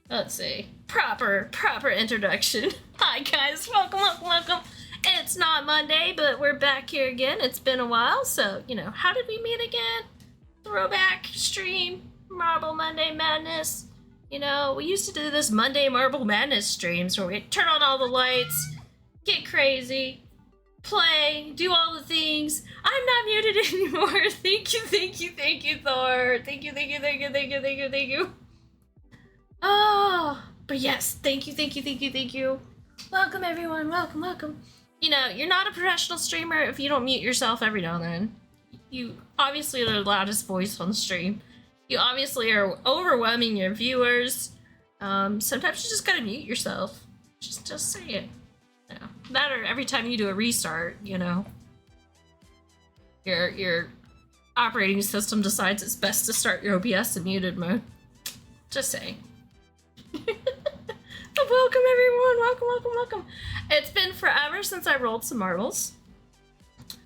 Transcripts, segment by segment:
Let's see. Proper introduction. Hi guys, welcome. It's not Monday, but we're back here again. It's been a while, so, how did we meet again? Throwback stream, Marble Monday Madness. We used to do this Monday Marble Madness streams where we turn on all the lights, get crazy, play, do all the things. I'm not muted anymore. Thank you, Thor. Thank you. Oh, but yes, thank you. Welcome, everyone. Welcome. You're not a professional streamer if you don't mute yourself every now and then. You obviously are the loudest voice on the stream. You obviously are overwhelming your viewers. Sometimes you just gotta mute yourself. Just say it. That or every time you do a restart, your operating system decides it's best to start your OBS in muted mode. Just saying. Welcome everyone, welcome. It's been forever since I rolled some marbles.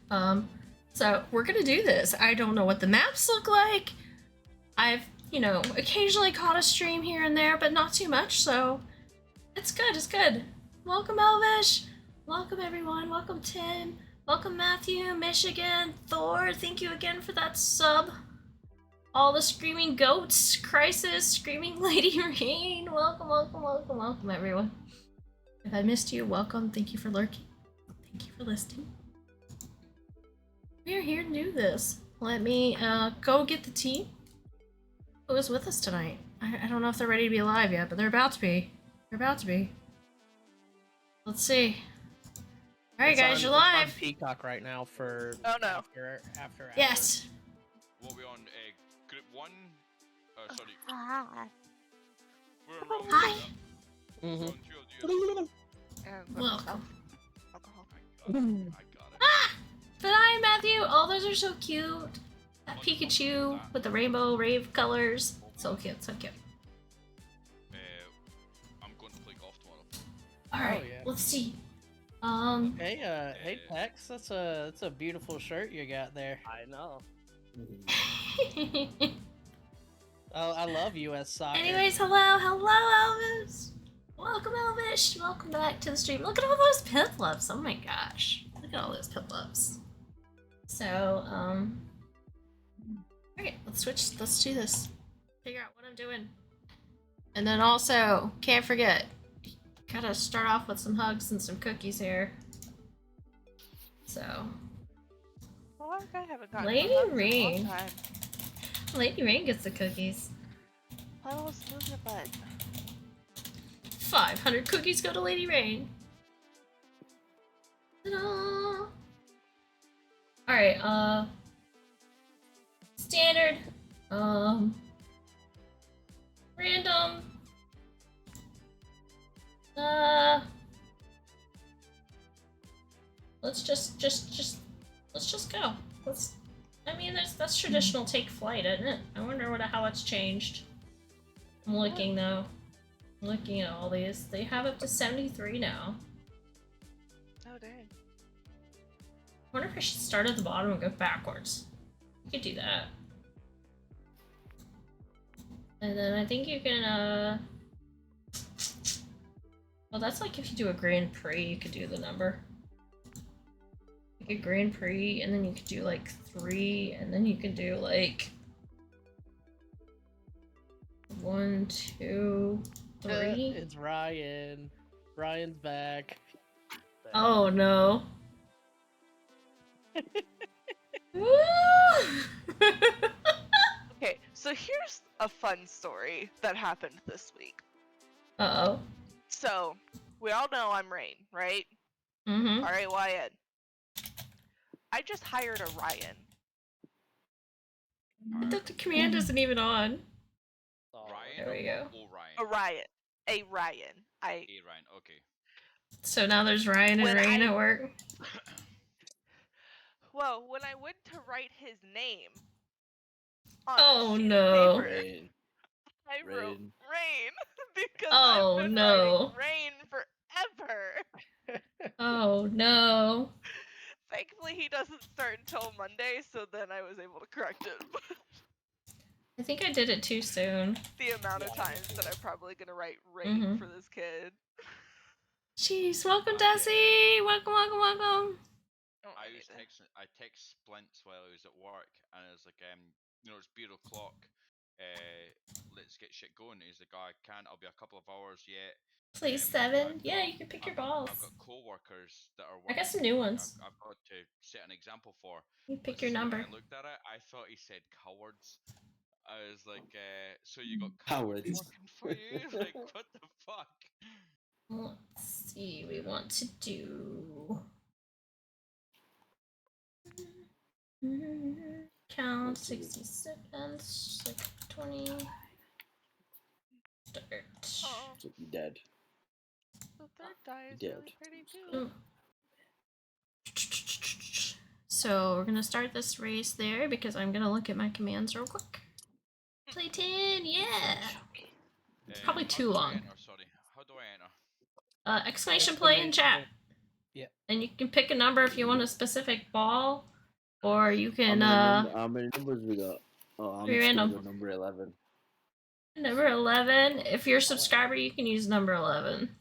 So we're gonna do this. I don't know what the maps look like. I've, occasionally caught a stream here and there, but not too much, so it's good. Welcome Elvish, welcome everyone, welcome Tim, welcome Matthew, Michigan, Thor, thank you again for that sub. All the screaming goats, Crisis, screaming Lady Rain. Welcome, everyone. If I missed you, welcome. Thank you for lurking. Thank you for listening. We're here to do this. Let me go get the team who is with us tonight. I don't know if they're ready to be alive yet, but they're about to be. Let's see. All right, guys, you're live. It's on Peacock right now for after hours. Yes. What we on? Group 1? Sorry. We're in round Hi. two. Mm-hmm. Round two, I'll do it. And Welcome. alcohol. I got it. I got it. Ah! But hi, Matthew. Oh, those are so cute. That Pikachu with the rainbow rave colors. So cute, so cute. I'm going to play golf tomorrow. Alright, yeah. let's see. Hey, hey, Tex, that's a beautiful shirt you got there. I know. Oh, I love U.S. soccer. Anyways, hello, Elvis. Welcome, Elvish. Welcome back to the stream. Look at all those Piplups. Oh my gosh. Look at all those Piplups. So, alright, let's switch. Let's do this. Figure out what I'm doing. And then also, can't forget, gotta start off with some hugs and some cookies here. So, Well, I haven't gotten Lady hugs in a Ring. long time. Lady Rain gets the cookies. I will smooth your butt. 500 cookies go to Lady Rain. Ta-da! Alright, standard, random, let's just go. I mean, that's traditional take flight, isn't it? I wonder how it's changed. I'm looking though. I'm looking at all these. They have up to 73 now. Oh dang. I wonder if I should start at the bottom and go backwards. You could do that. And then I think you can, well, that's like if you do a Grand Prix, you could do the number. Like a Grand Prix, and then you could do like 3, and then you could do like 1, 2, 3. It's Ryan. Ryan's back. Oh no. Woo! Okay, so here's a fun story that happened this week. Uh-oh. So, we all know I'm Rain, right? Mm-hmm. R-A-Y-N. I just hired a Ryan. I thought the command isn't even on. Ryan? There we go. Oh, Ryan. A Ryan. A Ryan. A Ryan, okay. So now there's Ryan and When Rain at work. Well, when I went to write his name on Oh, a sheet no. of paper, Rain. I wrote Rain. Rain because Oh, I've been no. writing Rain forever. Oh no. Thankfully, he doesn't start until Monday, so then I was able to correct it. I think I did it too soon. The amount of times that I'm probably gonna write Rain Mhm. for this kid. Jeez, welcome Desi! Welcome, welcome, welcome! I text Splints while I was at work, and I was like, it's beer o'clock. Let's get shit going. He's like, I can't. I'll be a couple of hours yet. Please 7. Yeah, you can pick your balls. I've got co-workers that are I working. got some new ones. I've got to set an example for. You pick your When number. I looked at it, I thought he said cowards. I was like, so you got Cowards. working for you? Like, what the fuck? Let's see, we want to do... Count 60 seconds, like 20... Start. Oh, So you dead. the third die is Dead. really pretty too. So we're gonna start this race there because I'm gonna look at my commands real quick. Play 10, yeah! It's probably too long. Sorry, how do I enter? Exclamation play in chat. Yeah. And you can pick a number if you want a specific ball, or you can How many numbers we got? Oh, I'm Be just random. gonna go number 11. number 11. If you're a subscriber, you can use number 11.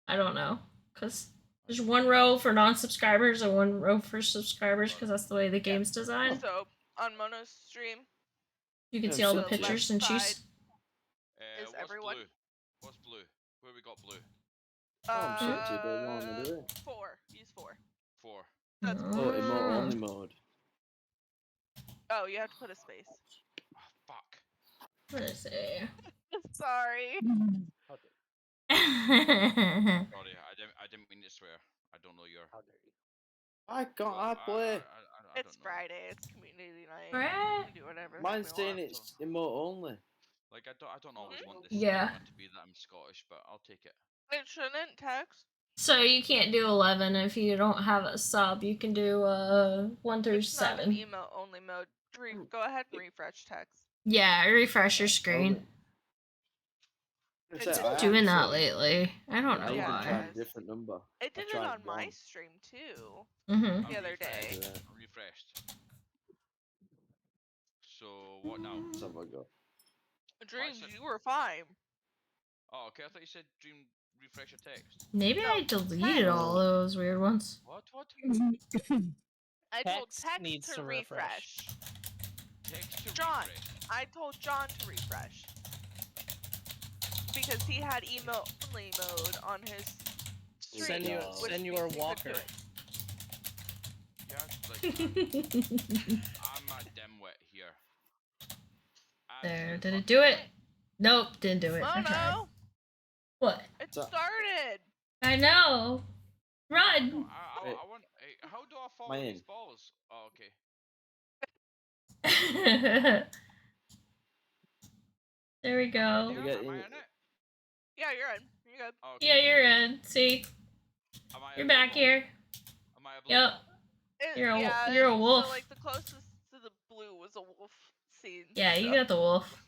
I don't know, because there's one row for non-subscribers and one row for subscribers, because that's the way the game's designed. So, on Mono's stream, You can Yeah, see all the so pictures left and side choose. is What's everyone? blue? What's blue? Where we got blue? I'm so too don't want to do it. 4. Use 4. 4. That's Oh, emote only mode. Oh, you have to put a space. Oh, fuck. What is it? Sorry. Sorry, I didn't mean to swear. I don't know your. How dare you? I can't play. It's don't know. Friday. It's community night. Right. We can do whatever. Mine's we saying want. it's emote only. Like I don't always want the Yeah. stigma to be that I'm Scottish, but I'll take it. It shouldn't, Tex. So you can't do 11 if you don't have a sub. You can do 1 through It's not 7. an emote only mode. Go ahead and refresh Tex. Yeah, refresh your screen. It's It's I Doing that actually- layly. I don't I know even Yeah, tried why. a different number. It I did it tried on my one. stream too. Mm-hmm. The other day. Yeah. Refreshed. So what now? Let's have a go. Dreams, it- you were fine. Oh, okay. I thought you said dream refresh your text. Maybe No, I deleted all those weird ones. What? What? I told Text Tex needs to to refresh. Text to John, refresh. I told John to refresh. Because he had emote only mode on his stream. Send you- which send means your he could do walker. it. Yeah, like I'm a dimwit here. There, Absolute did it fucking do it? dimwit. Nope, didn't do it. Oh I tried. no! What? It So- started! I know. No, Run. I want. Hey, how do I follow Mine. these balls? Oh, okay. There we go. You get Am I in- in it? Yeah, you're in. You're good. Oh, okay. Yeah, you're in. See, Am I you're a back blue here. ball? Am I a blue Yep. ball? You're a wolf. So, like, the closest to the blue was a wolf scene. Yeah, you so. got the wolf.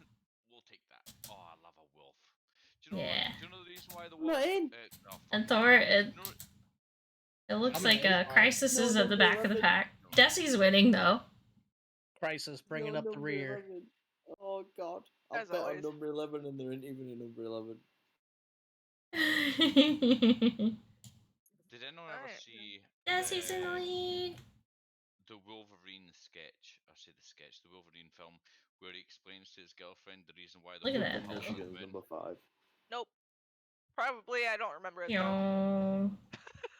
We'll take that. Oh, I love a wolf. Do you know? Yeah. Do you know the reason why the I'm wolf? not in. Oh, And fuck. Thor, it You know, it looks I'm like in. Crisis is No, at the number back of the 11. pack. Desi's winning though. Crisis bringing No, up the number rear. 11. Oh god. I As bet always. on number 11 and there ain't even a number 11. did anyone ever Alright. see Desi's in the lead. the Wolverine sketch? I say the sketch, the Wolverine film, where he explains to his girlfriend the reason why the Look at wolf that. follows the Michigan's moon. number 5. Nope. Probably, I don't remember it though. Yo.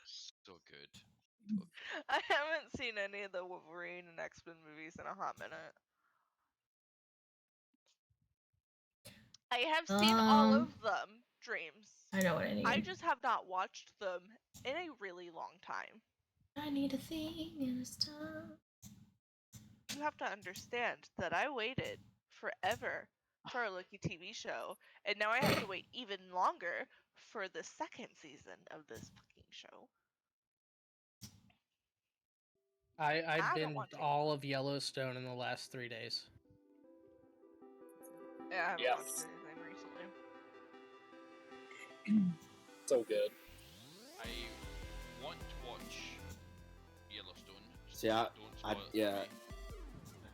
So good. So good. I haven't seen any of the Wolverine and X-Men movies in a hot minute. I have seen all of them, Dreams. I know what I need. I just have not watched them in a really long time. I need a thing in this time. You have to understand that I waited forever for a Lucky TV show, and now I have to wait even longer for the second season of this fucking show. I I don't binged want to. all of Yellowstone in the last 3 days. Yeah, I haven't Yes. watched anything recently. So good. I want to watch Yellowstone. See, I- don't spoil it for yeah. me.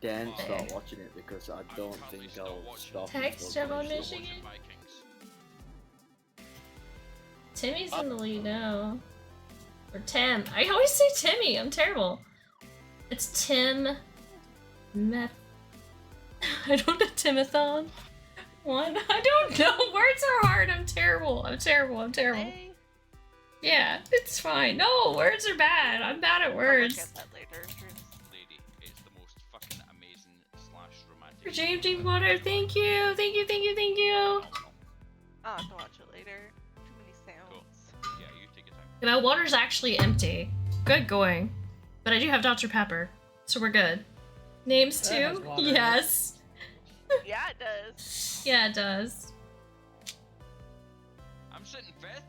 Then But start watching it because I I'm don't currently think still I'll watching- stop. Text until Jim on finish it. Still Michigan? watching Vikings. Timmy's in the lead now. Or Tim. I always say Timmy. I'm terrible. It's Tim. Meth. I don't know Timothon. One. I don't know. Words are hard. I'm terrible. I'm terrible. I'm terrible. Hey, Yeah, it's fine. No, words are bad. I'm bad at I'll look words. at that later. Dreams. Lady, it's the most fucking amazing / romantic. For James Deep Water, thank you. Thank you, thank you, thank you. I'll have to watch it later. Too many sounds. Yeah, you take your time. My water's actually empty. Good going. But I do have Dr. Pepper, so we're good. Names That has too? water in it. Yes. Yeah, it does. Yeah, it does. I'm sitting 5th.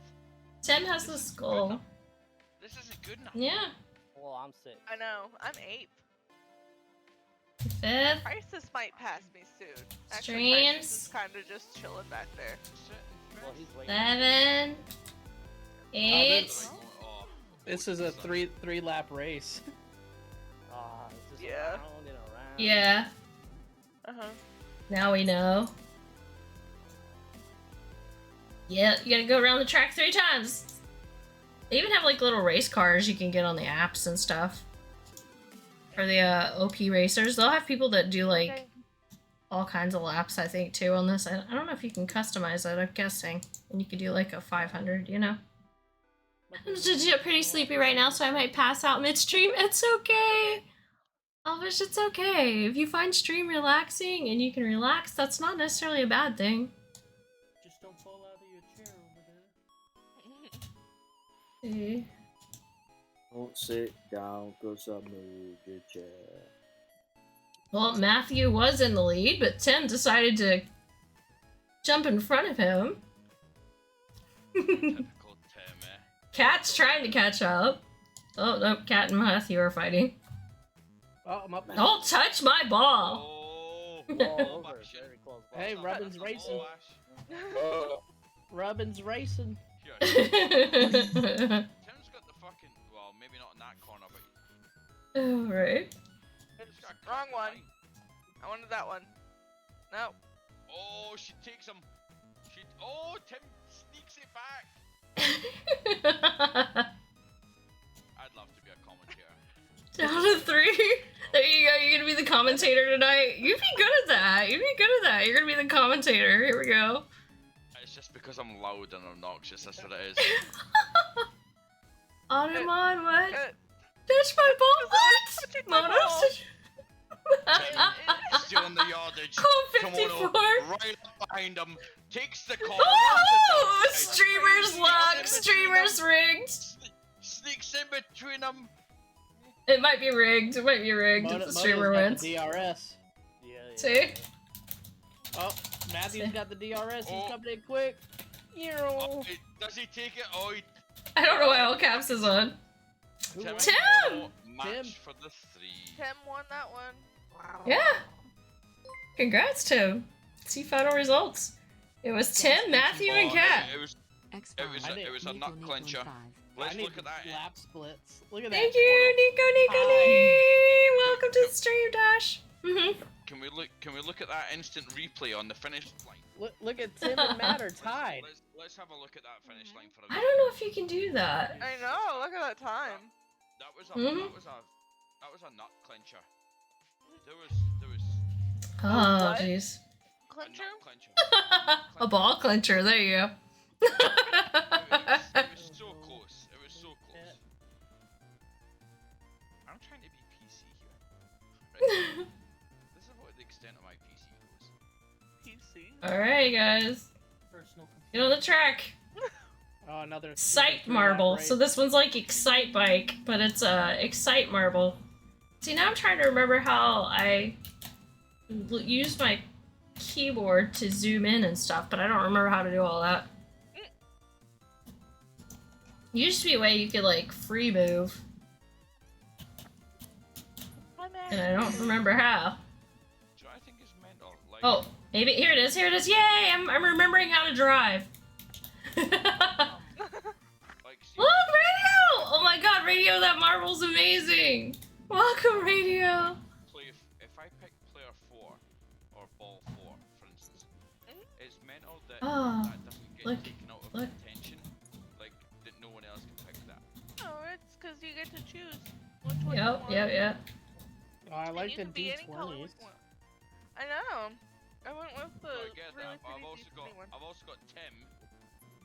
Tim has the skull. This isn't good enough. Yeah. Well, I'm sick. I know. I'm 8th. 5th. Crisis might pass me soon. Actually, Streams. Crisis is kind of just chilling back there. Sitting Well, 5th. he's waiting. 7. 8. Oh, This is a three lap race. It's just Yeah. around and around. Yeah. Uh-huh. Now we know. Yeah, you gotta go around the track 3 times. They even have like little race cars you can get on the apps and stuff. For the OP racers. They'll have people that do like Okay. all kinds of laps, I think, too, on this. I don't know if you can customize it, I'm guessing. And you could do like a 500, you know? I'm legit pretty sleepy right now, so I might pass out midstream. It's okay. Elvish, it's okay. If you find stream relaxing and you can relax, that's not necessarily a bad thing. Just don't fall out of your chair over there. See? Don't sit down because I moved your chair. Well, Matthew was in the lead, but Tim decided to jump in front of him. Typical Tim, eh? Cat's trying to catch up. Oh, no, Cat and Matthew are fighting. Oh, I'm up. Don't touch my ball! Oh, Ball over. shit. Very close. Ball. Hey, That's Robin's a racing. ball, Ash. Robin's racing. Here, Tim's got the fucking. Well, maybe not in that corner, but Alright. Tim's got a Wrong crack one. line. I wanted that one. No. Oh, she takes him. Oh, Tim sneaks it back. I'd love to be a commentator. Down to 3. There you go, you're gonna be the commentator tonight. You'd be good at that. You'd be good at that. You're gonna be the commentator. Here we go. It's just because I'm loud and obnoxious. That's what it is. Automon, what? Uh, Touch my ball, touching what? my Monos? Tim, still in the yardage. Cool 54. Kimono right up behind him. Takes the call. Oh, runs it down. streamer's luck. Streamer's rigged. Sneaks in between them. It might be rigged. It might be rigged if the streamer wins. DRS. Yeah, yeah. See? Oh, Matthew's got the DRS. He's Oh. coming in quick. Oh, does he take it? Oh, he I don't know why all caps is on. Who Tim. won? Tim! Kimono match Tim. for the 3. Tim won that one. Wow. Yeah. Congrats, Tim. See final results. It was Tim, Matthew, and Oh, Cat. It was a nut clencher. I Let's need look at that. lap splits. Look at Thank that. you, Nico. Hi. Welcome to the stream, Dash. Can we look at that instant replay on the finish line? Look at Tim and Matt are tied. Let's have a look at that finish line for a I minute. don't know if you can do that. I know. Look at that time. That was a nut clencher. There was Oh, What? jeez. a Clincher? nut clencher. A ball clincher. There you go. It was so close. It was so close. I'm trying to be PC here. Right. This is what the extent of my PC goes. PC. Alright, guys. Personal. Get on the track. Oh, another Excite three-lap Marble. race. So this one's like Excite Bike, but it's Excite Marble. See, now I'm trying to remember how I use my keyboard to zoom in and stuff, but I don't remember how to do all that. Used to be a way you could like free move, and I don't remember how. Do you know what I think is mental? Like, Oh, maybe here it is. Here it is. Yay! I'm remembering how to drive. Look, like see, radio! Oh my god, radio! That marble's amazing. Welcome, radio. if I pick player 4 or ball 4, for instance, it's mental that Oh, that doesn't get look, taken out of look. attention, like that no one else can pick that. Oh, it's because you get to choose which one you Yep, want. yep. Oh, I And like you the can be any color D20s. with one. I know. I went with the I get really that, but pretty D20 one. I've also got Tim.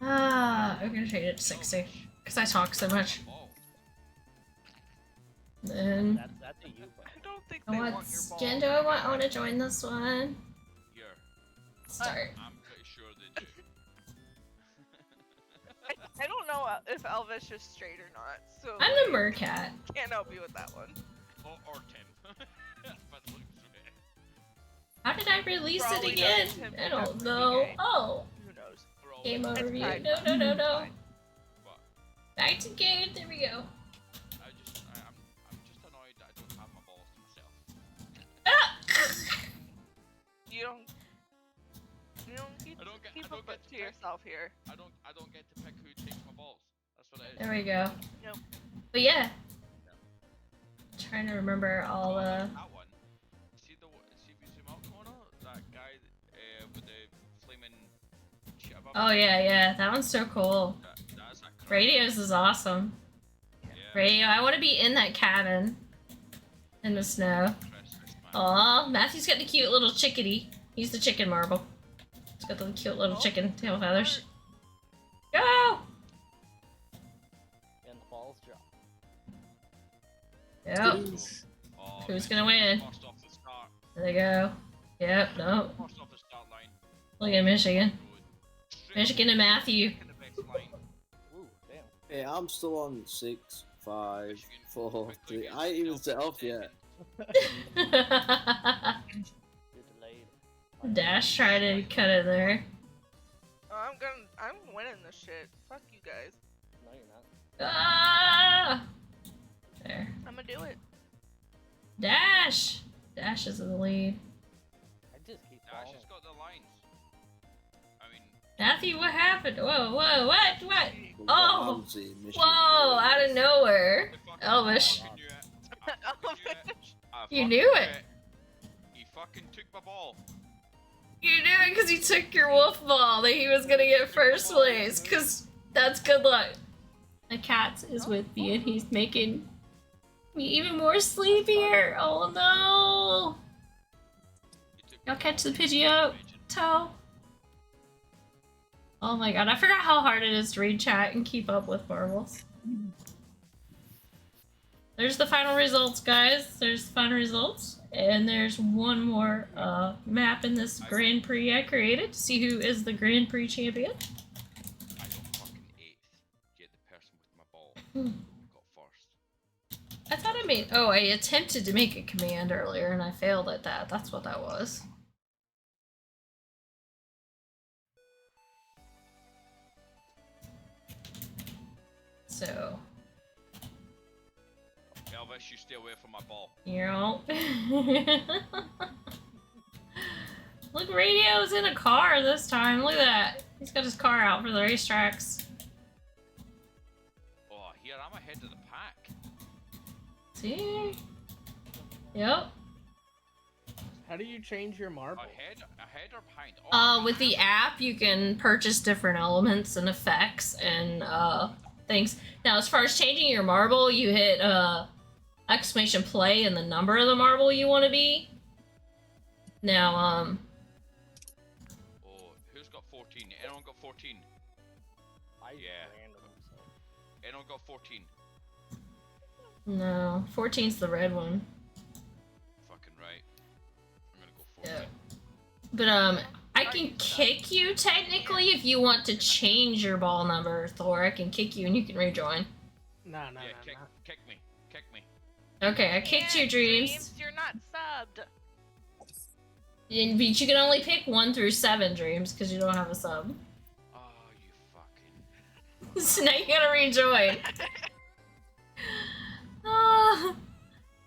Ah, I'm gonna change it to 60 because I talk so much. Oh, Then That's a you. I don't think they what want your ball. skin do I want? I want to join this one. here. Start. I'm pretty sure they do. I don't know if Elvish is straight or not, so I'm the Mercat. can't help you with that one. Or Tim. But look through it. How did I release Probably it again? doesn't Tim I pick up don't for know. DK. Oh, Who knows? We're all game like, It's overview. fine. No. It's fine. What? Back to game. There we go. I'm just annoyed that I don't have my balls to myself. Ah! You don't get I don't get keep I don't up get it to to pick. yourself here. I don't get to pick who takes my balls. That's what it is. There we go. Nope. But yeah, trying to remember all Oh, I the. like that one. See if you zoom out corner, that guy with the flaming shit above Oh him? yeah. That one's so cool. That's a crap. Radios is awesome. Yeah. Radio. I want to be in that cabin in the snow. Christmas, man. Aw, Matthew's got the cute little chickadee. He's the chicken marble. He's got the cute little Oh. chicken tail feathers. Go! And the balls drop. Yep. Oh, Who's man, gonna win? First off the start. There they go. Yep, no. First off the start line. Look at Michigan. Road. Straight Michigan and Matthew. in the best line. Ooh, damn. Hey, I'm still on 6, 5, Michigan 4, quickly 3. gets I ain't even Elvis set off second. yet. You're delayed. Dash tried to cut in there. I'm winning this shit. Fuck you guys. No, you're not. Ah! There. I'm gonna do it. Dash! Dash is in the lead. I just keep Nah, falling. she's got the lines. I mean, Matthew, what happened? Whoa, whoa, what? What? Well, Oh! Halsey, Michigan Whoa, out of nowhere. I fucking Elvish. fucking knew it. I fucking knew it. I You fucking knew it. He fucking took my ball. You knew it because he took your wolf ball that he was gonna get first place, because that's good luck. The cat is with me and he's making me even more sleepier. Oh no! He took Y'all my catch ball. the Pidgeot toe? Oh my god, I forgot how hard it is to read chat and keep up with marbles. There's the final results, guys. There's the final results. And there's one more map in this Grand Prix I created to see who is the Grand Prix champion. I got fucking 8th. Yet the person with my ball got first. I thought I made. Oh, I attempted to make a command earlier and I failed at that. That's what that was. So, Elvis, you stay away from my ball. you know. Look, Radio's in a car this time. Look at that. He's got his car out for the racetracks. Oh, here I'm ahead of the pack. See? Yep. How do you change your marble? Ahead or behind? Oh, With the app, you can purchase different elements and effects and things. Now, as far as changing your marble, you hit exclamation play and the number of the marble you want to be. Now, Oh, who's got 14? Anyone got 14? I Yeah. random, so. Anyone got 14? no, 14's the red one. Fucking right. I'm gonna go 14. Yeah. But I can kick you technically if you want to change your ball number, Thor. I can kick you and you can rejoin. No. Yeah, kick me. Kick me. Okay, I kicked you, Dreams. You're not subbed. But you can only pick 1 through 7, Dreams, because you don't have a sub. Oh, you fucking. So now you gotta rejoin. Ah,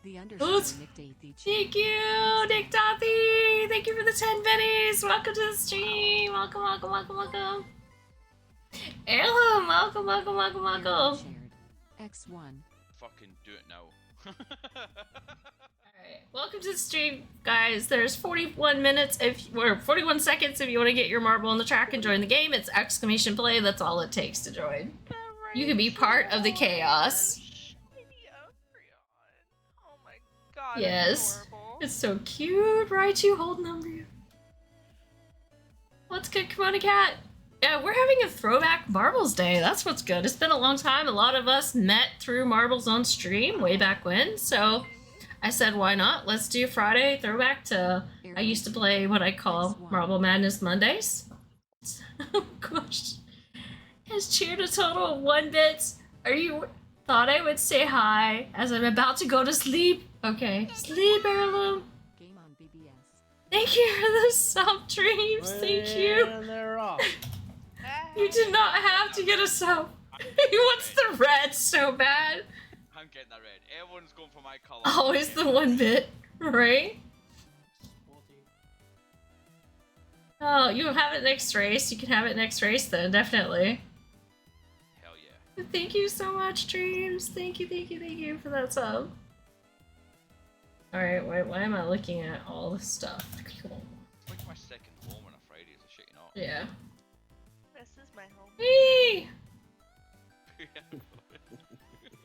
The Oops. underscore Nick Dathy. thank you, Nick Dothy. Thank you for the 10 pennies. Welcome to the stream. Welcome, welcome, welcome, welcome. Heirloom, welcome, welcome, welcome, welcome. Shared. X1. Fucking do it now. Alright, welcome to the stream, guys. There's 41 minutes or 41 seconds if you want to get your marble on the track and join the game. It's exclamation play. That's all it takes to join. You can be part of the chaos. Oh my god. Yes. It's adorable. It's so cute. Raichu holding on to you. What's good, KimonoKat? Yeah, we're having a throwback Marbles Day. That's what's good. It's been a long time. A lot of us met through Marbles on stream way back when. So I said, why not? Let's do Friday throwback to... I used to play what I call Marble Madness Mondays. Oh gosh. Has cheered a total of 1 bit. Are you... Thought I would say hi as I'm about to go to sleep. Okay. Sleep, Heirloom. Game on BBS. Thank you for the sub, Dreams. Thank you. And they're off. You did not have to get a sub. He wants the red so bad. I'm getting that red. Everyone's going for my color. Always the 1 bit, right? Oh, you have it next race. You can have it next race then, definitely. Hell yeah. Thank you so much, Dreams. Thank you, thank you, thank you for that sub. Alright, why am I looking at all this stuff? It's like my second home on a Friday, is a shit, you know? Yeah. This is my home. Whee!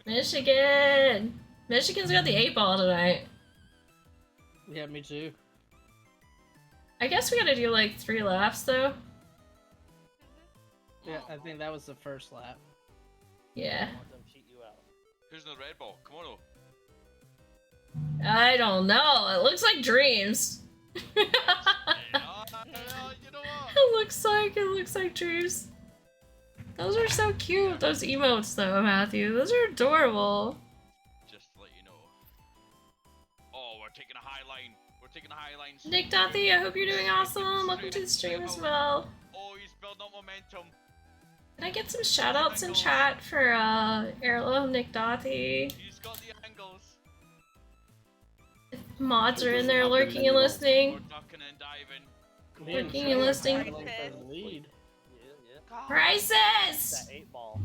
Michigan! Michigan's got the 8-ball tonight. Yeah, me too. I guess we gotta do like 3 laps though. Yeah, I think that was the first lap. Yeah. I want them to cheat you out. Who's in the red ball? Kimono. I don't know. It looks like Dreams. You know what? It looks like Dreams. Those are so cute. Those emotes though, Matthew. Those are adorable. Just to let you know. Oh, we're taking a high line. We're taking a high line. Nick Dothy, I hope you're doing awesome. Welcome to the stream as well. Oh, he's building up momentum. Can I get some shoutouts in chat for Erlo, Nick Dothy? He's got the angles. Mods are in there Happen lurking and anymore. We're listening. ducking and diving. Me and Looking Joe and are listening. battling for the lead. Yeah, yeah. God. Crisis! That 8 ball.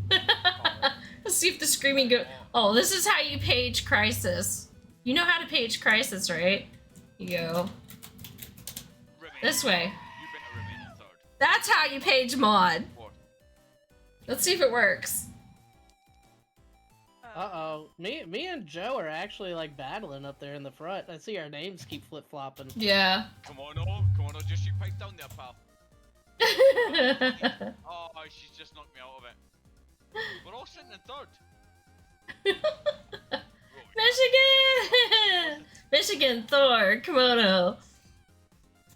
Let's see if the screaming go. Oh, this is how you page Crisis. You know how to page Crisis, right? You go Remain. this way. You better remain in third. That's how you page mod. Fourth. Let's see if it works. Uh-oh. Me and Joe are actually, like, battling up there in the front. I see our names keep flip-flopping. Yeah. Come on, just shoot pipe down there, pal. Oh, she's just knocked me out of it. We're all sitting in third. Michigan! Michigan, Thor, Kimono,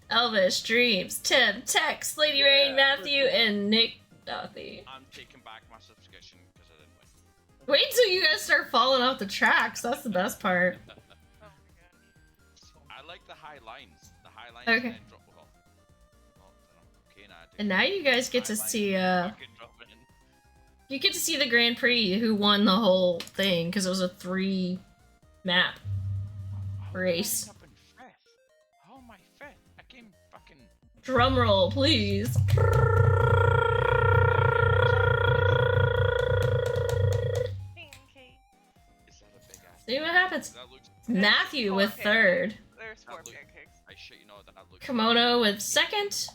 Elvis, Dreams, Tim, Tex, Lady Rain, Matthew, and Nick Dothy. I'm taking back my subscription because I didn't win. Wait till you guys start falling off the tracks. That's the best part. Oh my god. I like the high lines. The high lines Okay. and then drop well, then I'm okay now. And now you guys get to see, Fucking drop it in. you get to see the Grand Prix, who won the whole thing, because it was a 3-map race. Up in fifth. How am I fifth? I came fucking. Drum roll, please. Pancake. Is that a big ass? See what happens. That looks. Matthew with Okay. third. There's 4 That look- pancakes. I shit you know that looks. Kimono with second.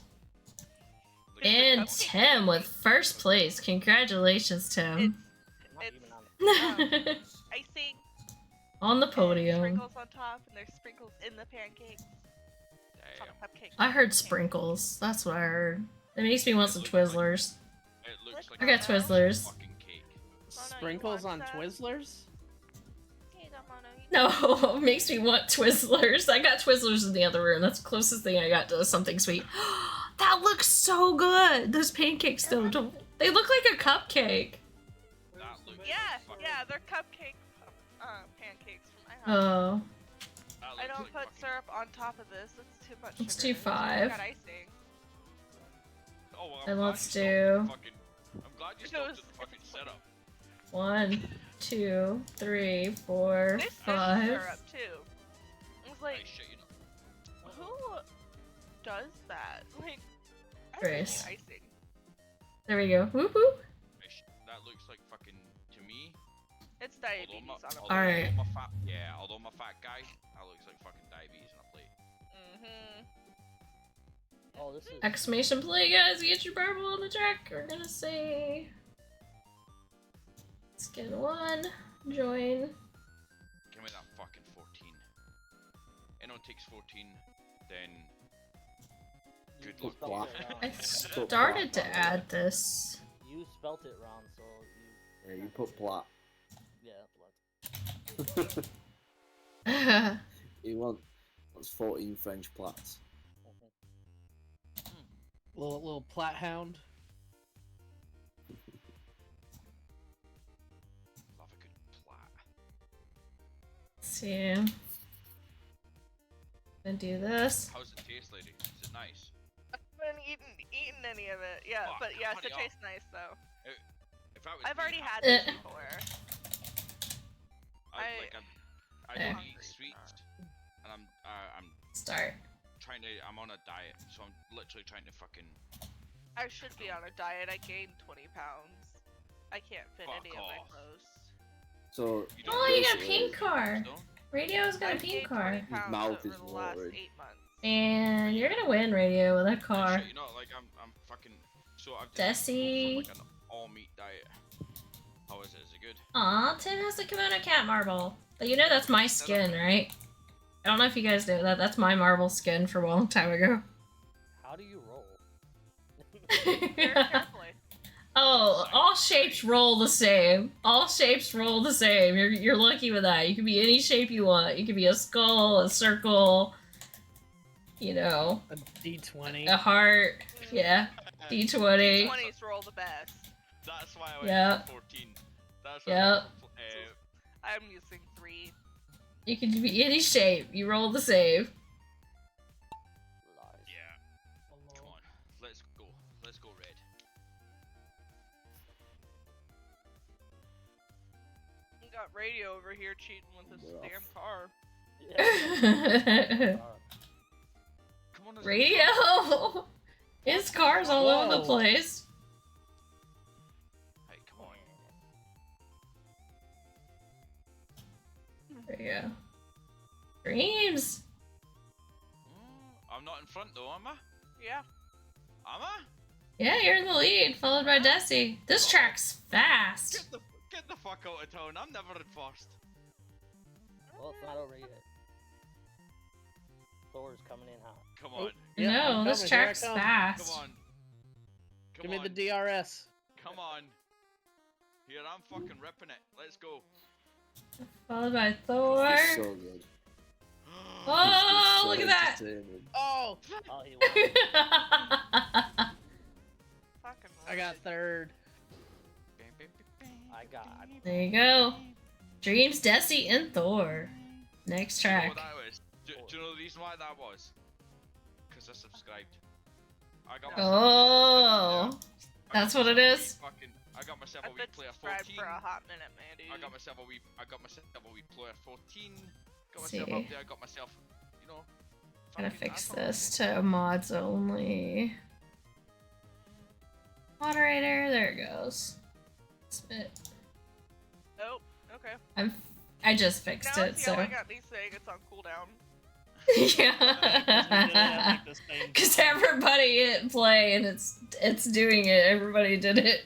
Look- And Tim with first place. Congratulations, Tim. Not It's even on the icing. On the and podium. Sprinkles on top, and there's sprinkles in the pancakes. It's on Damn. a cupcake. I heard sprinkles. That's what I heard. It makes me want some Twizzlers. It looks like I got a Twizzlers. fucking cake. Sprinkles on want some? Twizzlers? Here you go, Mono, you No, it makes me want Twizzlers. I got Twizzlers in the other room. That's the closest thing I got to something sweet. That looks so good. Those pancakes don't. They look like a cupcake. That looks Yeah, fucking- yeah, they're cupcake pancakes from my house. Oh, that I looks don't like put fucking- syrup on top of this. That's too much. Let's sugar. do 5. Got icing. Oh, well, I'm And glad let's you stopped at the do- fucking- I'm glad you stopped at the fucking setup. 1, 2, 3, 4, This is 5. syrup too. It's I like, shit you know. who does that? Like, I Chris. really need icing. There we go. Whoop whoop. That looks like fucking to me. It's Although diabetes my, on a although, plate. Alright. although my fat, yeah, although my fat guy, that looks like fucking diabetes on a plate. Mm-hmm. Oh, this is. Exclamation play, guys. Get your marble on the track. We're gonna say. Skin 1. Join. Give me that fucking 14. Anyone takes 14, then You good luck. spelt Black. it wrong. I started to add this. You spelt it wrong, so you. Yeah, you put plat. Yeah, blood. He wants 14 French plats. Little plat hound. Love a good plat. See. Gonna do this. How's it taste, lady? Is it nice? I haven't eaten any of it. Yeah, Fuck, but yes, honey, it I'll- tastes nice though. If I was I've me, already had Eh. this before. I Eh. don't eat sweets, and I'm Start. I'm on a diet, so I'm literally trying to fucking. I should be on a diet. I gained 20 pounds. I can't fit Fuck any of my off. clothes. So, You don't Oh, you got a basically, pink car. No? Radio's got a I've pink gained car. 20 pounds mouth over is the last watered. 8 months. And you're gonna win, Radio, with a car. Shit, you know, like I'm fucking. So I've Desi. like an all meat diet. How is it? Is it good? Aw, Tim has the KimonoKat marble. But you know that's my skin, right? I don't know if you guys know that. That's my marble skin from a long time ago. How do you roll? Very carefully. Oh, all shapes roll the same. All shapes roll the same. You're lucky with that. You can be any shape you want. You can be a skull, a circle, you know, A D20. a heart. Yeah, D20. 20s roll the best. That's why I went Yeah. for 14. That's why Yeah. I'm using 3. You can be any shape. You roll the same. Lies. yeah. Come on, let's go. Let's go red. radio over here cheating with this Rough. damn car. Yeah. Kimono's in front. Radio! His car's all over the Whoa. place. Hey, come on. There you go. Dreams! I'm not in front though, am I? Yeah. Am I? Yeah, you're in the lead, followed by Desi. This track's fast. Get the fuck out of town. I'm never in first. Well, it's not over yet. Thor's coming in hot. Come Oh. on. Yeah, No, I'm this coming, here I track's come. Come fast. on. Give me the DRS. Come on. Here, I'm fucking ripping it. Let's go. Followed by Thor. It's so good. Oh, So look at that! entertaining. Oh, Oh, he won. Fucking I got third. I got. There you go. Dreams, Desi, and Thor. Next Do you know track. what that was? Do you know the reason why that was? Because I subscribed. I got myself Oh, that's what it is? I got myself a I've wee been player subscribed 14. for a hot minute, man, dude. I got myself a wee player 14. Got See. myself up there. I got myself, you know. Gotta fucking fix asshole. this to mods only. Moderator, there it goes. Spit. Nope. Okay. I just fixed Now it, it's so. yelling at me saying it's on cooldown. Yeah. Like the same Because time. everybody hit play and it's doing it. Everybody did it.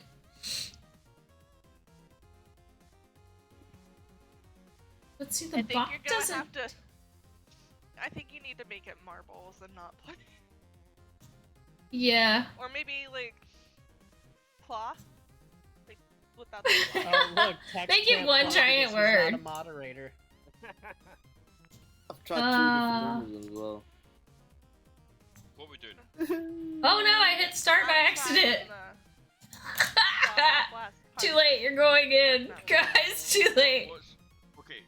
Let's see, the I think bot you're gonna doesn't. have to. I think you need to make it marbles and not play. Yeah. Or maybe like claw. Like without the claw. Oh, look, text Make it can't one talk giant because she's word. Not a moderator. I've tried two different numbers as well. What we doing? Oh no, I hit start by I'm accident. trying to blast Too punch. late, you're going in. Guys, too late. Okay,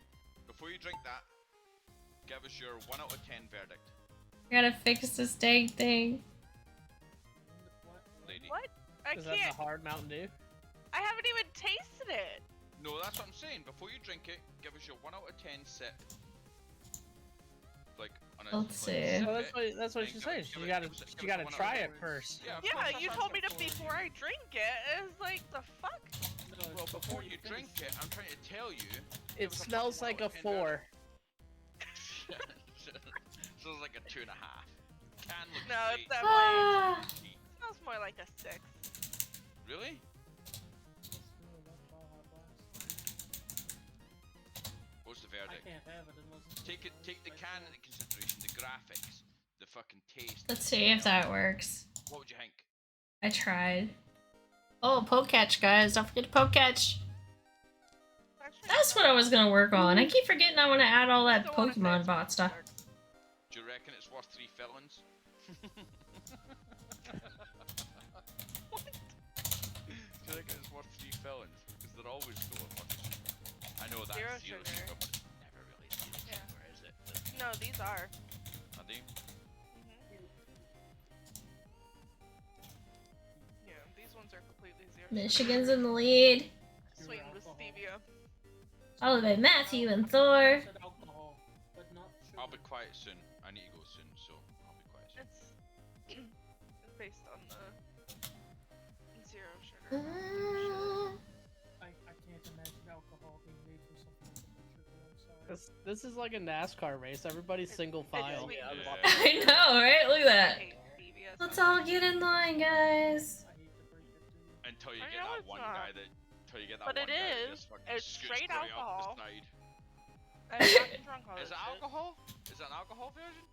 before you drink that, give us your 1 out of 10 verdict, I gotta fix this dang thing. lady. What? I Is that can't. the hard Mountain Dew? I haven't even tasted it. No, that's what I'm saying. Before you drink it, give us your 1 out of 10 sip. Like, on a, Let's like, see. sip Well, it, that's what and she's give saying. it- You give gotta, it- give you it gotta 1 out try of it 10. first. Yeah, of Yeah, course. you told me to before I drink it. It's like the fuck. Well, before you drink it, I'm trying to tell you. It was a smells fucking like a 1 out of 10 4. Smells like a 2.5. Can look No, great. it's definitely. Ah, It smells more like a 6. Really? What's the verdict? Take the can into consideration, the graphics, the fucking taste. let's see if that works. What would you think? I tried. Oh, poke catch, guys. Don't forget to poke catch. Actually, That's what I was gonna work on. I keep forgetting I want to add all that I don't wanna say Pokemon it's bot stuff. dark. Do you reckon it's worth 3 fillings? What? Do you reckon it's worth 3 fillings? Because they're always full of fucking. I know that's Zero zero sugar. sugar, but it's never really zero Yeah. sugar, is it? No, these are. Are they? Yeah, these ones are completely zero. Michigan's in the lead. Sweetened with stevia. Followed by Matthew and Thor. I'll be quiet soon. I need to go soon, so I'll be quiet soon. It's based on the zero sugar. I can't imagine alcohol being made from something with sugar. I'm sorry. This is like a NASCAR race. Everybody's single file. sweet. Yeah, Yeah. I know, right? Look at I that. hate stevia. Let's so all much. get in line, guys. I hate to break it to you. Until you I get know that it's one not. guy that. Until you get that But one it guy that is. just fucking It's scoots straight right alcohol. up the side. I've gotten drunk all Is this it shit. alcohol? Is it an alcohol version?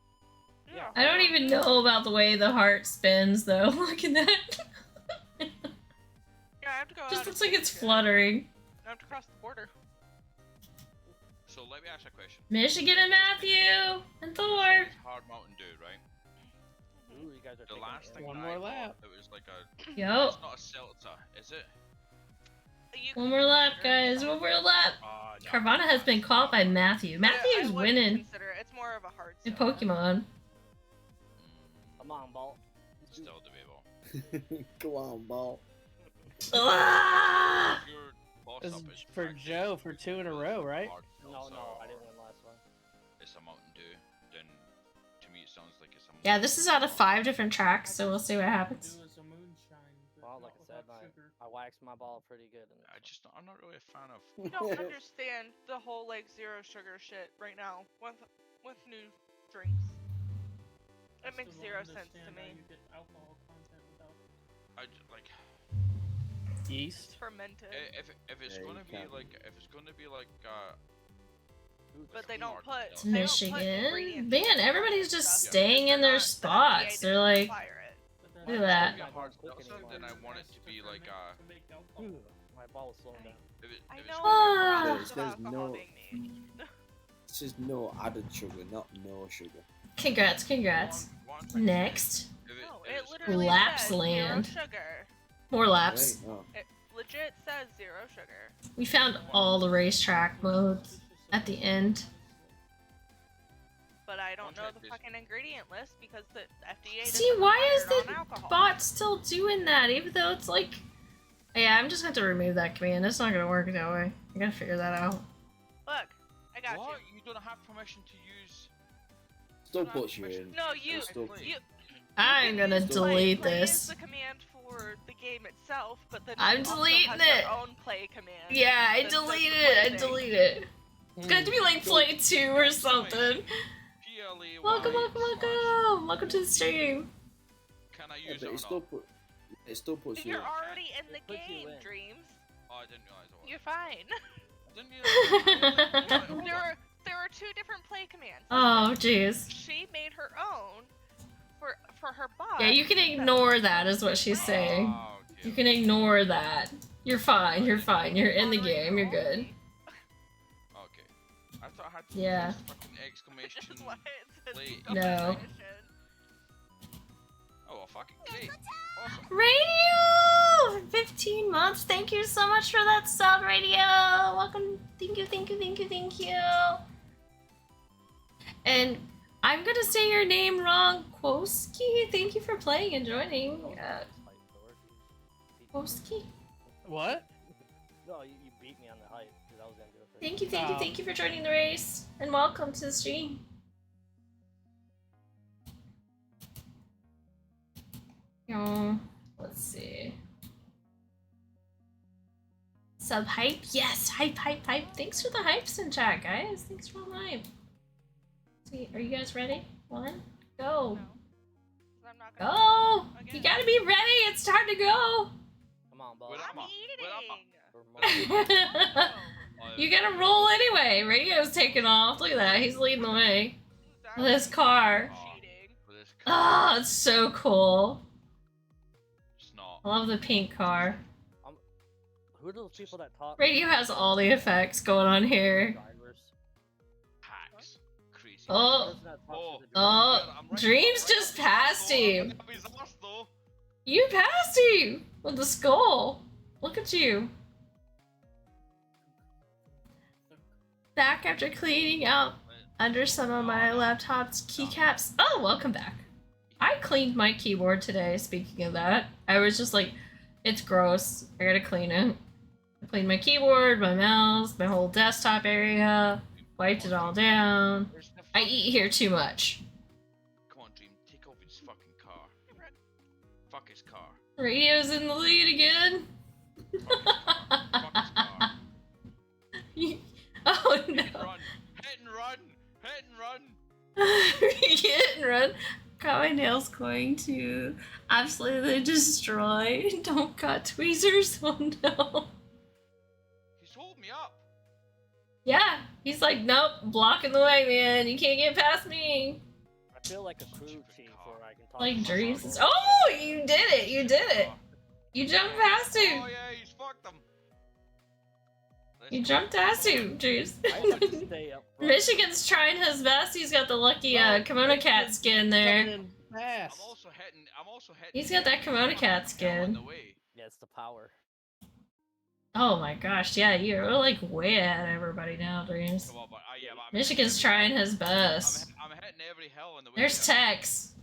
Yeah. I don't even know about the way the heart spins, though. Look at that. Yeah, I have to go out Just and looks like it's get it. fluttering. I have to cross the border. So let me ask you a question. Michigan and Matthew and Thor. It's hard Mountain Dew, right? Ooh, you guys are The taking last it. thing One that more I lap. bought, it was like a. Yo. It's not a seltzer, is it? You One can more lap, consider it. guys. One more lap. No, Carvana has been caught by Matthew. But I Matthew's wouldn't winning Consider it. It's more of a hard in soda. Pokemon. Come on, Ball. Still debatable. Go on, ball. Ah! If you're boss This up is is for practice. Joe for 2 in a row, right? Hard No, seltzer no, I or didn't win last one. It's a Mountain Dew. Then to me it sounds like it's a. Yeah, this is out of 5 different tracks, so we'll see what happens. Do is a moonshine, but Well, like not I said, without sugar. I waxed my ball pretty good. In this one. I'm not really a fan of. I don't understand the whole like zero sugar shit right now with new drinks. I It makes still zero don't sense to understand how me. you get alcohol content without Like It's Yeast. fermented, if it's Yeah, you gonna be can't. like but they don't hard put seltzer. they don't put Michigan. ingredients Man, in everybody's stuff just because staying in they're their not- the spots. FDA They're doesn't like, require it. but then Look at that. If it's Hard hard cooking seltzer, then I anymore. want it to be like to make alcohol. Ooh, my ball was slowing down. I if know it's Ah. the There's process of alcohol no- being made. It's just no added sugar, not no sugar. congrats, congrats. What I'm trying to say Next, is, No, if it it's literally Lapsland. says zero sugar. more laps. Right? Oh. It legit says zero sugar. We found all the racetrack modes at the end. But I don't know Contract the this- fucking ingredient list because the FDA doesn't See, why is require it the on alcohol. bot still doing that? Even though it's like, yeah, I'm just going to remove that command. It's not gonna work that way. I gotta figure that out. Look, I got what? You don't have permission to use. Still don't have puts you in. permission No, to you- use Still- play. you. I'm can gonna use delete play. this. Play is the command for the game itself, but then I'm it also deleting has it. their own play command. Yeah, I That's the deleted play it. I thing. deleted it. It's going to be like play 2 or something. PLA. Welcome, welcome, welcome. Welcome to the stream. Can I Yeah, use but it or it still not? put. It still puts you You're in. already in the It puts you game, in. Dreams. Oh, I didn't realize it was. You're fine. Didn't realize. Hold on. There are 2 different play commands. Oh, jeez. She made her own for her bot. Yeah, you can ignore that, is what she's saying. Oh, okay. You can ignore that. You're fine, you're fine. You're in the Alright, game, you're good. Okay. I thought I had to Yeah. press fucking exclamation. Which is why it says Play. No. exclamation. Oh, well, fucking great. Awesome. Radio! 15 months. Thank you so much for that sub, Radio. Welcome. Thank you, thank you, thank you, thank you. And I'm gonna say your name wrong. Kwoski, thank you for playing and joining. Kwoski? What? No, you beat me on the height because I was gonna do it. Thank you, thank you, thank you for joining the race. And welcome to the stream. Let's see. Sub hype? Yes, hype, hype, hype. Thanks for the hypes in chat, guys. Thanks for the hype. See, are you guys ready? 1, go. No. 'Cause I'm not gonna Go! You Again. gotta be ready. It's time to go. Come on, ball. Wait, I'm Wait, eating. You gotta roll anyway. Radio's taking off. Look at that. He's leading the way. With his car. Cheating. For this car, Oh, it's so cool. it's not. I love the pink car. Who are those people that talk? Radio has all the effects going on here. Drivers. Hacks. Crazy. Oh, Person that talks Oh. to the oh, driver. I'm right Dreams up just his passed ass, though. I'm you. right up his ass, though. You passed him with the skull. Look at you. Back after cleaning out under some of my laptop's keycaps. Oh, welcome back. I cleaned my keyboard today, speaking of that. I was just like, it's gross. I gotta clean it. I cleaned my keyboard, my mouse, my whole desktop area. Wiped it all down. Where's the I fucking eat here car? too much. Come on, Dream. Take off his fucking car. Fuck his car. Radio's in the lead again. Fuck his car. Oh Hit and no. run. Hit and run. Hit and run. Hit and run. Got my nails going to absolutely destroy. Don't cut tweezers. Oh no. He's holding me up. Yeah, he's like, nope, blocking the way, man. You can't get past me. I feel like a crew chief where I can talk. Like to my Dreams. driver. Oh, you did it. You did it. You jumped past him. Oh yeah, he's fucked him. Let's You go. jumped past him, Drews. I have to stay up front. Michigan's trying his best. He's got the lucky KimonoKat skin Coming there. in fast. I'm also hitting. He's got that KimonoKat hell in skin. the way. Yeah, it's the power. Oh my gosh, yeah, you're like way ahead of everybody now, Dreams. Come on, but, yeah, but I'm Michigan's hitting every trying his best. I'm hitting every hell in the way. There's here. Tex.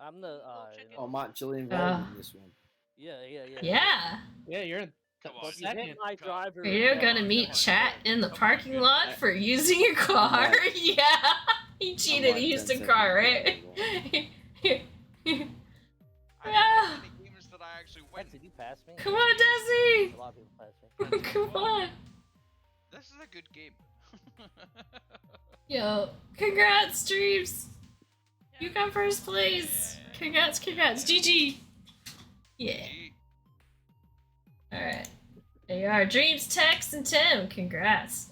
I'm the. chicken. Oh, I'm actually involved in this one. Yeah. Yeah. Yeah, you're in Come Well, on. If you hit second. my driver, Are you then gonna I'm meet have chat to- in the Come on, parking good. lot for using your car? like- Yeah, he cheated. like He used 10 a car, seconds right? I don't get any games that I actually win. Did you pass me? Come on, A Desi. lot of people pass me. Come on. This is a good game. Yo, congrats, Streams. You got first place. Congrats, congrats. GG. Yeah. Gee, Alright. There you are. Dreams, Tex, and Tim. Congrats.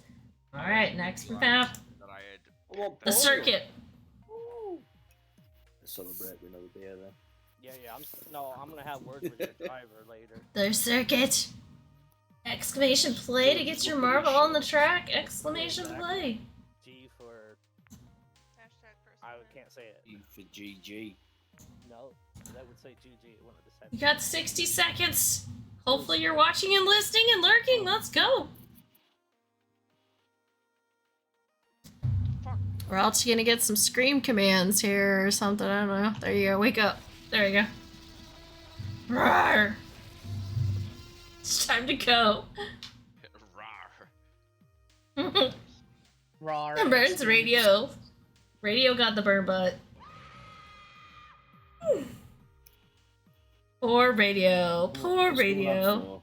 Alright, next map. that I had. Well, The circuit. Celebrate with another beer then. Yeah, I'm gonna have words with your driver later. The circuit. Exclamation play to get your marble on the track. Exclamation play. G for Hashtag person I win. can't say it. E for GG. No, that would say GG. It wouldn't have You said. got 60 seconds. Hopefully you're watching and listening and lurking. Let's go. Fuck. Or else you're gonna get some scream commands here or something. I don't know. There you go. Wake up. There you go. Roar. It's time to go. Rawr. Rar. Burns radio. Radio got the burn butt. Poor radio. Poor What's going radio. on for?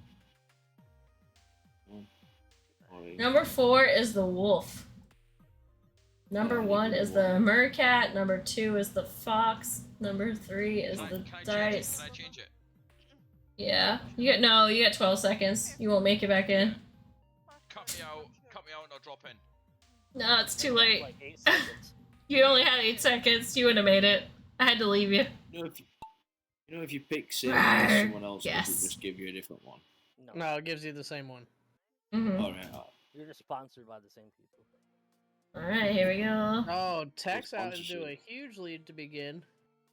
Sorry. Number 4 is the wolf. Number 1 is the mercat. Number 2 is the fox. Number 3 is the dice. Can I change it? Yeah. You got 12 seconds. You won't make it back in. Cut me out and I'll drop in. No, it's too late. Like 8 seconds. You only had 8 seconds. You wouldn't have made it. I had to leave you. You know, if you pick same Rawr. as someone else, Yes. does it just give you a different one? No, No, it gives you the same one. Mm-hmm. Alright, you're just sponsored by the same people. Alright, here we go. Oh, Tex out into sponsorship. a huge lead to begin.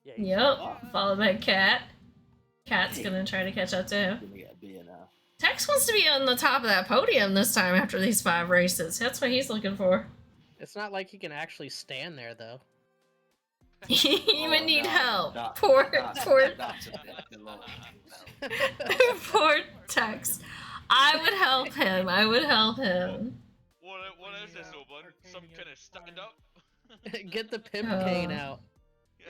Yeah. you Yep. Followed by Cat. Cat's gonna try to catch up to him. I'm gonna get a beer now. Tex wants to be on the top of that podium this time after these 5 races. That's what he's looking for. It's not like he can actually stand there, though. He would need no, help. that- Poor that's a bit below. poor Tex. I would help him. I would help him. What is this, Oblin? Some kind of stand up? Get the pimp Oh. cane out. Is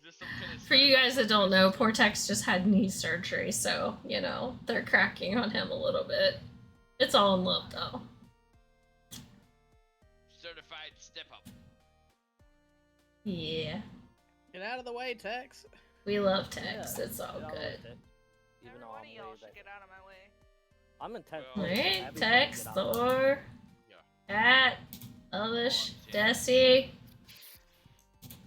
this some kind of For you guys that don't know, poor Tex just had knee surgery, so, you know, they're cracking on him a little bit. It's all in love, though. certified step up? Yeah. Get out of the way, Tex. We love Tex. It's all get on good. with it. Even Every though one I'm of y'all way should back. get out of my way. I'm in 10th Well- place. Alright, Everybody Tex, get out. Thor, Cat, Elvish, Desi,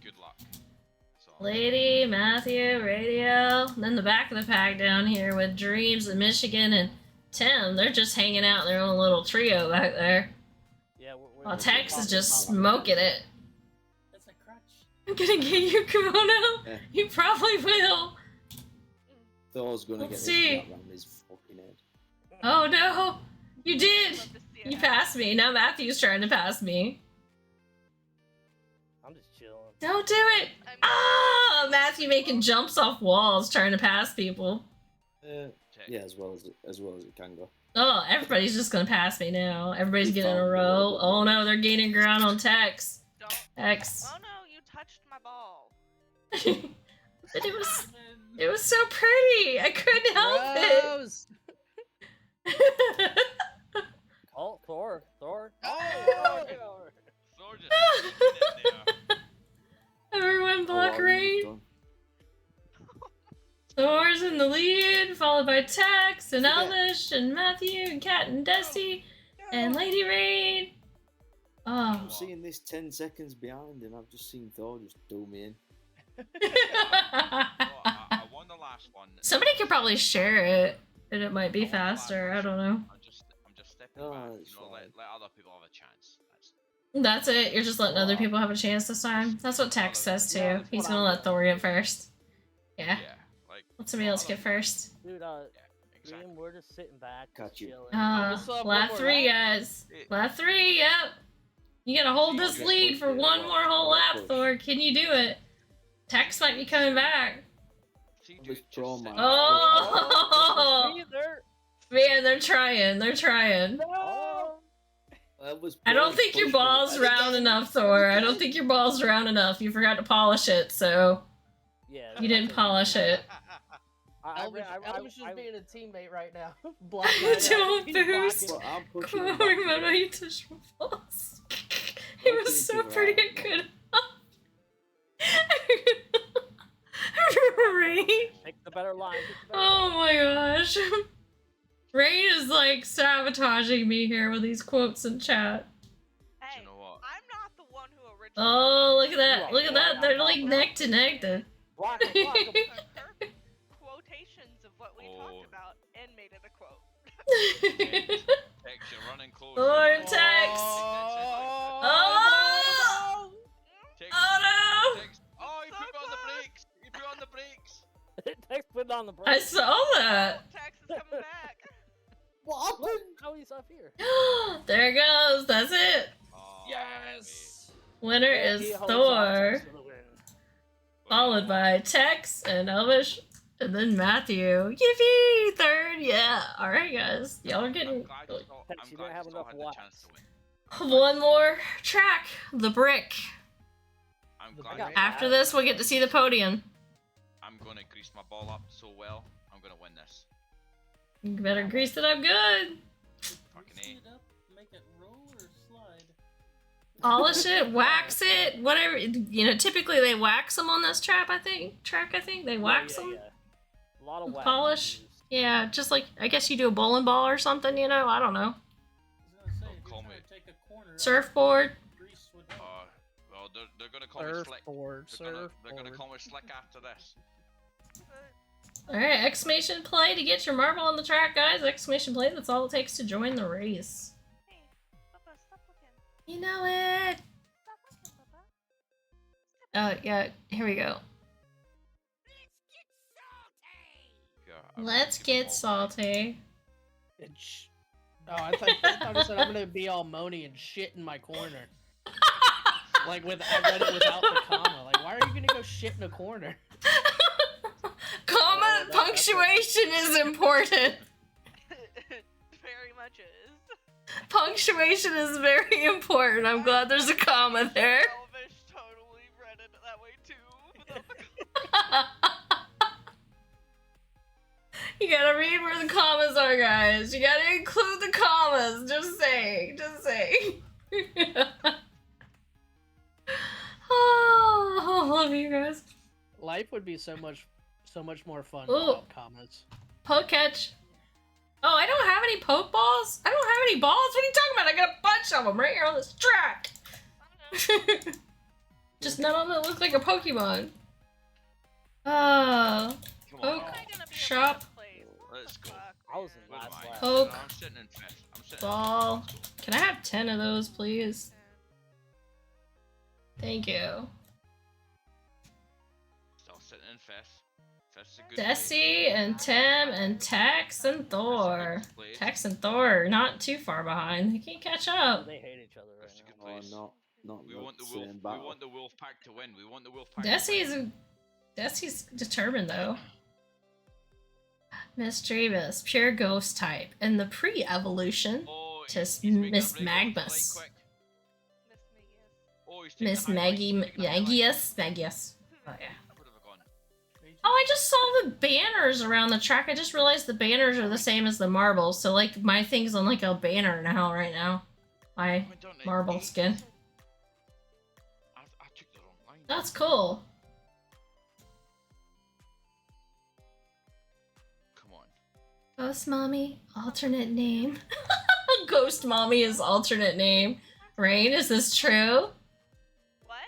Good luck. That's all. Lady, Matthew, Radio, and then the back of the pack down here with Dreams and Michigan and Tim. They're just hanging out in their own little trio back there. Yeah, While Tex is just smoking it. It's a crutch. I'm gonna get you kimono. Yeah. You probably will. Thor's gonna Let's get see. this around his fucking head. Oh no, you did. Love to see it You happen. passed me. Now Matthew's trying to pass me. I'm just chilling. Don't do it. Ah, Matthew making jumps off walls trying to pass people. Tech. Yeah, as well as it can go. Oh, everybody's just gonna pass me now. Everybody's getting in a row. Oh no, they're gaining ground on Tex. Don't. Tex. Oh no, you touched my ball. But it was so pretty. I couldn't help it. Rose! Oh, Thor. Oh! Thor just sneaking in there. Everyone block Oh, rain. done. Thor's in the lead, followed by Tex and Elvish and Matthew and Kat and Desi and Lady Rain. Oh. I'm seeing this 10 seconds behind, and I've just seen Thor just do me in. Oh, I won the last one. Somebody could probably share it, and it might be I won the last faster. one. I don't know. I'm just stepping Oh, back. it's You know, fine. let other people have a chance. That's it. You're just letting other people have a chance this time. That's what Tex says too. Yeah, that's He's what gonna I'm let doing. Thor get first. Yeah. Yeah, like Let somebody else get first. Dude, yeah, exactly. Green, we're just sitting back, Got just you. chilling. we still have one Lap more 3, lap? guys. Lap 3, yep. You gotta hold this lead for one more whole lap, Thor. Can you do it? Tex might be coming back. See, I'm dude, just pro, sit man. back. Oh! See, they're Man, they're trying. They're trying. Oh, That was I don't poorly think your pushed, though. ball's And round again, enough, Thor. and I don't again. think your ball's round enough. You forgot to polish it, so yeah. you didn't polish it. Elvis is being a teammate right now. Block Don't He's boost. blocking. Well, I'm pushing Come him on, back remember today. you touched my balls. He Not was so thinking pretty right, good. I, Rain. pick the better line. Pick the better Oh line. my gosh. Rain is like sabotaging me here with these quotes in chat. Do Hey, you know what? I'm not the one who originally. Oh, look at that. You Look at are that. right They're on like top of neck to neck. Block him, block him. Her quotations of what we Oh. talked about and made it a quote. Tex, you're running close. Lord, you're Tex. Oh! Oh! Tex, Oh no! Tex. Oh, you So put on the close. brakes. You put on the brakes. Tex put on the brakes. I saw that. Tex is coming back. What Look, happened? how he's up here. There it goes. That's it. Oh, Yes. Winner Yeah, is he holds off Thor, Tex for the win. wait. followed by Tex and Elvish, and then Matthew. Yippee! Third, yeah. All right, guys. Y'all are I'm getting glad you still, Tex, I'm you glad didn't have you still enough had the watts. chance to win. one more track. The brick. I'm The glad got you After this, we'll get to see the podium. I'm gonna grease my ball up so well. I'm gonna win this. You better grease it up good. Fucking Grease A. it up, make it roll or slide. Polish it, wax it, whatever. You know, typically they wax them on this track. I think they wax them. Yeah. A lot of wax. Polish. used. Yeah, just like I guess you do a bowling ball or something. You know, I don't know. I was gonna say, if Call you're trying me. to take a corner, Surfboard. grease would help. Well, they're gonna call me slick. Surfboard. They're gonna Surfboard. call me slick after this. All right, exclamation play to get your marble on the track, guys. Exclamation play. That's all it takes to join the race. Hey, Papa, stop looking. You know it. Stop looking, Papa. Yeah. Here we go. Yeah, I'm Let's gonna keep get them all. salty. Oh, I thought you said I'm gonna be all moany and shit in my corner. Like I read it without the comma. Like, why are you gonna go shit in a corner? Comma that's punctuation is important. Very much is. Punctuation is very important. I'm glad there's a comma there. Elvish totally read it that way too. You gotta read where the commas are, guys. You gotta include the commas. Just saying. Just saying. Oh, I love you guys. Life would be so much more fun Ooh. without commas. Poke catch. Oh, I don't have any poke balls? I don't have any balls? What are you talking about? I got a bunch of them right here on this track. Just none of them look like a Pokemon. Oh. Come on. Poke. Am I gonna be in Shop. last place? Let's go. Fuck, I was in man. What last am I? lap. Poke. I'm sitting in fifth. I'm sitting Ball. in fifth. Can I have 10 of those, please? Thank you. Still sitting in fifth. Fifth's a good Desi and Tim and Tex and Thor. Tex and Thor are not too far behind. They can't catch up. They hate each other right That's a good now. Oh, place. not We the want the same wolf. We battle. want the wolf pack to win. We want the wolf pack. to win. Desi's determined though. Miss Travis, pure ghost type, and the pre-evolution. Oh, Just he's making a Miss break off the light Magnus. quick. Miss Megas. Oh, he's taking Miss a high Maggie, line, taking a high line. Maggius. Oh yeah. Where have I gone? Oh, I just saw the banners around the track. I just realized the banners are the same as the marbles. So like my thing's on like a banner now, right now. My I went down to marble 8. skin. I took the wrong line. That's cool. Come on. Ghost Mommy, alternate name. Ghost Mommy is alternate name. Rain, is this true? What?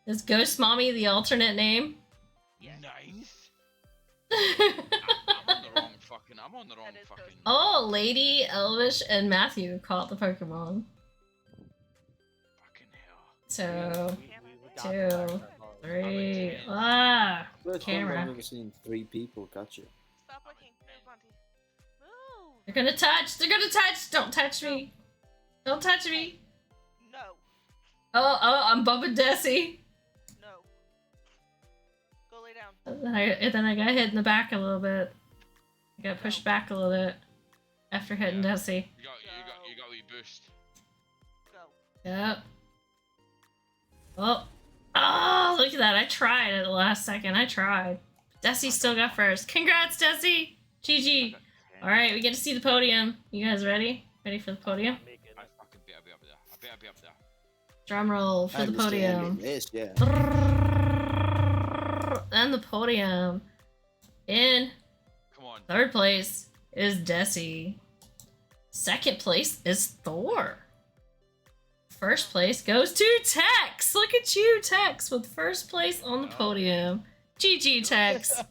Is Ghost Mommy the alternate name? Yes. Ninth. I'm on the wrong fucking. I'm on the wrong That is fucking. Ghost Oh, Lady, Elvish, and Matthew caught the Pokemon. Fucking hell. So, We got Two. the back, three. Ah! First time Camera. I've ever seen 3 people catch it. Stop looking. Move, Monty. Move. They're gonna touch! They're gonna touch! Don't touch me! Don't touch me! No. Oh, I'm bumping Desi. No. Go lay down. And then I got hit in the back a little bit. I got pushed back a little bit. after hitting Desi. You got a wee boost. Go. Yep. Oh, look at that. I tried at the last second. I tried. Desi still got first. Congrats, Desi! GG. Alright, we get to see the podium. You guys ready? Ready for the podium? Make it. I fucking better be up there. I better be up there. Drum roll for the podium. Yes, yeah. And the podium. In Come on. third place is Desi. Second place is Thor. First place goes to Tex. Look at you, Tex, with first place on the podium. GG, Tex.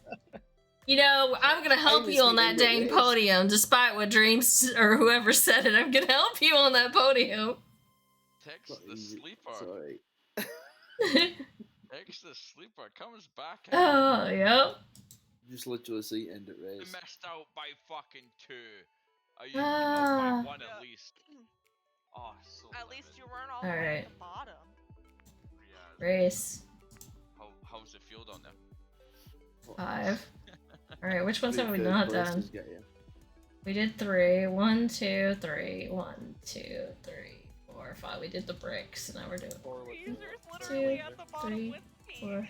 You know, I'm gonna help you on that dang podium, despite what Dreams or whoever said it. I'm gonna help you on that podium. Text the sleeper. Sorry. Text the sleeper comes back. Oh, yep. Just literally see end it You race. missed out by fucking 2. Are you by 1 Yeah. at least? Oh, so At least you weren't all All the way right. at the bottom. Yeah. Race How's the field on there? 5. Alright, which ones have we not done? Get you. We did 3. 1, 2, 3. 1, 2, 3, 4, 5. We did the bricks, and now we're doing Or with User's the- literally at the bottom 3, with me. 4,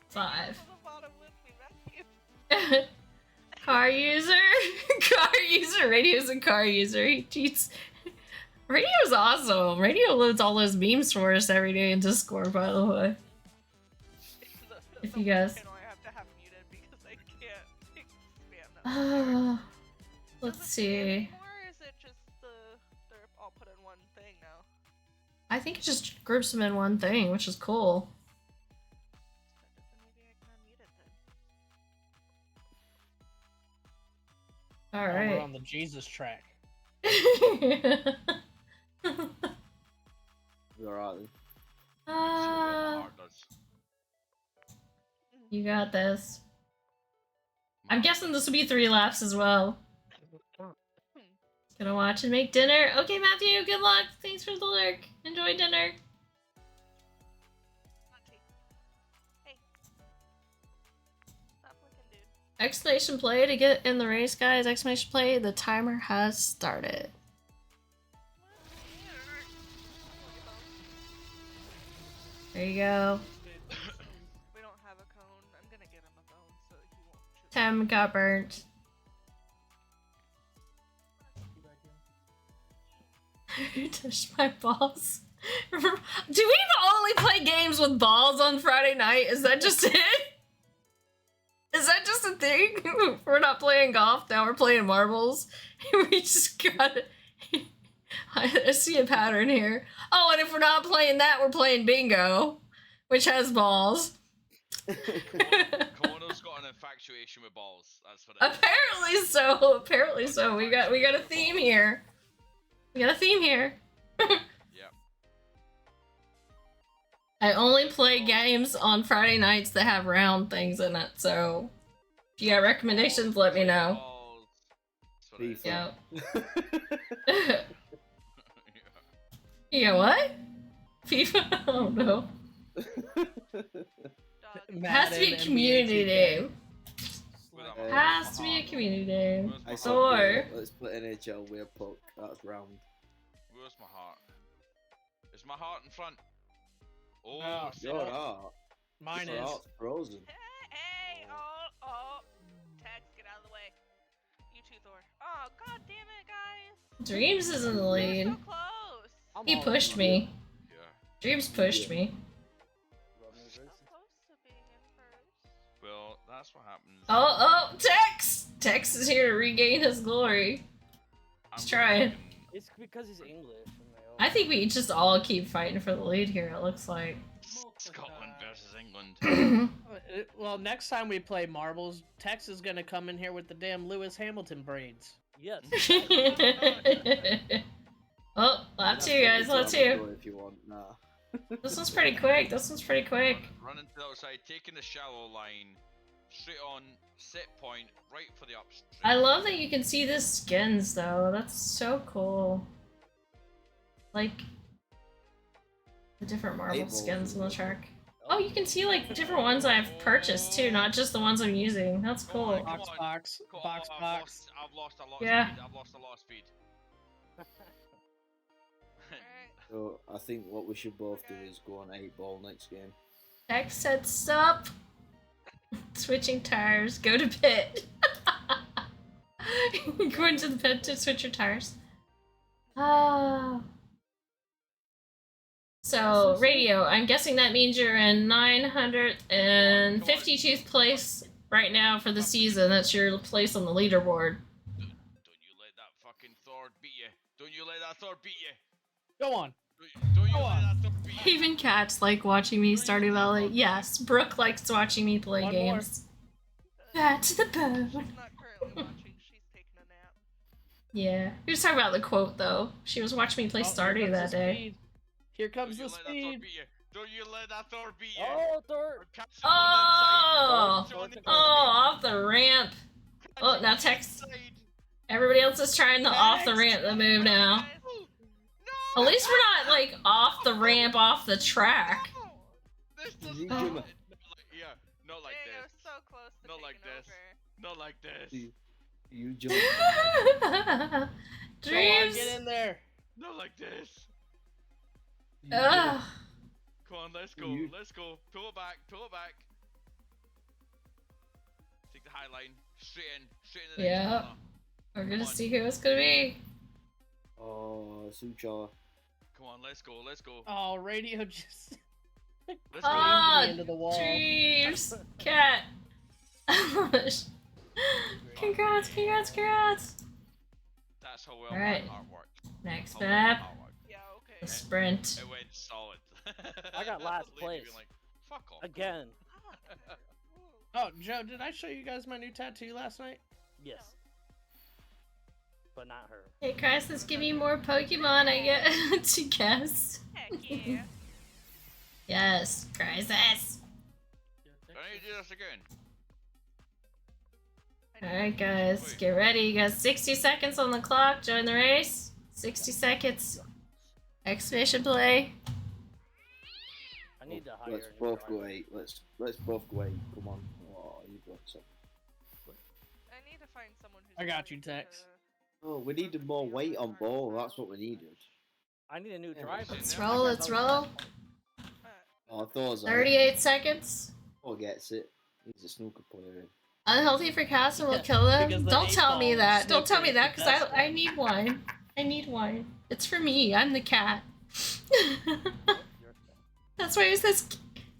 5. At the bottom with me, Matthew. Car user? Car user. Radio's a car user. He cheats. Radio's awesome. Radio loads all those memes for us every day in Discord, by the way. If The you guys- one channel I have to have muted because I can't spam them. Let's Does it spam see. anymore, or is it just they're all put in one thing now? I think it just groups them in one thing, which is cool. Maybe I can unmute it then. All We're right. on the Jesus track. You're alright. See what my heart does. You got this. I'm guessing this will be 3 laps as well. Gonna watch and make dinner. Okay, Matthew, good luck. Thanks for the lurk. Enjoy dinner. Monty. Hey. Stop looking, dude. Exclamation play to get in the race, guys. Exclamation play. The timer has started. There you go. We don't have a cone. I'm gonna get him a bone so he won't shoot. Tim got burnt. Touch my balls. Do we only play games with balls on Friday night? Is that just it? Is that just a thing? We're not playing golf, now we're playing marbles. We just got it. I see a pattern here. Oh, and if we're not playing that, we're playing bingo, which has balls. Kimono's got an infatuation with balls. That's what it is. Apparently so. Apparently so. We got a theme here. We got a theme here. Yep. I only play games on Friday nights that have round things in it, so if you got recommendations, let me know. Balls. That's what it is. Yeah. You got what? FIFA? Oh no. Dog. It has to be a community name. Where am Uh, I? Has to be a community name. Where's my I heart? said, Or- yeah, let's put NHL wear puck. That's round. Where's my heart? Is my heart in front? Oh, No. see Your that? heart. Mine Your is. heart's frozen. Hey, oh. Tex, get out of the way. You too, Thor. Oh, god damn it, guys. Dreams is in the lead. So close. He pushed me. Yeah. Dreams pushed me. So close to being in first. Well, that's what happens. Oh, Tex! Tex is here to regain his glory. I'm he's trying. fucking- It's because he's English. And I think we just all keep fighting for the lead here, it looks like. Scotland versus England. Well, next time we play marbles, Tex is gonna come in here with the damn Lewis Hamilton braids. yes. Oh, lap That's 2, guys, lap pretty 2. cool if you want. Nah. This one's pretty quick. This one's pretty quick. Running to the outside, taking the shallow line, straight on, set point, right for the upstream. I love that you can see the skins, though. That's so cool. Like, the different marble Paintballs skins as in the well. track. Oh, you can see like different ones I've purchased too, not just the ones I'm using. That's Come on, cool. come Box, on. box, Go- box, oh, box. I've lost a lot Yeah. of speed. I've lost a lot of speed. Alright. So I think what we should both do is go on 8-ball next game. Tex said stop. Switching tires. Go to pit. Go into the pit to switch your tires. Ah. So, radio, I'm guessing that means you're in 952th place right now for the season. That's your place on the leaderboard. Don't you let that fucking Thor beat you. Don't you let that Thor beat you. Go on. Don't you Go let on. that Thor beat you. Even cats like watching me Stardew Valley. Yes, Brooke likes watching me play One games. Back to the bone. She's not currently watching. She's taking a nap. Yeah. We was talking about the quote though. She was watching me play Oh, here Stardew comes that the day. speed. Here comes Don't the you let that Thor speed. beat you. Don't you let that Thor beat you. Oh, Thor! Or catch him Oh! on the inside. Oh, off the ramp. Oh, now Tex. Everybody else is trying the off the ramp the move now. No! At least we're not like off the ramp, off the track. No! This does You not. do it. Not like, yeah, not like Dang, I was this. so close to Not like taking this. over. Not like this. You jump. Go on, Dreams. get in there. Not like this. You jump. Ugh. Come on, let's go. You- Let's go. Pull it back. Pull it back. Take the high line. Straight in. Straight in the next Yeah. corner. We're gonna Come on. see who it's gonna be. Oh, Sucha. Come on, let's go. Let's go. Oh, radio just Let's go. Ah, the end of the wall. Dreams. Cat. Congrats, congrats, congrats. That's how well Alright. my heart worked. Next How well map. my heart worked. Yeah, okay. The sprint. It went solid. I got last Lady being place. Like, fuck off. Again. Oh, Joe, did I show you guys my new tattoo last night? Yes. But not her. Hey guys, let's give you more Pokemon, I get to guess. Heck yeah. Yes, crisis. I need to do this again. Alright guys, get ready. You got 60 seconds on the clock. Join the race. 60 seconds. Exclamation play. I need to hire Let's a new both go driver. 8. Let's both go 8. Come on. Oh, you got some. I need to find someone who's I got willing you, Tex. to- Oh, we needed more weight on ball. That's what we needed. I need a new Yeah, driver. Let's roll, let's roll. Oh, Thor's 38 seconds. Thor gets it. He's a snooker player. Unhealthy for cats and will Yeah, kill them. because the Don't tell me 8-ball that. Don't tell me snooker that is because the best I one. need wine. I need wine. It's for me. I'm the cat. That's why it says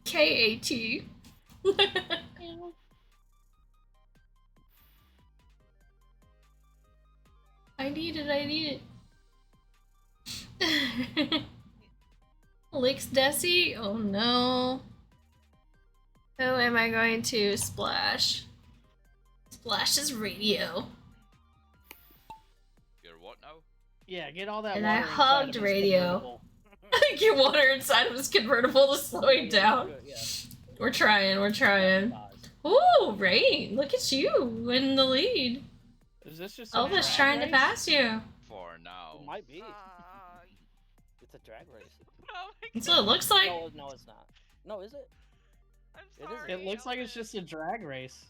K-A-T. I need it, I need it. Licks Desi? Oh no. Who am I going to splash? Splash is radio. You're what now? Yeah, get all that And water I inside hugged of his radio. convertible. Get water inside of his convertible to slow it down. Yeah. We're trying, we're trying. Ooh, Rain, look at you in the lead. Is this just a Elvis drag trying to race? pass you. For now. It might be. Ah, It's a drag race. oh my That's god. what it looks like. No, it's not. No, is it? I'm It is- sorry. It looks like it's Elvis. just a drag race.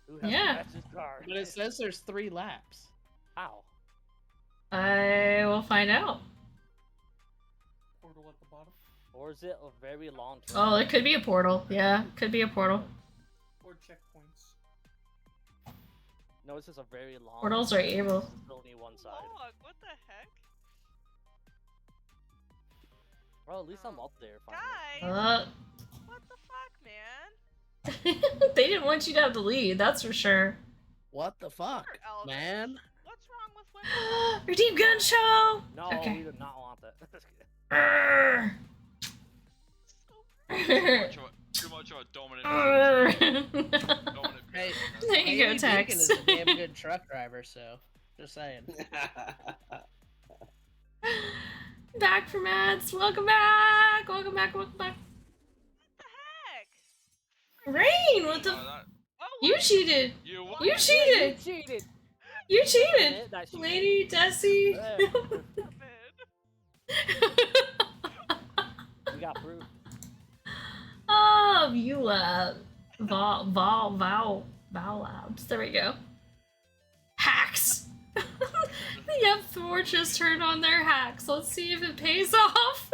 Who has Yeah. the fastest car? But it says there's 3 laps. Ow. I will find out. Portal at the bottom. Or is it a very long track? Oh, it could be a portal. Yeah, could be a portal. Or checkpoints. No, it's just a very long. Portals are evil. It's only one side. Log, what the heck? Well, at least I'm up there. Finally. Guys, what the fuck, man? They didn't want you to have the lead, that's for sure. What the fuck, Poor Elvis. man? What's wrong with women? Redeem gun show! No, Okay. we do not want that. Arrgh. Too much of a dominant. Arrgh. dominant Hey, There you go, Haley Tex. Deacon is a damn good truck driver, so just saying. Back from ads. Welcome back. Welcome back. Welcome back. What the heck? Rain, what the? that, Oh, You cheated. you what? You cheated. cheated. You cheated. That she Lady Desi. happened? We got proof. Oh, Val Labs. There we go. Hacks. Yep, Thor just turned on their hacks. Let's see if it pays off.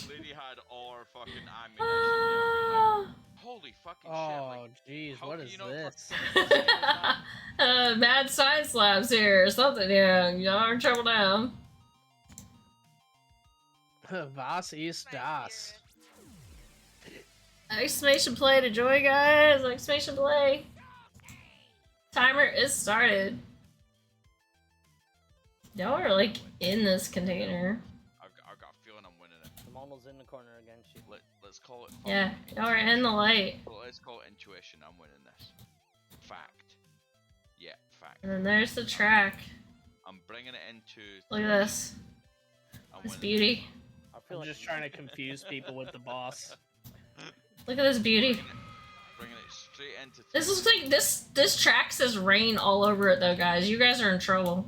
Lady had all our fucking ammunition. Ah. Holy fucking shit! Oh, Like, jeez, how what can is you not this? Mad Science Labs here or something. Yeah, y'all are in trouble now. Was ist das? Exclamation play to joy, guys! Exclamation play. Timer is started. Y'all are like in this container. I've got a feeling I'm winning it. Kimono's in the corner again. She. Let's call it. Yeah, fucking y'all are in the light. Well, let's call it intuition. I'm winning this. Fact. Yeah, fact. And then there's the track. I'm bringing it into. Look at this. I'm This winning beauty. I feel I'm like just trying to confuse people with the boss. Look at this beauty. Bringing it straight into. This is like this track says rain all over it though, guys. You guys are in trouble.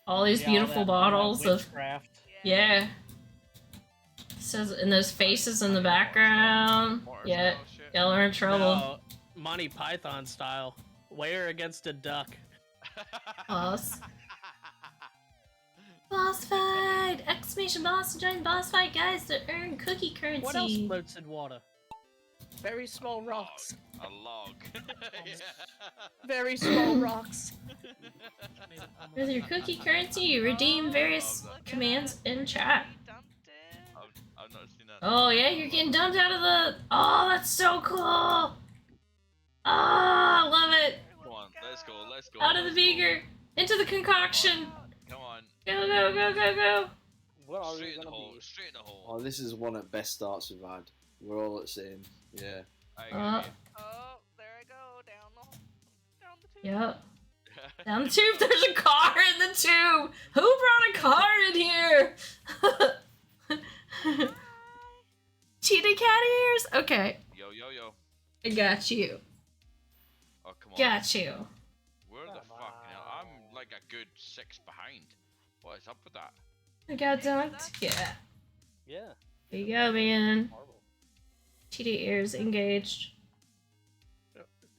All these Yeah, all beautiful that- all that bottles of witchcraft. yeah. It says and those faces in the background. Yeah, y'all are in trouble. No, Monty Python style. Where against a duck. Boss. Boss fight! Exclamation boss! Join boss fight, guys, to earn cookie currency. What else floats in water? Very small rocks. A log. Yeah. Very small rocks. With your cookie currency, you redeem various Look at commands in chat. He dumped it. I've not seen that. Oh yeah, you're getting dumped out of the. Oh, that's so cool! Oh, I love it. Come on, let's go. Let's go. Out of the let's go. beaker, into the concoction. Come on. Go go go go go! where are Straight we in the gonna hole. be? Straight in the hole. Oh, this is one of the best starts we've had. We're all at the same. Yeah. I agree. Oh, there I go. Down the tube. Yep. Down the tube. There's a car in the tube. Who brought a car in here? Cheetah cat ears. Okay, Yo, yo, yo. I got you. Oh, come on. Got you. Where the Come fuck? You know, on. I'm like a good 6 behind. What is up with that? I got dunked. Yeah. Yeah. There you go, man. Horrible. Cheetah ears engaged.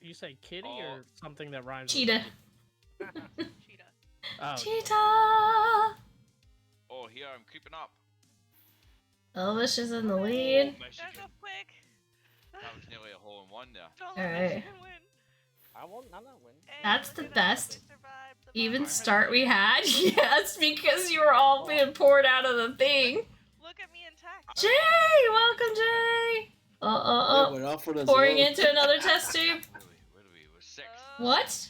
You say kitty Oh. or something that rhymes Cheetah. with Cheetah. Oh, Cheetah. Oh, here I'm creeping up. Elvish is in the lead. Oh, Michigan. Gotta go quick. That was nearly a hole in one there. Don't All let right. Michigan win. I'm not winning. Hey, That's look the at us, best we survived the even bomb. start we had. Yes, because you were all being poured out of the thing. Look at me intact. Jay, welcome, Jay. Yeah, we're off on a Pouring zone. into another test tube. Where do we? We're 6th. What?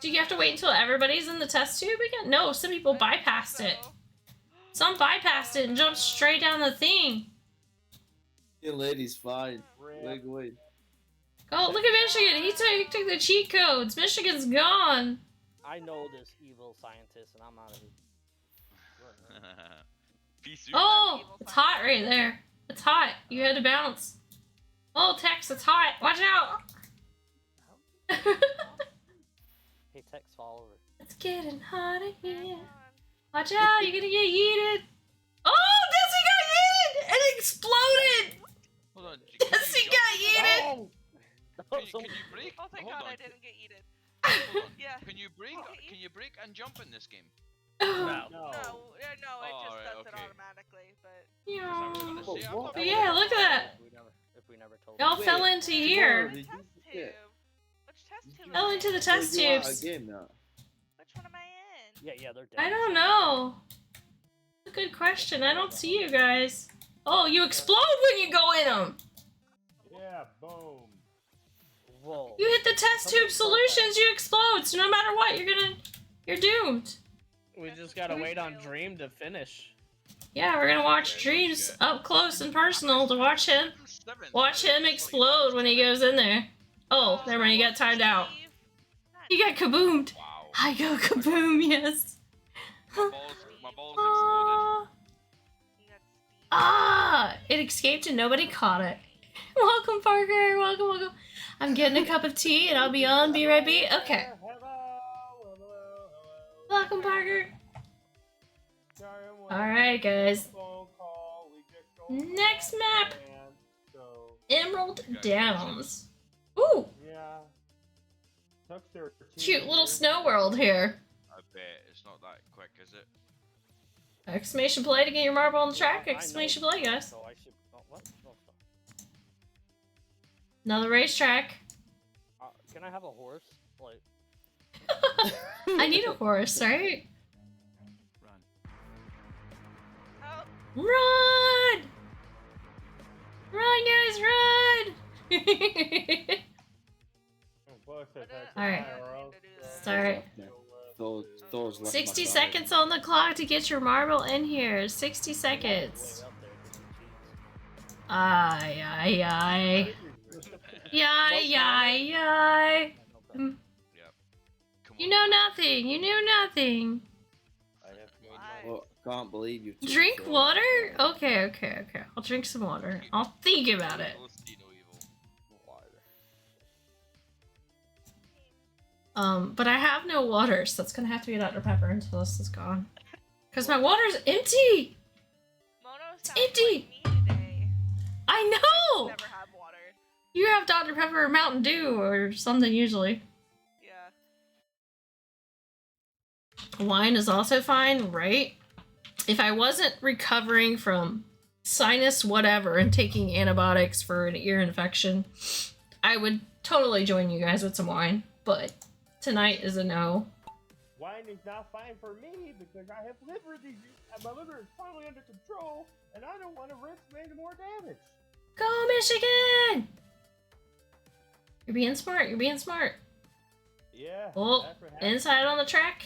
Do you have to wait until everybody's in the test tube again? No, some people bypassed it. Some bypassed it and jumped straight down the thing. Your lady's fine. Wait, wait. Oh, look at Michigan. He took the cheat codes. Michigan's gone. I know this evil scientist, and I'm out of here. Peace. Oh, it's hot right there. It's hot. You had to bounce. Oh, Tex, it's hot. Watch out. Hey, Tex, fall over. It's getting hot in here. Hang on. Watch out, you're gonna get yeeted. Oh, Desi got yeeted! And it exploded! Hold on. Desi got yeeted! Oh! Can you break? Oh, thank Hold God on. I didn't get eaten. Hold on. Yeah. Can you break? Okay. Can you break and jump in this game? No. No. No, it Oh, just alright, does it okay. automatically, but... 'Cause I was gonna say, I What? thought But we yeah, were- look at that. If we never told Y'all Wait, fell into tomorrow, here. did you- Test yeah. tube. Which test tube? Fell am I into the in? test You are out tubes. of game now. Which one am I in? Yeah, they're dead. I don't know. That's a good question. I don't see you guys. Oh, you explode when you go in them. Yeah, boom. Whoa. You hit the test tube solutions, you explode. So no matter what, you're doomed. We just gotta wait on Dream to finish. Yeah, we're gonna watch Dreams up close and personal to watch him explode when he goes in there. Oh, never mind, he got timed out. Steve? God He got kaboomed. Wow. I go kaboom, yes. My balls exploded. Ah, You got Steve. ah, it escaped and nobody caught it. Welcome, Parker. Welcome, welcome. I'm getting a cup of tea and I'll be on. Be right back. Okay. Welcome, Parker. All right, guys. Next map, And so, Emerald Okay. Downs. Ooh, yeah. Took their cute little years. snow world here. I bet it's not that quick, is it? Exclamation play to get your marble on the track. I know Exclamation it's play, not, guys. So I should. Oh, what? No, stop. Another racetrack. Can I have a horse? Like. I need a horse, right? Run. Oh, Run! Run, guys, run! Plus, it has Alright. arrows, Start. Thor's left 60 my side. seconds on the clock to get your marble in here. 60 Way seconds. up there 'cause he cheats. Aye, aye, aye. Yai, yai, yai. No, Come You on. know nothing. You knew nothing. I have made why? Well, can't believe you. Drink water? Okay, okay, okay. I'll drink some water. I'll think about it. No see no evil. But I have no water, so that's gonna have to be Dr. Pepper until this is gone. Cause my water's empty! Mono sounds empty. like me today. I know! Never have water. You have Dr. Pepper or Mountain Dew or something usually. Yeah. Wine is also fine, right? If I wasn't recovering from sinus whatever and taking antibiotics for an ear infection, I would totally join you guys with some wine. But tonight is a no. Wine is now fine for me because I have liver disease and my liver is finally under control and I don't want to risk making more damage. Go Michigan! You're being smart, you're being smart. Yeah. Oh, that's what happened. inside on the track.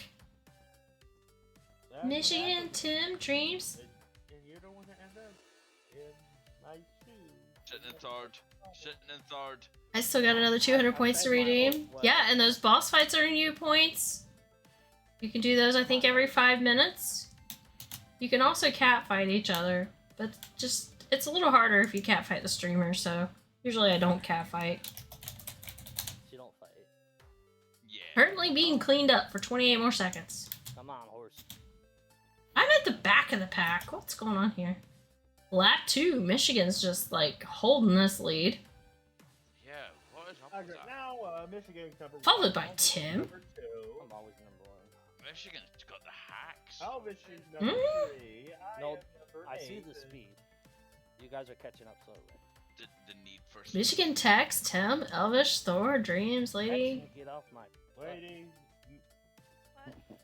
That's what Michigan, happened. Tim, Dreams. And you don't want to end up in my shoes. Sitting in third. Sitting in third. I still got another 200 points to redeem. Yeah, and those boss fights are new points. You can do those, I think, every 5 minutes. You can also catfight each other, but just, it's a little harder if you catfight the streamer, so usually I don't catfight. You don't fight. Yeah. Currently being cleaned up for 28 more seconds. Come on, horse. I'm at the back of the pack. What's going on here? Lap 2, Michigan's just, like, holding this lead. Yeah, what is up with Okay, that? now Michigan's number Followed one. by Tim. Number two. I'm always number one. Michigan's got the hacks. Elvis is number Mm. 3. No, am number I see 8, the and- speed. You guys are catching up slowly. The need for Michigan, Tex, Tim, Elvish, Thor, Dreams, Lady. Actually, get off my. Waiting.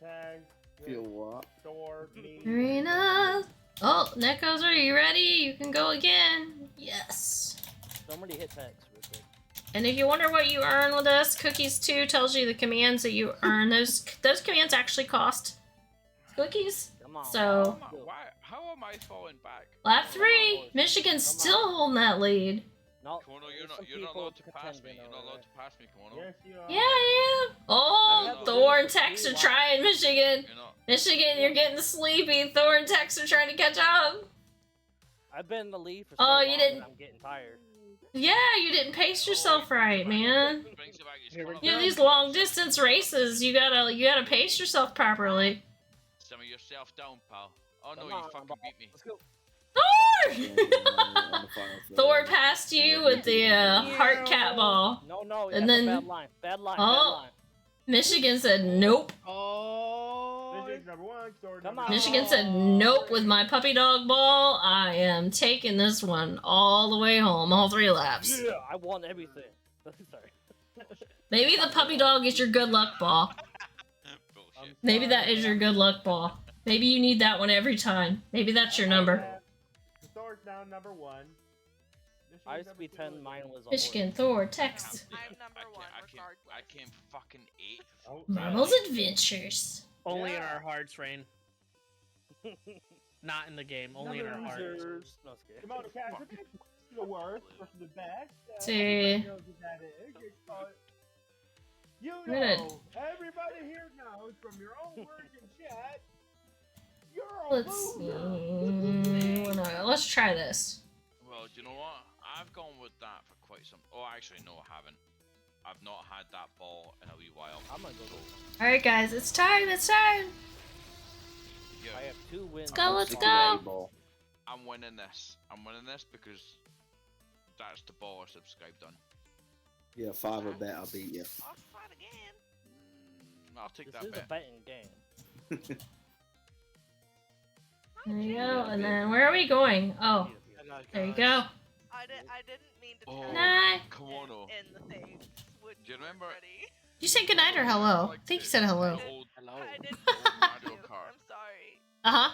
Tag. Feel what? Door. Me. Marina. Oh, Nekos, are you ready? You can go again. Yes. Somebody hit text real quick. And if you wonder what you earn with this, Cookies 2 tells you the commands that you earn. Those commands actually cost cookies. Come on. So, How am I falling back? lap 3, Michigan's still holding that lead. No. Kimono, there's you're not some people allowed to pass me. contending You're not over allowed there. to pass me, Kimono. Yes, you are. Yeah, I am. Oh, No. Thor and Tex are trying, Michigan. You're not. Michigan, you're getting sleepy. Thor and Tex are trying to catch up. I've been in the lead for so Oh, long you didn't- that I'm getting tired. Yeah, you didn't pace yourself right, man. Brings you back, you Here we spun You know, up. these long distance races, you gotta pace yourself properly. Simmer yourself down, pal. Oh no, Come you on, fucking Bob. beat me. Let's go. Thor! Thor passed you with the heart cat ball. No, no. And That's a then- bad line. Bad line. Oh. Bad line. Michigan said nope. Oh. Michigan's number 1. Thor Come number on. two. Michigan said nope with my puppy dog ball. I am taking this one all the way home, all 3 laps. Yeah, I won everything. Sorry. Maybe the puppy dog is your good luck ball. Bullshit. Maybe that is your good luck ball. Maybe you need that one every time. Maybe that's your number. Thor's now number 1. I used to be 10. Mine was a Michigan, Thor, Tex. I'm number 1 regardless. I came fucking 8th. Oh, Marvel's Adventures. Only in Yeah. our hearts, Rain. Not in the game, only in our hearts. Losers. No, it's good. KimonoKat, so that's the worst versus the best. See. Everybody knows what that is. It's called- You Good. know, everybody here knows from your own words in chat, you're a Let's see. loser. No, let's try this. Well, do you know what? I've gone with that for quite some. Oh, actually, no, I haven't. I've not had that ball in a wee while. I'm gonna go. Alright, guys, it's time. It's time. Yeah, I have 2 wins. Let's go, let's go. I I'm winning this. I'm winning this because that's the ball I subscribed on. Yeah, 5 or bet, I'll beat you. I'll fight again. I'll take This that is a bet. betting game. There you go. And then where are we going? Oh, there you go. I didn't mean to Oh, tell Night. Kimono. in the things when Do you remember? ready. Did you say goodnight or hello? I think you said hello. The old, I didn't the old Mario mean to. Kart. I'm sorry. Uh-huh.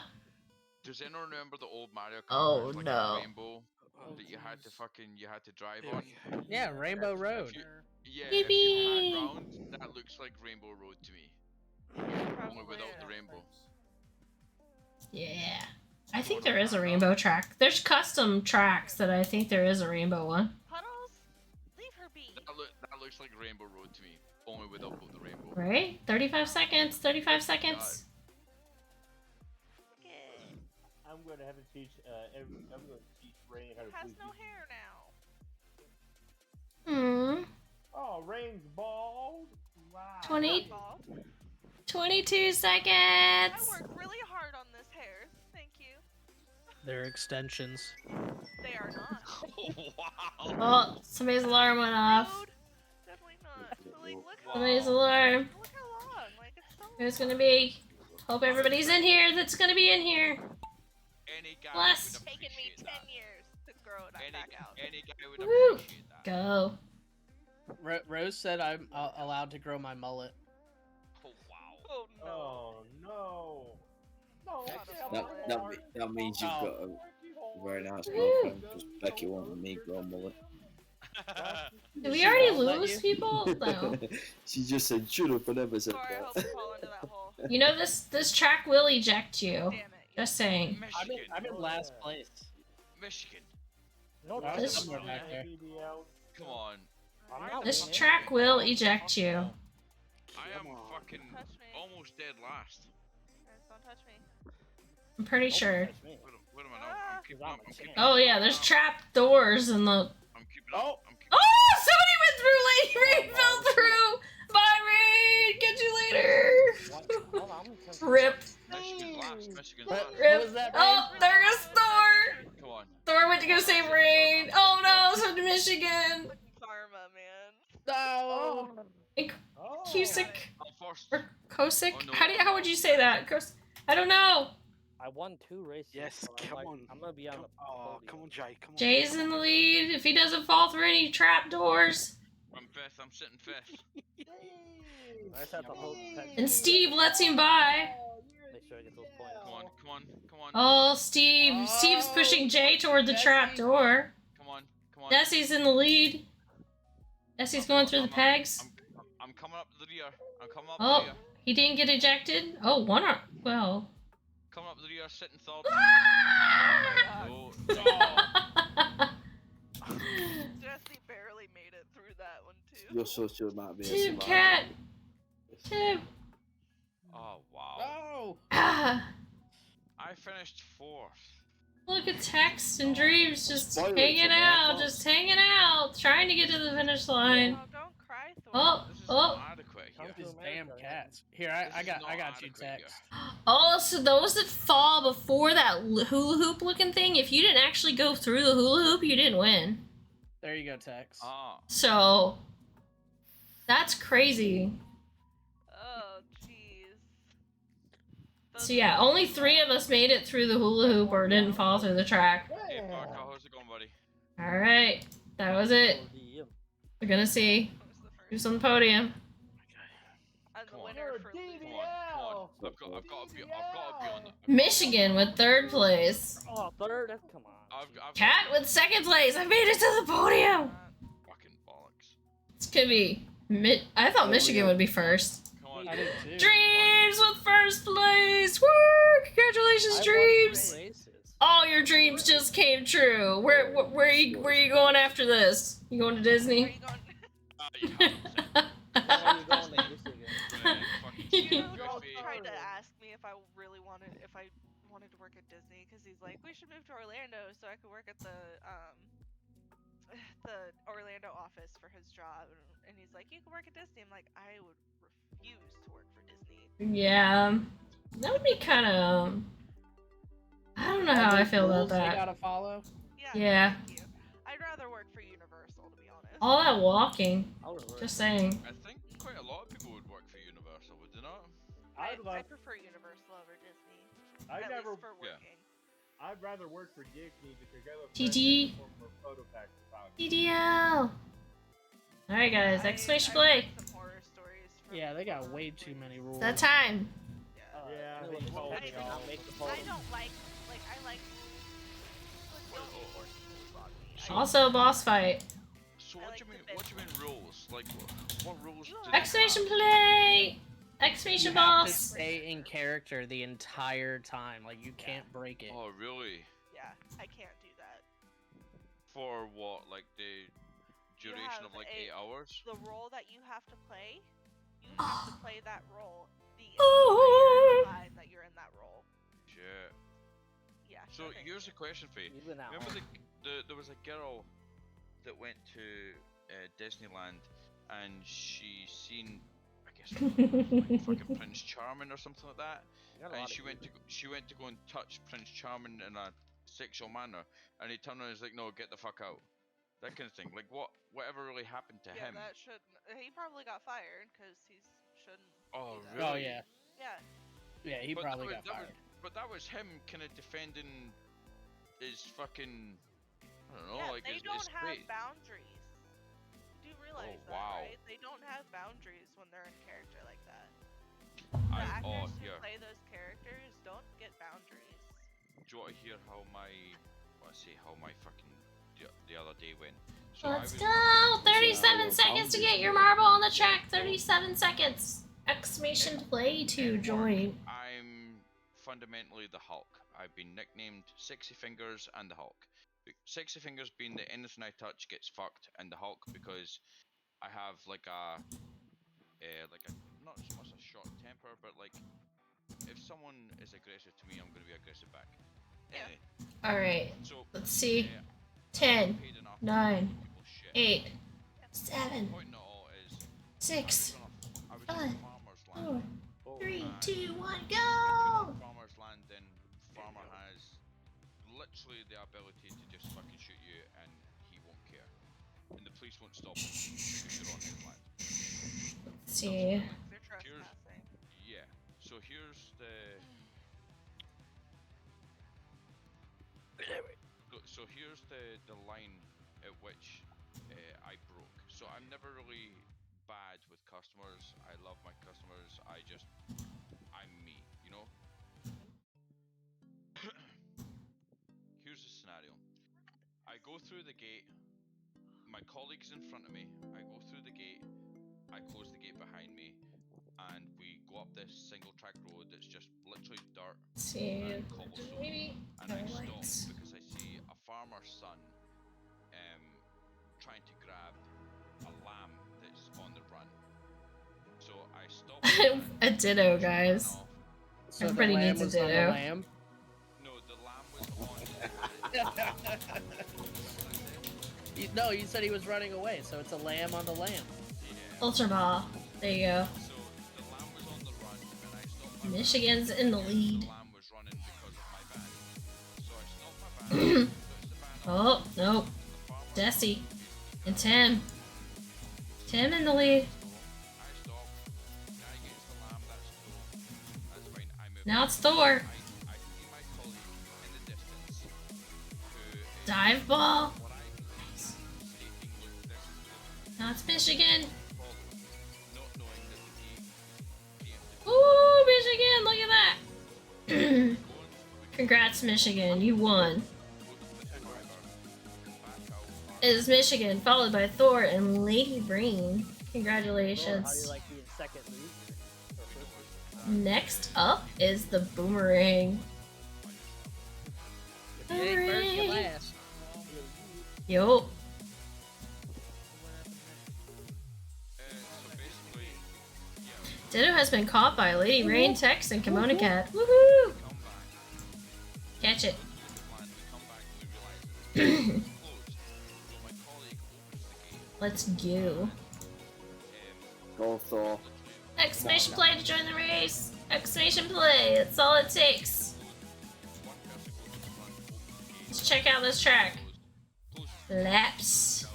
Does anyone remember the old Mario Kart? Oh, where it's like no. a rainbow that you had to drive on. Yeah, Rainbow Road. Yeah, if you Yippee! pan round, that looks like Rainbow Road to me. Only without the rainbow. Yeah. I think there is a rainbow track. There's custom tracks that I think there is a rainbow one. Puddles, leave her be. That looks like Rainbow Road to me. Only without the rainbow. Right? 35 seconds. 35 seconds. Okay. I'm going to have to teach. I'm going to teach Rain how to It has please no you. hair now. Hmm. Oh, Rain's bald. Wow. 20 Bald. 22 I seconds. worked really hard on this hair. Thank you. They're extensions. They are not. Oh, wow. Oh, somebody's alarm went off. Rude. Definitely not. But like, look how Somebody's alarm. look how long. Like it's so. Who's gonna be? Hope everybody's in here that's gonna be in here. Any guy Bless. would Taken me appreciate 10 that. years to grow it back out. Any guy would Woo. appreciate that. Go. Rose said I'm allowed to grow my mullet. Oh, wow. Oh no. Oh no. No, That means you've Oh. got a very nice Woo. girlfriend, because Becky wanted me grow a mullet. Did we She already won't let lose you? people? No. She just said, shut up, I never said Sorry, I hope that. you fall into that hole. You know this track will eject you. Damn it. Just saying. Michigan. I'm in last place. Michigan. No, I was This- somewhere back there. Come on. I'm not This winning. track will eject you. I am fucking Touch me. almost dead last. Guys, don't touch me. I'm pretty Don't sure. touch me. Wait a minute. I'm keeping I'm up. a champ. Oh yeah, there's trap doors in the. I'm keeping up. I'm keeping Oh, somebody went through. Lady Rain fell through. Bye, Rain. Catch you later. What? Hold on, I'm confused. Rip. Michigan's last. Michigan's What? last. What was that, Oh, there goes Thor. Come on. Thor went to go save Rain. Oh no, so to Michigan. Fucking karma, man. No. Cusick I'm first. or Kosick? Oh, no. How would you say that? I don't know. I won 2 races. Yes, so I'm come like, on. I'm gonna be on Come, the oh, podium. come on, Jay. Come on. Jay's in the lead. If he doesn't fall through any trap doors. I'm fifth. I'm sitting fifth. I just have to hold And Steve lets him by. Make sure I get those points. Come on. Come on. Come on. Oh, Steve. Steve's pushing Jay toward the trap door. Come on. Come on. Desi's in the lead. Desi's going through the pegs. I'm coming up the rear. I'm coming up Oh, the rear. he didn't get ejected. Oh, one arm. Well. Coming up the rear, sitting third. Ah! No. Jesse barely made it through that one too. You're such a might be a Team survivor. Cat. Two. Oh, wow. No. Ah. I finished fourth. Look at Tex and Dreams just Spoilers hanging for me, I out, thought. just hanging out, trying to get to the finish line. Oh, don't cry, Thor. Oh, This is oh, not adequate Come here. to These damn America. cats. Here, This I is got not you, adequate Tex. here. oh, so those that fall before that hula hoop looking thing, if you didn't actually go through the hula hoop, you didn't win. There you go, Tex. Ah. So, that's crazy. Oh, jeez. So yeah, only 3 of us made it through the hula hoop or didn't fall through the track. Hey, Parker, how's it going, buddy? Alright, that was it. Podium. We're gonna see who's on the podium. I'm the Come on. winner for losing. Come on, come on. I've got to be on the. Michigan with 3rd place. Oh, third? Come on. I've Cat with 2nd place. I made it to the podium. fucking bollocks. This could be. I thought Michigan would be first. Come on. I did too. Dreams with 1st place. Woo! Congratulations, I won Dreams. 3 races. All your dreams just came true. Where are you going after this? You going to Where are Disney? you going? You haven't Why are you going to Michigan? fucking You goofy. tried to ask me if I wanted to work at Disney because he's like, we should move to Orlando so I could work at the Orlando office for his job, and he's like, you can work at Disney. I'm like, I would refuse to work for Disney. Yeah, that would be kind of. I don't know how I feel about Rules they that. gotta follow. Yeah. Thank you. I'd rather work for Universal, to be honest. All that walking. I would work. Just saying. I think quite a lot of people would work for Universal, would they not? I I'd prefer Universal over Disney. I At never. least for Yeah. working. I'd rather work for Disney because I have a GG. former photopack about. DDL. Alright guys, exclamation I play. read some horror stories from Yeah, they got way movies. too many rules. It's that time. Yeah. Yeah, Anyone they who told wants me to all. not make the I phone. don't like I like like don't enforce rules on me. I Also, boss fight. So I what like do you mean? the What do you mean rules? Like what rules? You do have- they Exclamation have? play! Exclamation You have to boss! stay in character the entire time. Like you can't break it. Oh really? Yeah, I can't do that. For what? Like the You duration have of like a- 8 hours? The role that you have to play, you have to play that role the Oh. entire time that you're in that role. Shit. Yeah. So no thank here's you. a question for you. Even at Remember home. there was a girl that went to Disneyland and she seen, I guess, like fucking Prince Charming or something like that. You got a And lot she of went to go and touch Prince Charming in a sexual manner, and he turned around and was like, "No, get the fuck out." That kind of thing. Like whatever really happened to Yeah, him? that shouldn't. He probably got fired because he shouldn't. Oh do that. really? Oh yeah, Yeah. yeah. He But probably that got was- fired. But that was him kind of defending his fucking, I don't know, Yeah, like they his don't have space. boundaries. You do realize that, wow. right? They don't have boundaries when they're in character like that. I, The actors who yeah. play those characters don't get boundaries. Do you want to hear how my fucking the other day went? So Let's I was go! fucking- 37 seconds to get your marble on the track. 37 seconds. Exclamation play to At join. work, I'm fundamentally the Hulk. I've been nicknamed Sexy Fingers and the Hulk. Sexy Fingers being that anything I touch gets fucked, and the Hulk because I have like a not so much a short temper, but like if someone is aggressive to me, I'm gonna be aggressive back. Anyway, Alright, so let's see. uh, 10, paid enough to 9, give people shit. 8, The 7, point in it all is 6, I was 5, on a farmer's land. 4, 3, and 2, 1, If you're go! on farmer's land, then farmer has literally the ability to just fucking shoot you and he won't care. And the police won't stop him because you're on his land. Let's see. They're trespassing. Yeah. So here's the. So here's the line at which I broke. So I'm never really bad with customers. I love my customers. I'm me, you know? Here's the scenario. I go through the gate. My colleague's in front of me. I go through the gate. I close the gate behind me. And we go up this single track road that's just literally dirt Let's see. and cobblestone. Maybe. And I No stop lights. because I see a farmer's son trying to grab a lamb that's on the run. So I stop. A ditto, guys. So Everybody the lamb needs a was on the ditto. lamb. No, the lamb was on. No, you said he was running away, so it's a lamb on the lamb. Yeah. Ultra ball. There you go. So the lamb was on the run, and I stopped my Michigan's in the van. lead. The lamb was running because of my van. So I stopped my van, puts the van Oh, on, nope. the farmer Jesse. And Tim. Tim in the lead. I stop. Guy gets the lamb. That's fine. I move. Now it's Thor. I see my colleague in the distance who is Dive ball. what I stating, look, this is Now it's Michigan. following, not knowing that the gate is Ooh, Michigan, look at that. going. Congrats, Michigan. You won. Is Michigan, followed by Thor and Lady Brain. How do Congratulations. you like being second loser? Or first loser? Next up is the Boomerang. If you ain't first, you Hooray. last. Yo. So basically, yeah, Ditto has been caught by Lady Rain, Tex, and KimonoKat. Woohoo! come back. Catch it. We do the plan. We come back and we realize that it's closed. So my colleague opens the gate. Let's go. Go Thor. Exclamation play to join the race. Exclamation play. That's all it takes. One person goes check out this track. Close. Laps. I'm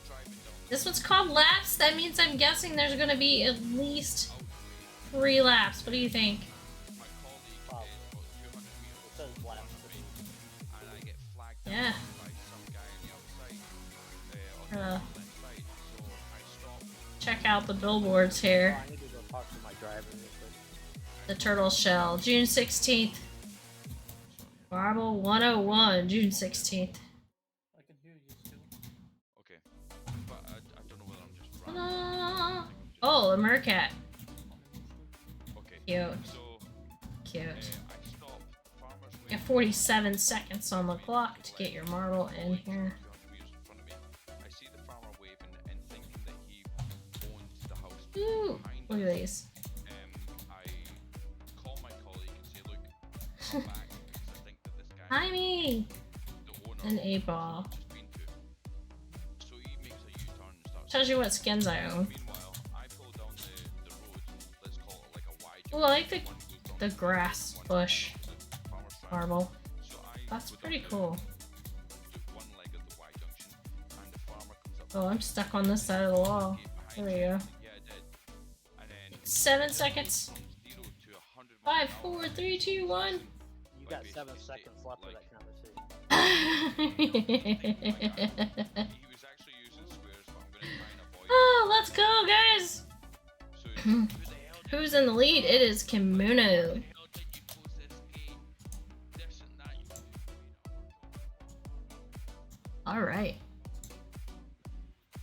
driving down This one's called laps. That means I'm guessing there's gonna be at least 3 laps. What do you think? my colleague Wow. is about 200 meters It says away lap. from me, and I get flagged Yeah. down by some guy on the outside, on the Uh. left side. So I stop. Check out the billboards here. Oh, I need to go talk to my driver real quick. The Turtle Shell, June 16th. Marble 101, June 16th. I can hear you still. Okay, but I don't know whether I'm just running. Ta-da! Oh, a Mercat. Okay. Cute. So Cute. I stop. Farmers You have 47 seconds on the clock to get your marble in here. 200 meters in front of me. I see the farmer waving and thinking that he owns the house Ooh, behind look us. at these. I call my colleague and say, look, come back, because I think that this guy, Hi, me. the owner, An 8-ball. just been to. So he makes a U-turn and starts. Tells you what skins I own. Meanwhile, I pull down the road, let's call it like a Y Ooh, I like junction. One goes down the to grass one bush the farmer's track. marble. So I That's go down pretty the- cool. the one leg of the Y junction, and the farmer comes up. Oh, I'm stuck on this side of the wall. There we go. Yeah, I did. And then 7 seconds. from 0 to 100 5, miles an 4, hour. 3, 2, 1. You Like got basically 7 state, seconds left of like- that conversation. He was actually using swears, but I'm gonna try and avoid. Oh, let's go, guys. So who the hell did Who's in the lead? It is Kimono. the hell did you post this game? This and that. All right.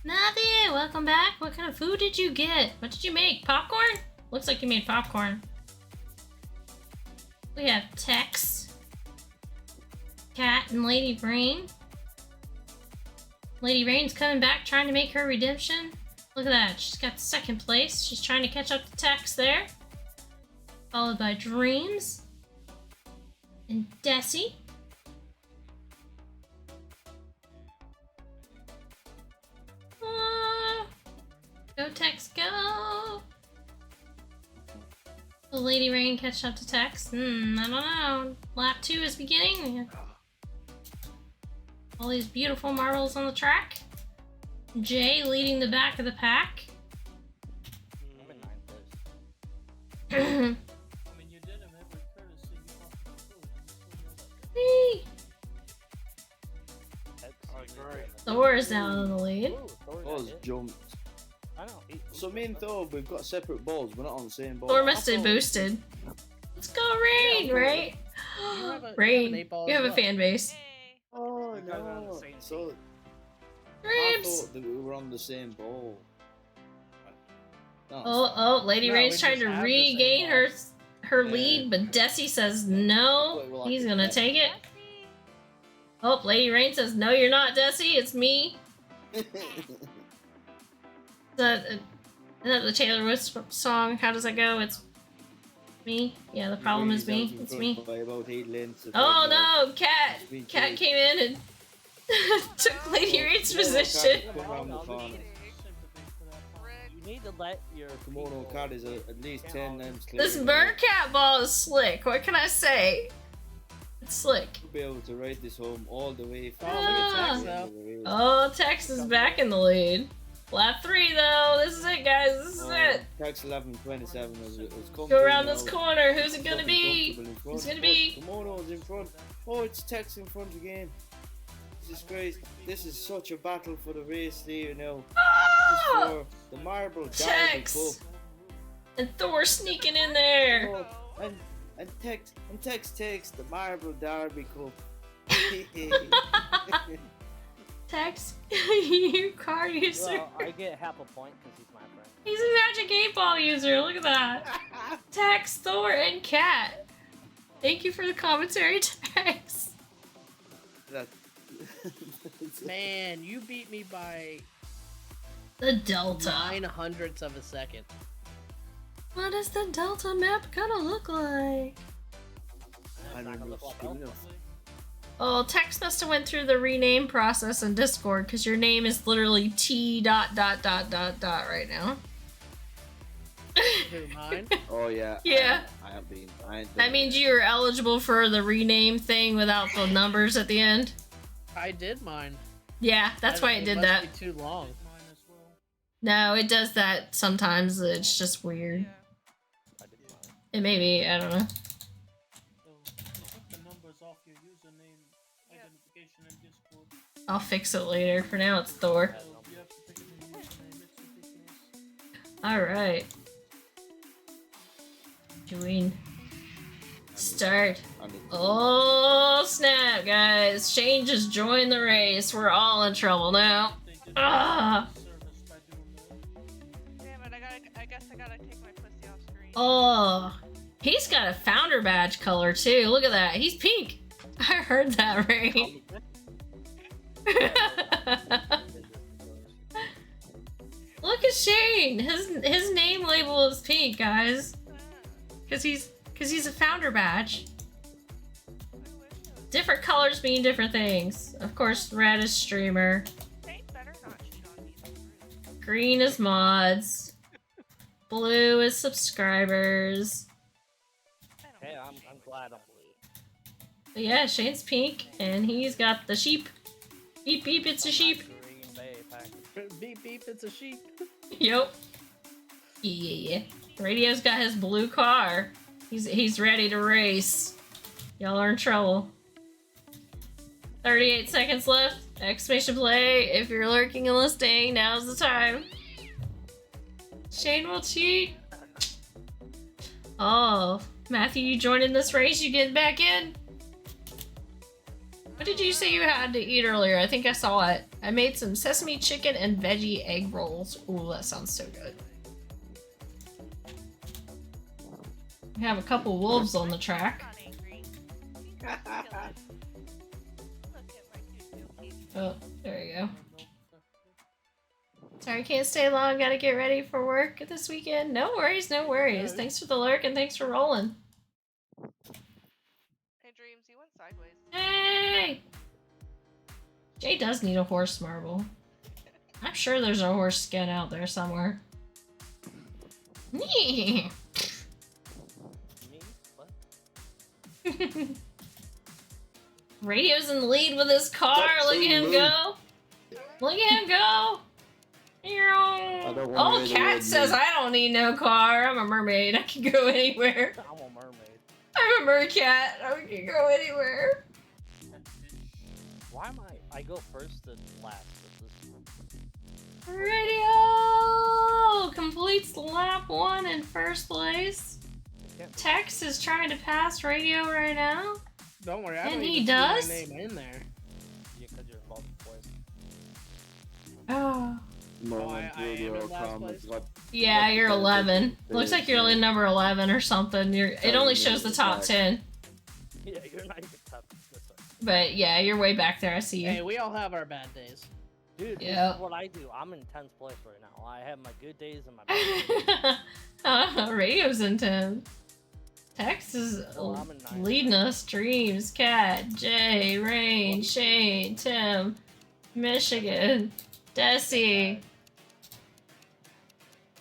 Navi, welcome back. What kind of food did you get? What did you make? Popcorn? Looks like you made popcorn. We have Tex, Cat, and Lady Brain. Lady Brain's coming back trying to make her redemption. Look at that. She's got second place. She's trying to catch up to Tex there. Followed by Dreams and Desi. Go Tex, go! Will Lady Rain catch up to Tex? I don't know. Lap 2 is beginning. All these beautiful marbles on the track. Jay leading the back of the pack. I'm in 9th place. I mean, you did him every courtesy you possibly could. Whee! That's Alright. Thor is now in the lead. Ooh, Thor got Buzz hit. jumped. I know. So me and Thor, we've got separate balls. We're not on the same ball. Thor must have boosted. Let's go, Rain, right? You have an Rain, 8-ball you as have a well. fan base. Hey. Oh You guys are on the no! same So I Dreams! thought that we were on the same ball. No, Oh, Lady No, Rain's we trying just to have the same regain ball. her Yeah. lead, but Desi says no. Wait, well, I He's can gonna bet. take it. Jesse. Oh, Lady Rain says no, you're not Desi. It's me. Is that the Taylor Swift song? How does that go? It's me. Yeah, the problem is me. It's me. By about 8 lengths of Oh red no, Cat! Sweet Cat Jay. came in and took Lady Rain's Kimono position. Kat, come round the No, corner. Sympathy for that part. Rick. You need to let your KimonoKat is at least 10 lengths clear. This of me. Mercat ball is slick. What can I say? It's slick. You'll be able to ride this home all the way from Oh, look at Ah. Tex the end though. of the race. Oh, Tex is back in the lead. Lap 3 though. This is it, guys. This is it. Tax 11:27 is coming. Go around this corner. Who's it gonna be? Who's gonna be? Kimono's in front. Oh, it's Tex in front again. Jesus Christ. This is such a battle for the race there now. This is Oh! for the Marble Derby Tex! Cup. And Thor sneaking in there. Oh, and Tex takes the Marble Derby Cup. Tex, you car user. Well, I get half a point because he's my friend. He's a Magic 8-ball user. Look at that. Tex, Thor, and Cat. Thank you for the commentary, Tex. That- Man, you beat me by The Delta. 9/100ths of a second. What does the Delta map gonna look like? I don't know if it's good enough. Oh, Tex must have went through the rename process in Discord because your name is literally T dot dot dot dot dot right now. Who, mine? Oh yeah. Yeah. I have been. I ain't That done means it you were eligible for the rename thing without the numbers at the end. I did mine. Yeah, that's why it did must that. Be too long. Mine as well. No, it does that sometimes. It's just weird. Yeah. I did mine. It may be, I don't know. So take the numbers off your username identification in Discord. I'll fix it later. For now, it's Thor. So you have to pick a new username. It's ridiculous. Alright. Join. Start. I need to- Oh, snap, guys. Shane just joined the race. We're all in trouble now. They did Ah. service by doing that. Damn it! I guess I gotta take my pussy off screen. Oh, he's got a founder badge color, too. Look at that. He's pink. I heard that, right? Look at Shane. His name label is pink, guys. Cause he's a founder badge. Different colors mean different things. Of course, red is streamer. Shane better not cheat on me. Green is mods. Blue is subscribers. I don't Hey, know. I'm glad I'm blue. But yeah, Shane's pink, and he's got the sheep. Beep beep, it's a sheep. Green Bay package. Beep beep, it's a sheep. Yup. Yeah. Radio's got his blue car. He's ready to race. Y'all are in trouble. 38 seconds left. Exclamation play. If you're lurking and listening, now's the time. Shane will cheat. Oh, Matthew, you joining this race? You getting back in? What did you say you had to eat earlier? I think I saw it. I made some sesame chicken and veggie egg rolls. Ooh, that sounds so good. We have a couple wolves on the track. I'm not angry. Look at my cute dookie. Oh, there you go. Sorry, can't stay long. Gotta get ready for work this weekend. No worries, no worries. Thanks for the lurk and thanks for rolling. Hey, Dreams, you went sideways. Hey! Jay does need a horse marble. I'm sure there's a horse skin out there somewhere. Me? What? Radio's in the lead with his car. Look at him go. Look at him go. don't wanna Oh, hear the Cat word says me. I don't need no car. I'm a mermaid. I can go anywhere. I'm a mermaid. I'm a mercat. I can go anywhere. Why am I go first and last with this? Radio completes lap 1 in first place. I can't Tex is trying to pass Radio right now. Don't worry, I And don't he even does? see my name in there. Yeah, because you're involved in place. Oh. I am in last place. Yeah, you're 11. Looks like you're in number 11 or something. It only shows the top 10. Yeah, you're not even top this way. But yeah, you're way back there. I see Hey, you. we all have our bad days. Dude, this Yeah. is what I do. I'm in 10th place right now. I have my good days and my bad days. Radio's in 10. Tex is Well, I'm in 9th. leading us. Dreams, Cat, Jay, Rain, Shane, Tim, Michigan, Desi.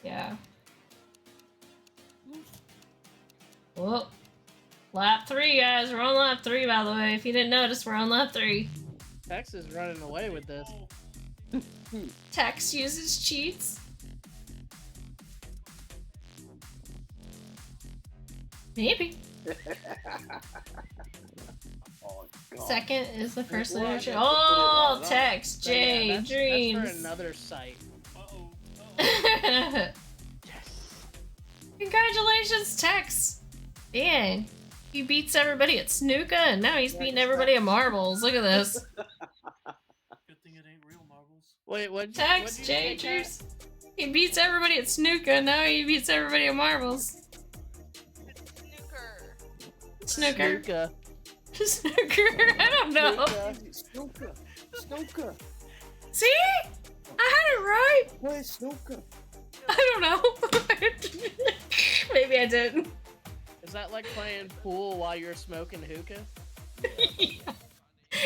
Yeah. Whoa. Lap 3, guys. We're on lap 3, by the way. If you didn't notice, we're on lap 3. Tex is running away with this. Tex uses cheats. Maybe. Oh, God. Second is the first Well, leadership. I just put it Oh, like that. Tex, So, yeah, Jay, that's Dreams. for another site. Uh-oh. Congratulations, Tex. Man, he beats everybody at snooker, and now he's beating everybody at marbles. Look at this. Good thing it ain't real marbles. Wait, what? Tex, Jay, Dreams. He beats everybody at snooker, and now he beats everybody at marbles. It's Snooker. snooker. Snooka. Snooker. I don't know. Snooker. Snooker. See? I had it right. Play snooker. I don't know. Maybe I didn't. Is that like playing pool while you're smoking hookah?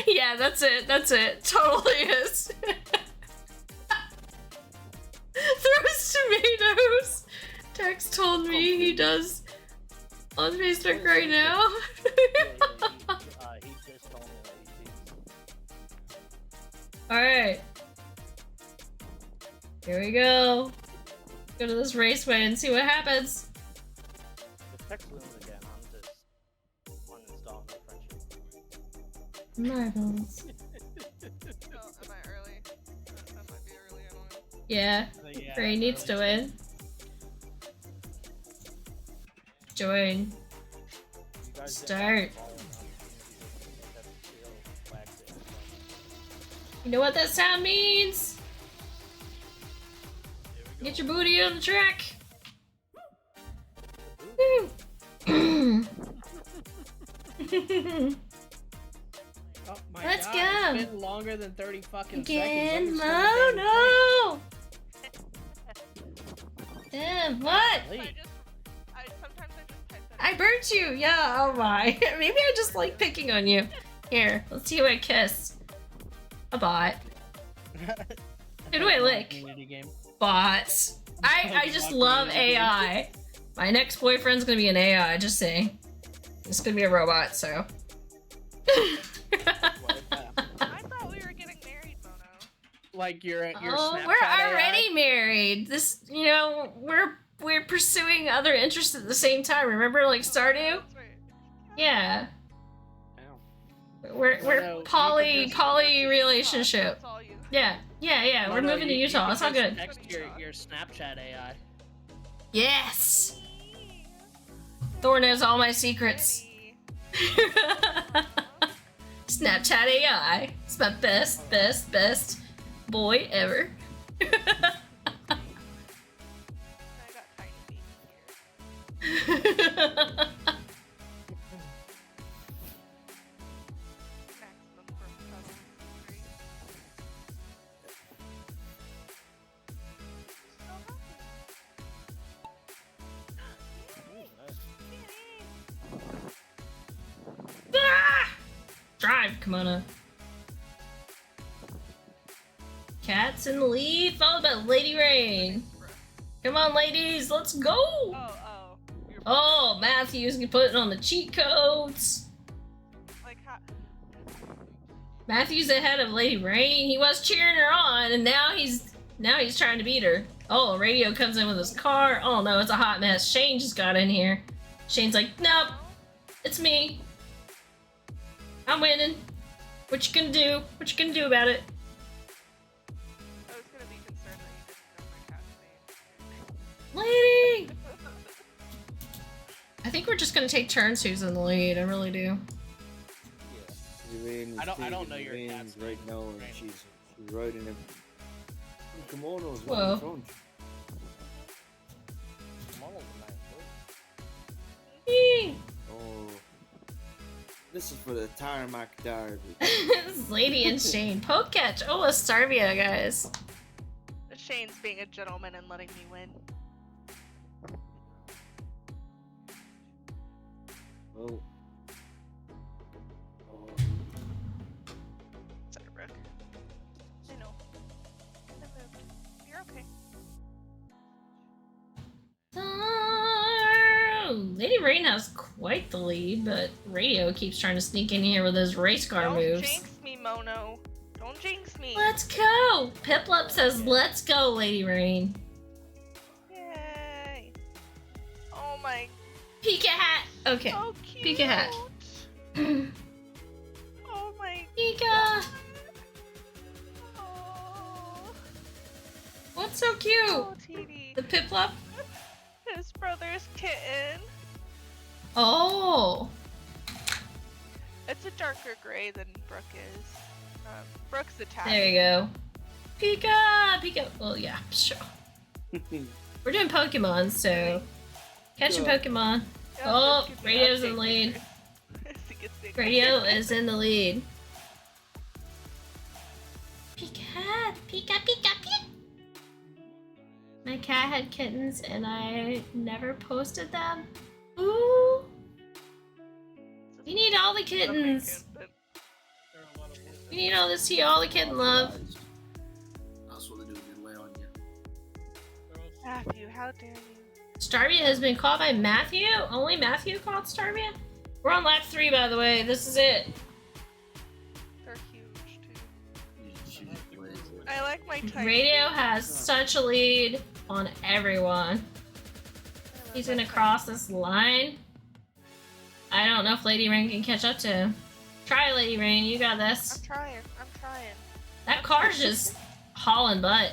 Yeah, that's it. That's it. Totally is. Throws tomatoes. Tex told me he does on Facebook right now. He just told me that he sees. Alright. Here we go. Go to this raceway and see what happens. If Tex wins again, I'm just uninstalling the friendship. Marbles. Oh, am I early? That might be early, I don't know. Yeah. Yeah, Ray needs to win. Join. You guys Start. didn't follow enough, that's still waxing. You know what that sound means? Get your booty on the track. Woo. Oh my Let's god, go. It's been longer than 30 fucking Again, seconds. Let me start the no. What? damn thing. Sometimes I just type that. I burnt you. Yeah. Oh my. Maybe I just like picking on you. Here, let's see who I kiss. A bot. Who do I lick? Community game. Bots. I just love AI. My next boyfriend's gonna be an AI. Just saying. It's gonna be a robot. So. I thought we were getting married, Mono. Like your Oh, Snapchat we're AI? already married. This, you know, we're pursuing other interests at the same time. Remember, like Stardew? That's right. Yeah. Ow. We're Mono, you poly could just- poly relationship. That's all you. Yeah. We're Mono, moving to you Utah. could It's all just good. Text your Snapchat AI. Yes. Thor knows all my secrets. Snapchat AI. It's my best boy ever. I got tiny baby here. Maximum for cuddles. Great. So Ah! Drive, Kimono. Cat's in the lead, followed by Lady Rain. Come on, ladies, let's go! Oh. You're Oh, Matthew's putting on the cheat codes. like how? Matthew's ahead of Lady Rain. He was cheering her on, and now he's trying to beat her. Oh, Radio comes in with his car. Oh no, it's a hot mess. Shane just got in here. Shane's like, nope, it's me. I'm winning. What you gonna do? What you gonna do about it? I was gonna be concerned that you didn't know my cat's name. Lady! I think we're just gonna take turns who's in the lead. I really do. Irene is I don't know taking your the cat's reins right name. now, and Right. she's riding him. Kimono's Whoa. one in front. Mono's a nice boy. Eee! Oh, this is for the tarmac derby. This is Lady and Shane. Poke catch. Oh, a Starvia, guys. Shane's being a gentleman and letting me win. Oh. Oh. Sorry, Brooke. I know. I moved. You're okay. Lady Rain has quite the lead, but Radio keeps trying to sneak in here with his race car Don't moves. jinx me, Mono. Don't jinx me. Let's go! Piplup says, let's go, Lady Rain. Yay. Oh my. Pika hat! Okay. So cute. Pika hat. Oh my. Pika! Oh. What's so cute? Oh, TD. The Piplup? His brother's kitten. Oh! It's a darker gray than Brooke is. Brooke's the tabby. There you go. Pika! Pika! Well, yeah, sure. We're doing Pokemon, so... Catching Yeah. Pokemon. Yeah, Oh, Brooke gives me Radio's in update the lead. pictures. He gets the- Radio is in the lead. Pika! Pika, Pika, Pika! My cat had kittens and I never posted them. Ooh! We need all the kittens. There are a lot of words. We need all to see all the kitten love. That's what they do, they lay on you. They're also- Matthew, how dare you? Starvia has been caught by Matthew? Only Matthew caught Starvia? We're on lap 3, by the way. This is it. They're huge too. I like my tiny. Radio has such a lead on everyone. He's gonna cross this line. I don't know if Lady Rain can catch up to him. Try, Lady Rain. You got this. I'm trying. I'm trying. That car's just hauling butt.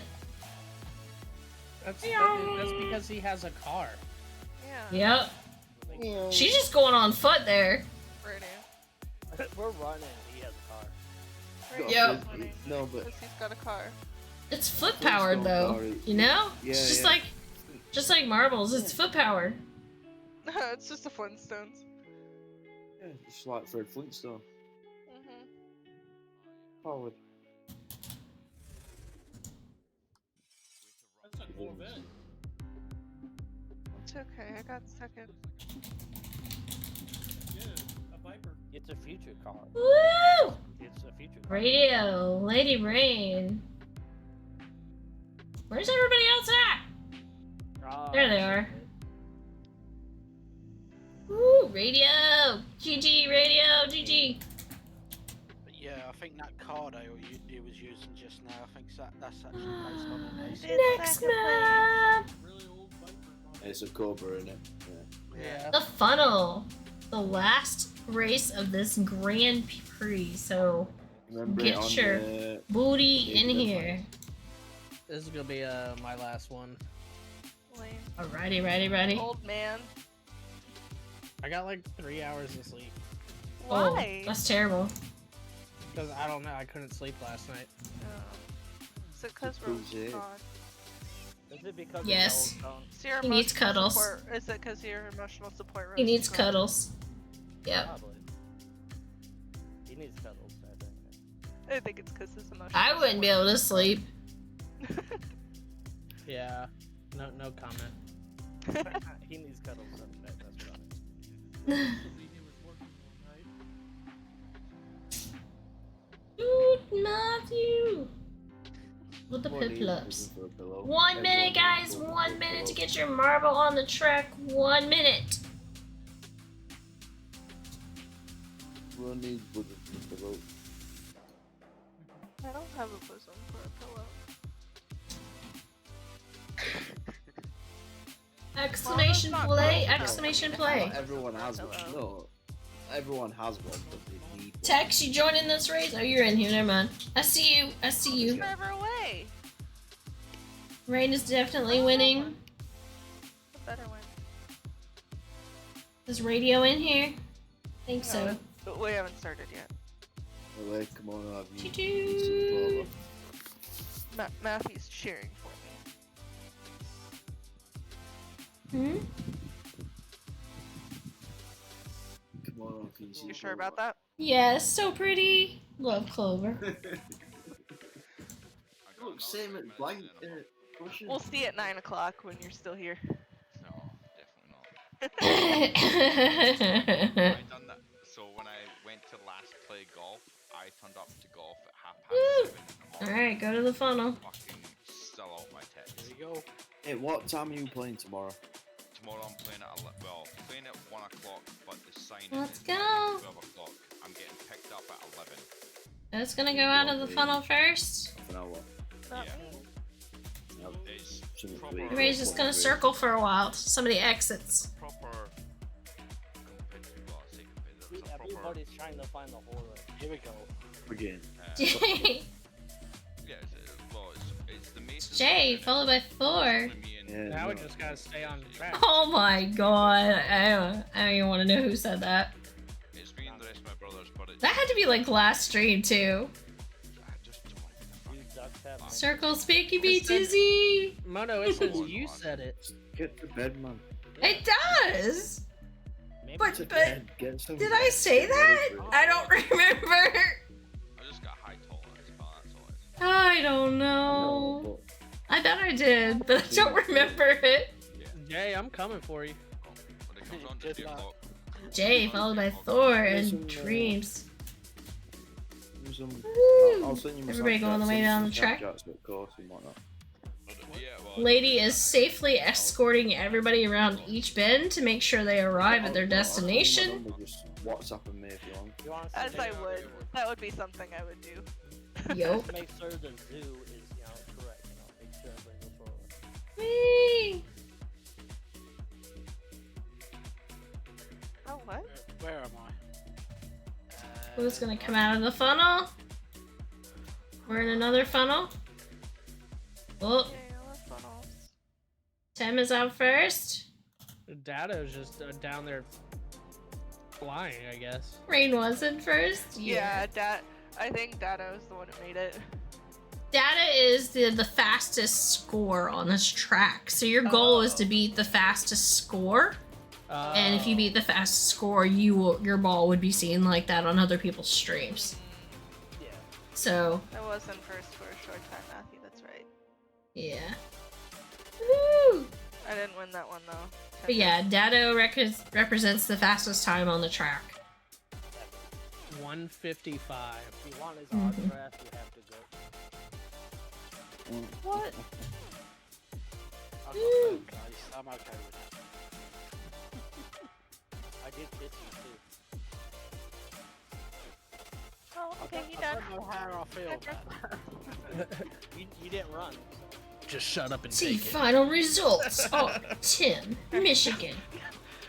That's because he has a car. Yeah. Yep. She's just going on foot there. Radio. We're running. He has a car. Yep. No, but Because he's got a car. It's foot powered though. You know? Yeah, It's yeah. just like marbles. It's foot powered. It's just the Flintstones. yeah, it's like Fred Flintstone. Mm-hmm. Forward. That's a Corvette. It's okay. I got second. Yeah, a Viper. It's a future car. Woo! It's a future car. Radio, Lady Rain. Where's everybody else at? There they are. Woo! Radio! GG, radio, GG. But yeah, I think that card he was using just now, I think that's actually based on an ace. Next map! Really old Viper. It's a Cobra in it. Yeah. The funnel. The last race of this Grand Prix. So Remember Get it on your the booty in the here. This is gonna be my last one. Lame. Alrighty, ready. Old man. I got like 3 hours of sleep Oh, Why? that's terrible. because I don't know. I couldn't sleep last night. Is it because we're Who's it? gone? Is it because Yes. of the old Is your He needs emotional cuddles. Support, is it because your emotional support? He rose needs is gone? cuddles. Yep. Probably. He needs cuddles, I think. I think it's because his emotional. I wouldn't be able to sleep. Yeah. No comment. He needs cuddles. That's right. He was working all night. Dude, Matthew. With the What are you piplups. looking for a pillow? 1 minute, guys. Everyone 1 looking minute for to a get your marble on the track. 1 minute. pillow. Everyone needs bosom for a pillow. I don't have a bosom for a pillow. Exclamation Well, that's not play, close enough. exclamation Not play. everyone has one. Hello. No. Everyone has one, but they need one. Tex, you joining this race? Oh, you're in here. Never mind. I see you. I see It's you. driver away. Rain is definitely winning. The better one. Is radio in here? I think so. No, but we haven't started yet. Away, come on, have you. Choo-choo. Matthew's cheering for me. Hmm? Come on, can you see You sure about that? Yes, so pretty. Love Clover. Look, same at blank. Russian. We'll see at 9 o'clock when you're still here. No, definitely not. I done that. So when I went to last play golf, I turned up to golf at 7:30 in the morning. Alright, go to the funnel. Fucking still out my text. There you go. Hey, what time are you playing tomorrow? Tomorrow I'm playing at playing at 1 o'clock, but the sign Let's is go. at 12 o'clock. I'm getting picked up at 11. It's gonna go out of the funnel first. Half an hour. Not Yeah. me. It's Something proper, to eat. Everybody's just gonna circle for a while. Somebody exits. proper competitive. Well, I say competitive. It's a proper. Everybody's trying to find the hole. Here we go. Again. Jay, Yeah, it's the Mason. Jay, followed by 4. Yeah, Now we no. just gotta stay on track. Oh my god. I don't even want to know who said that. It's me and the rest of my brothers, but it's. That had to be like last stream too. I just don't want to You ducks have Circle Speaky Bee It said- Tizzy. Mono, it says you said it. Get to bed, man. It does. Maybe But- To but- bed. Get some Did I rest. say Get ready that? for it. I don't remember. I just got high tolerance, but that's all it is. I don't know. No, I bet I did, but I don't remember it. Jay, I'm coming for you. When it comes on to Just 3 not. o'clock. Jay, followed by Thor Listen, and Dreams. but some- Woo. I'll send you my Everybody Snapchat, going the way send you down some the track. Snapchats, of course, and whatnot. Yeah, well, lady is safely escorting everybody around each bend to make sure they arrive at their I'll give you my destination. number, just WhatsApp me if you want. You want As to I would. That would be something I would do. Yup. make sure the zoo is, correct. Make sure everything's forward. Whee! Oh, what? Where am I? Who's gonna come out of the funnel? We're in another funnel. Oh, Yeah, I love funnels. Tim is out first. Dato's just down there flying, I guess. Rain was in first. Yeah, I think Dado is the one who made it. Data is the fastest score on this track. So your goal is to beat the fastest score. And if you beat the fastest score, your ball would be seen like that on other people's streams. Yeah. So I was in first for a short time, Matthew, that's right. yeah. Woo! I didn't win that one, though. But yeah, Dado represents the fastest time on the track. 155. If you want his Mhm. autograph, you have to go. What? I'm Woo. not bad, guys. I'm okay with that. I did kiss you too. Oh, okay, you I done. don't know how I feel about that. You didn't run. Just shut up and See take it. final results are Tim, Michigan.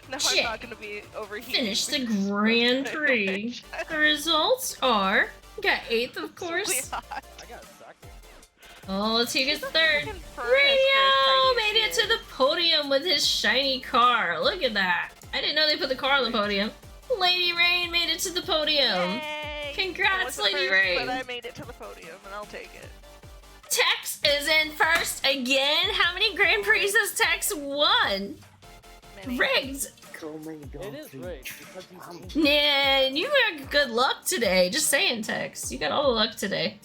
No, I'm Check. not gonna be overheated. Finished the Grand Prix. The results are got 8th, of course. Really hot. I got second. Oh, let's see who gets third. Fucking furnace Radio for his made tiny it to the podium with his shiny car. Look at that. I didn't know they put the car on the podium. Lady Rain made it to the podium. Yay! Congrats, I wasn't Lady first, Rain. But I made it to the podium, and I'll take it. Tex is in first again. How many Grand Prix has Tex won? Many. Rigged. Call me It is rigged because he's Yeah, you got good luck today. Just saying, Tex. You got all the luck today.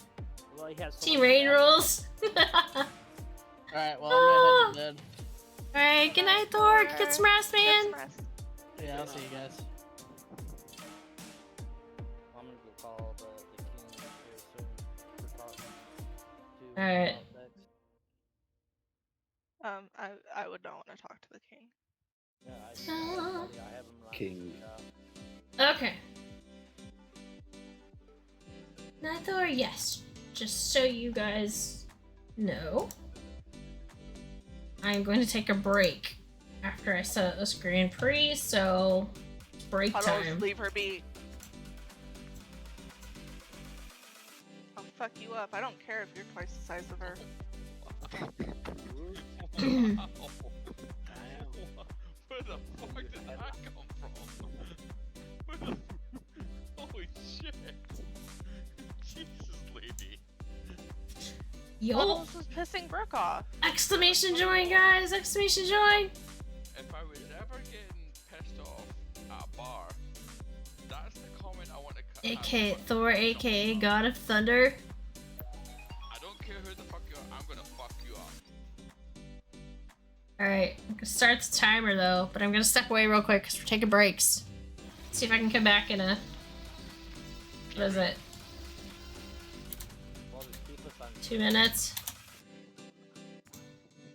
well, he has so Team much Rain gas. rules. Alright, well, I'm gonna head to bed. Alright, good night, Thor. Get some rest, man. Get some rest. Yeah, I'll see you guys. I'm gonna go call the king here soon to talk to Alright. Tex. I would not want to talk to the king. Yeah, I have him run King. Okay. Night Thor, yes. Just so you guys know, I'm going to take a break after I set up this Grand Prix, so break I'll just time. leave her be. I'll fuck you up. I don't care if you're twice the size of her. Damn. Where the fuck did that come from? Where the... Holy shit! Jesus, lady. Yo! Bubbles was pissing Brooke off. Exclamation join, guys! Exclamation join! If I was ever getting pissed off at a bar, that's the comment I want to cut. AKA Thor, aka God of Thunder. I don't care who the fuck you are, I'm gonna fuck you up. Alright, I'm gonna start the timer though, but I'm gonna step away real quick because we're taking breaks. See if I can come back in a. What is it? Well, just keep us on 2 minutes.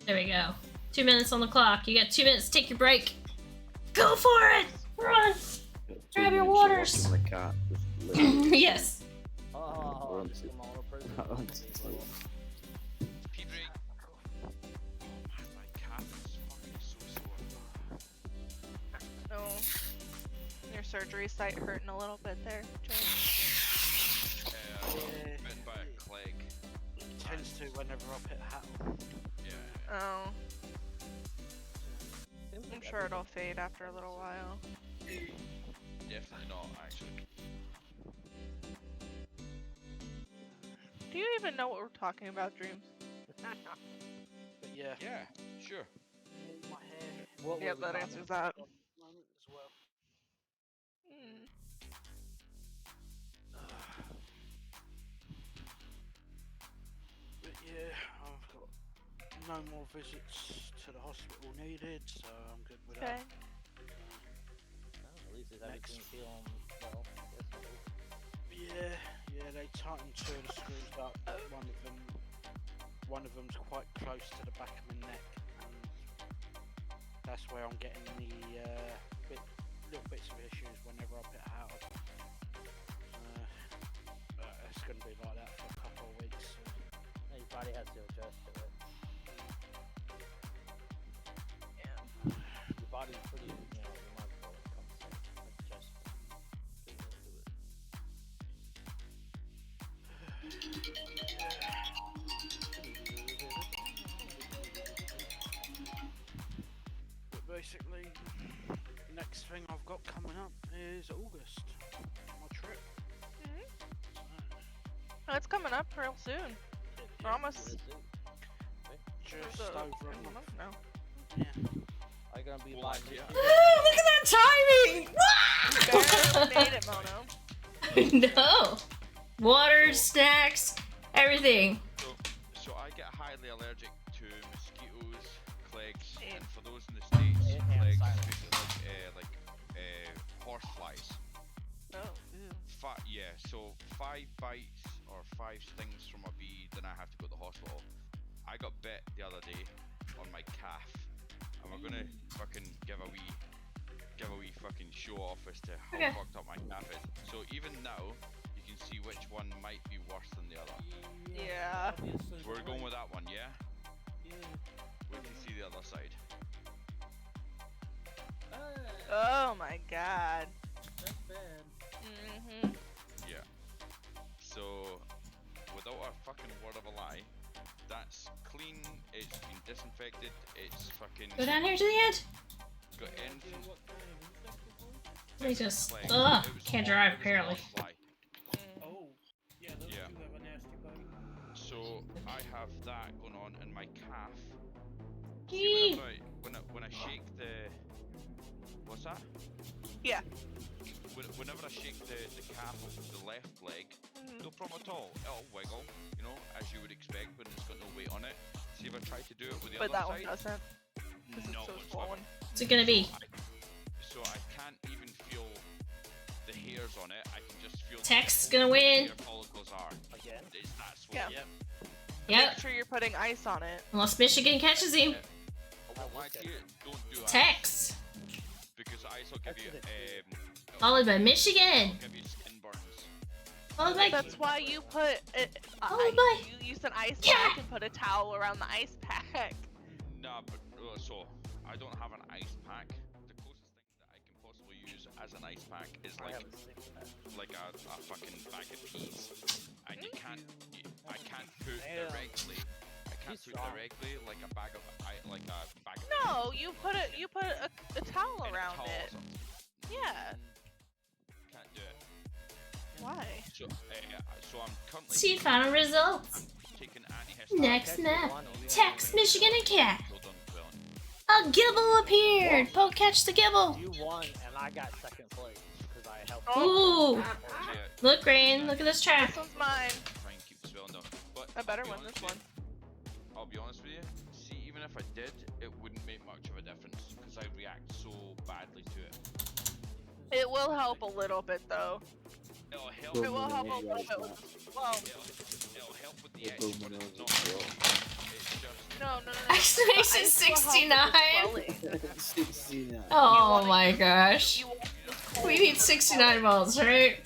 There we go. 2 minutes on the clock. You got 2 minutes to take your break. Go for it! Run! Grab your waters. KimonoKat. Yes. Oh, We're on just to- come on, we're we're on pretty- to- Pee break. Oh man, my cat is fucking so sore. No. Your surgery site hurting a little bit there, Joe. Bitten by a clegg. Tends to whenever I put a hat on. Yeah. Oh. I'm sure it'll fade after a little while. Definitely not, actually. Do you even know what we're talking about, Dreams? But yeah. Yeah, sure. My hair. What Yeah, was that it? answers that. Moment as well. Mm. But yeah, I've got no more visits to the hospital needed, so I'm good with Okay. that. At least it's Next. everything feeling well. That's good. Yeah, they tightened two of the screws up. One of them one of them's quite close to the back of my neck, and that's where I'm getting the little bits of issues whenever I put it out. It's going to be like that for a couple of weeks. So. Your body has to adjust to it. Your body's pretty, remarkable when it comes to adjusting But basically, next thing I've got coming up is August. My trip. Oh, it's coming up real soon. We're almost Just a over a month. month now. Yeah. Are you gonna be Well, buying yeah. Look at that timing! Barely made it, Mono. No. Water, snacks, everything. So I get highly allergic to mosquitoes, clegs, Yeah. and for those in the States, And clegs, silence. like horseflies. Oh, ew. Yeah, so 5 bites or 5 stings from a bee, then I have to go to the hospital. I got bit the other day on my calf, and we're gonna fucking give a wee fucking show off as to how Okay. fucked up my calf is. So even now, you can see which one might be worse than the other. Yeah. Obviously, So we're going with that one, yeah? Yeah. Wait to see the other side. Oh my god. That's bad. Mm-hmm. Yeah. So, without a fucking word of a lie, that's clean, it's been disinfected, it's fucking Go down here to the end. got Idea anything. what kind of insect it was? They just, Like, ugh, it was can't a- drive it was a apparently. horsefly. Oh, yeah, those Yeah. two have a nasty bite. So I have that going on, and my calf. Yee. See, when I shake the, what's that? Yeah. Whenever I shake the calf of the left leg, Mhm. no problem at all. It'll wiggle, as you would expect when it's got no weight on it. See if I try to do it with the But other that one side. doesn't. Because No, it's so whatsoever. swollen. What's it gonna be? So I can't even feel the hairs on it. I can just feel Tex the gonna win. hair follicles are. again. It's that Yeah. swollen. Yep. Make sure you're putting ice on it. Unless Michigan catches him. Well, my dear, don't do that. Tex. Because ice will give you Followed by Michigan. give you skin burns. Followed by That's why you put it. Oh my- You use an ice Yeah. pack and put a towel around the ice pack. Nah, but so I don't have an ice pack. The closest thing that I can possibly use as an ice pack is I like have a six-pack. a fucking bag of peas, and I can't put Damn. directly. I can't He's put strong. directly like a bag of No, you put a towel in a around towel or it. something. Yeah. Can't do it. Why? So I'm currently see final results. taking antihistamine. Next map. Tex, Michigan, and Cat. Well done, Quillen. A Gibble appeared. Poke catch the Gibble. You won, and I got second place because I helped. Ooh. Yeah, Look, Rain. Look at this track. This one's mine. try and keep the spelling down. But I better I'll be win honest this with one. you- I'll be honest with you. See, even if I did, it wouldn't make much of a difference because I react so badly to it. It will help a little bit though. It'll help. It will help a little bit with. Well, It'll help with the itch, but it's not. It's just. no. Exclamation The ice will help with the 69. swelling. 69. Oh my gosh. You want this cold We need for 69 balls, right?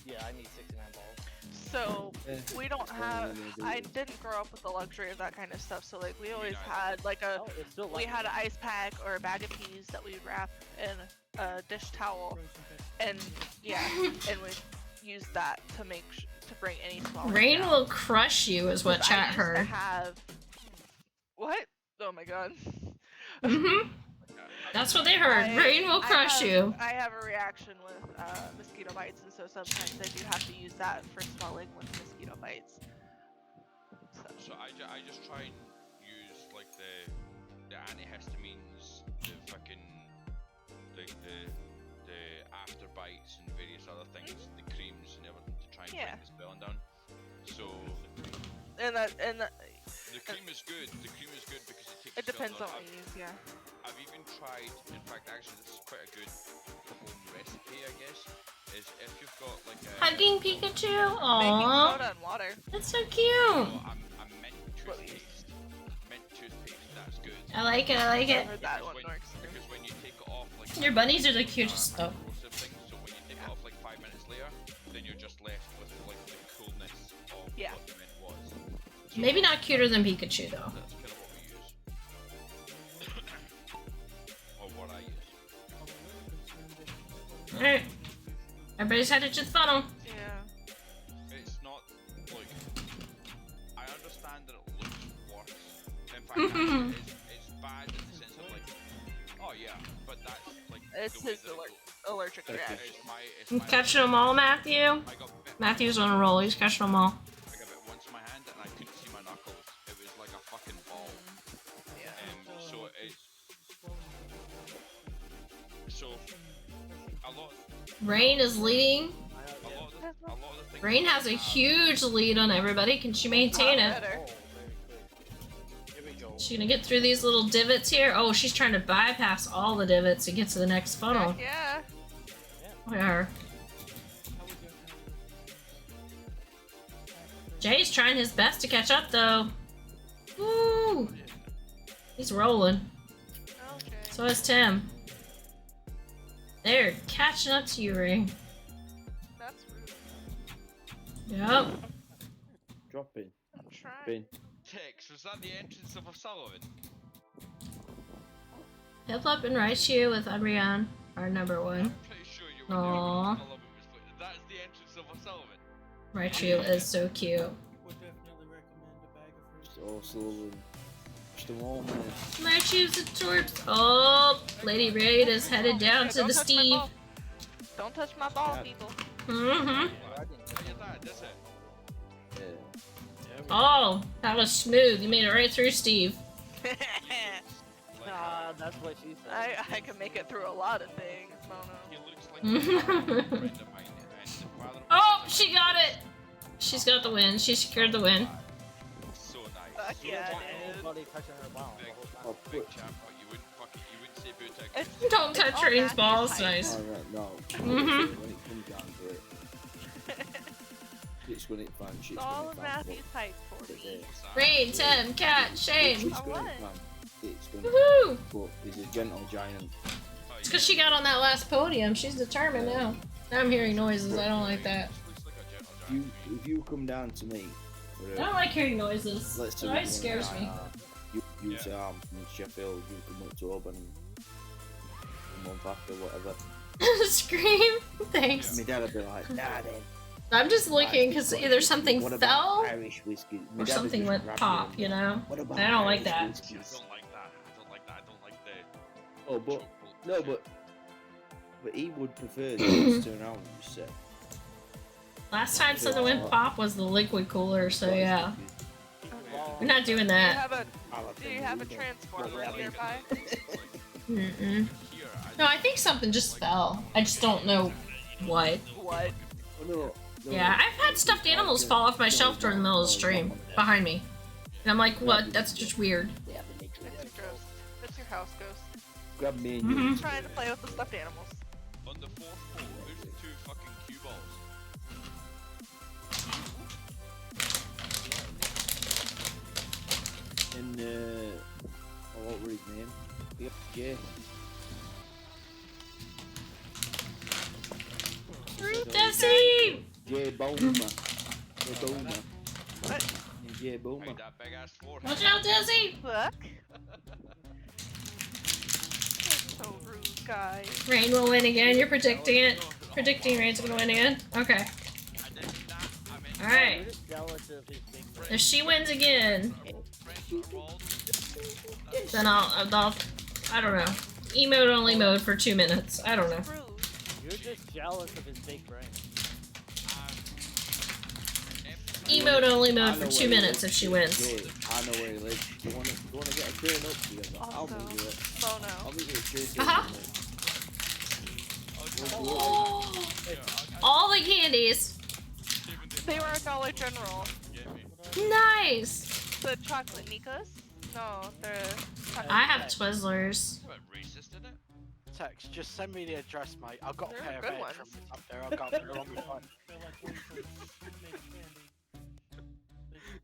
Yeah, I need 69 balls. So Yeah. we don't have. Yeah, I didn't grow up with the luxury of that kind of stuff. So like we always neither. had like a. Oh, it's still We had an ice pack or a bag of peas that we'd wrap in a dish towel, Frozen fish. and yeah, and we used that to to bring any swelling Rain down. will crush you, is what 'Cause I chat used to heard. have. What? Oh my god. Mm-hmm. That's what they heard. Rain will crush you. I have a reaction with mosquito bites, and so sometimes I do have to use that for swelling with mosquito bites. So I just try and use like the antihistamines, the fucking the after bites and various other things, the creams and everything to try and Yeah. bring the spelling down. So And the cream is good. The cream is good because it takes. it depends on swelling what out. you use, yeah. I've even tried. In fact, actually, this is quite a good home recipe, I guess. Is if you've got like a. Hugging Pikachu? Baking Aww. soda and water. That's so So cute. I'm meant to What we I like it. I like it. Or that one when, works. because when you take it off, like Your bunnies are the cutest though. corrosive thing, so when you take it off like 5 minutes later, then you're just left with like the coolness of Yeah. what the mint was. So Maybe not cuter than Pikachu though. that's kind of what we use. Or what I use. Alright. Everybody's headed to the funnel. Yeah. It's not like I understand that it looks worse. In fact, actually, it's bad in the sense of like, oh yeah, but that's like It's the way his that it allergic goes. reaction. It's You my catching them all, Matthew? I got bit. Matthew's on a roll. He's catching them all. I got bit once in my hand and I couldn't see my knuckles. It was like a fucking ball. Yeah. So a lot. Rain is leading. A lot of the things. Rain has a huge lead on everybody. Can she maintain it? Better. Here we go. She's gonna get through these little divots here. Oh, she's trying to bypass all the divots to get to the next funnel. Heck yeah. Look at her. Jay's trying his best to catch up though. Woo! He's rolling. Okay. So is Tim. They're catching up to you, Ring. That's rude. Yep. Drop in. I'm trying. Bin. Tex, was that the entrance of a Sullivan? Hip Up and Raichu with Adrian are number one. I'm pretty sure you were Aww. there when Sullivan was put. That's the entrance of a Sullivan. Raichu is so cute. Would definitely recommend a bag of fruit. It's also just a moment. Raichu's a torps. Oh, Lady Raid is headed down to Don't the touch my Steve. ball. Don't touch my ball, people. Mm-hmm. Oh, your dad, that's it. Yeah. Oh, that was smooth. You made it right through Steve. Ah, that's what she said. I can make it through a lot of things. He looks like a friend of mine, and the father of Oh, my she got it. She's got the win. She secured the win. So nice. Fuck She yeah, didn't want dude. anybody touching her ball the Big, whole time. big champ, but you wouldn't say booty. It's, Don't it's touch all Rain's Matthew's balls. height. Nice. Alright, no. Mhm. When it comes down to it, it's when it fans, It's shit's all when of it fans. Matthew's height for me. Rain, Tim, Cat, Shane. It's when it fans. It's when Woohoo! but he's a gentle giant. It's because she got on that last podium. She's determined now. Now I'm hearing noises. I don't like that. If you come down to me, for I don't like hearing noises. let's It always scares me. You say I'm from Sheffield, you come up to Auburn a month after, whatever. Scream. Thanks. My dad would be like, nah then. I'm just looking because either something What about fell Irish whiskey? My or dad would something just went grab pop, me you know? What about I don't like Irish that. whiskey? I don't like that. I don't like that. I don't like the. Oh, but choke no, shit. but he would prefer to turn around and just say. Last time something went pop was the liquid cooler, so yeah. We're not doing Do you that. have a Do you have a transformer nearby? Mm-mm. No, I think something just fell. I just don't know what. What? Oh, no. Yeah, I've had stuffed animals fall off my shelf during the middle of the stream behind me. And I'm like, what? That's just weird. That's your ghost. That's your house ghost. Grab me and Mhm. you. Trying to play with the stuffed animals. On the fourth pole, there's the two fucking cue balls. And what was his name? Yep, Jay. Desi! Jay Boomer. Jay Boomer. What? Jay Boomer. Hide that big ass forehead. Watch out, Desi! Fuck. That's so rude, guys. Rain will win again. You're predicting it. Predicting Rain's gonna win again? Okay. I did not. I meant Alright. We're just jealous of his big brain. If she wins again, friends are bald. then I'll I don't know. Emote only mode for 2 minutes. I don't know. Rude. You're just jealous of his big brain. Emote only I mode know for where 2 he minutes lives. if she wins. Jay, I know where he lives. Do you wanna get a train up together? I'll Also, meet you at. Bono. I'll meet you at train Uh-huh. Oh, all the candies. They were a Dollar General. Nice. The chocolate Nikas? No, they're chocolate. I have Twizzlers. What racist in it? Text, just send me the address, mate. I've got a They're pair of good air ones. trumpets up there. I've got them on my phone. They're like way for made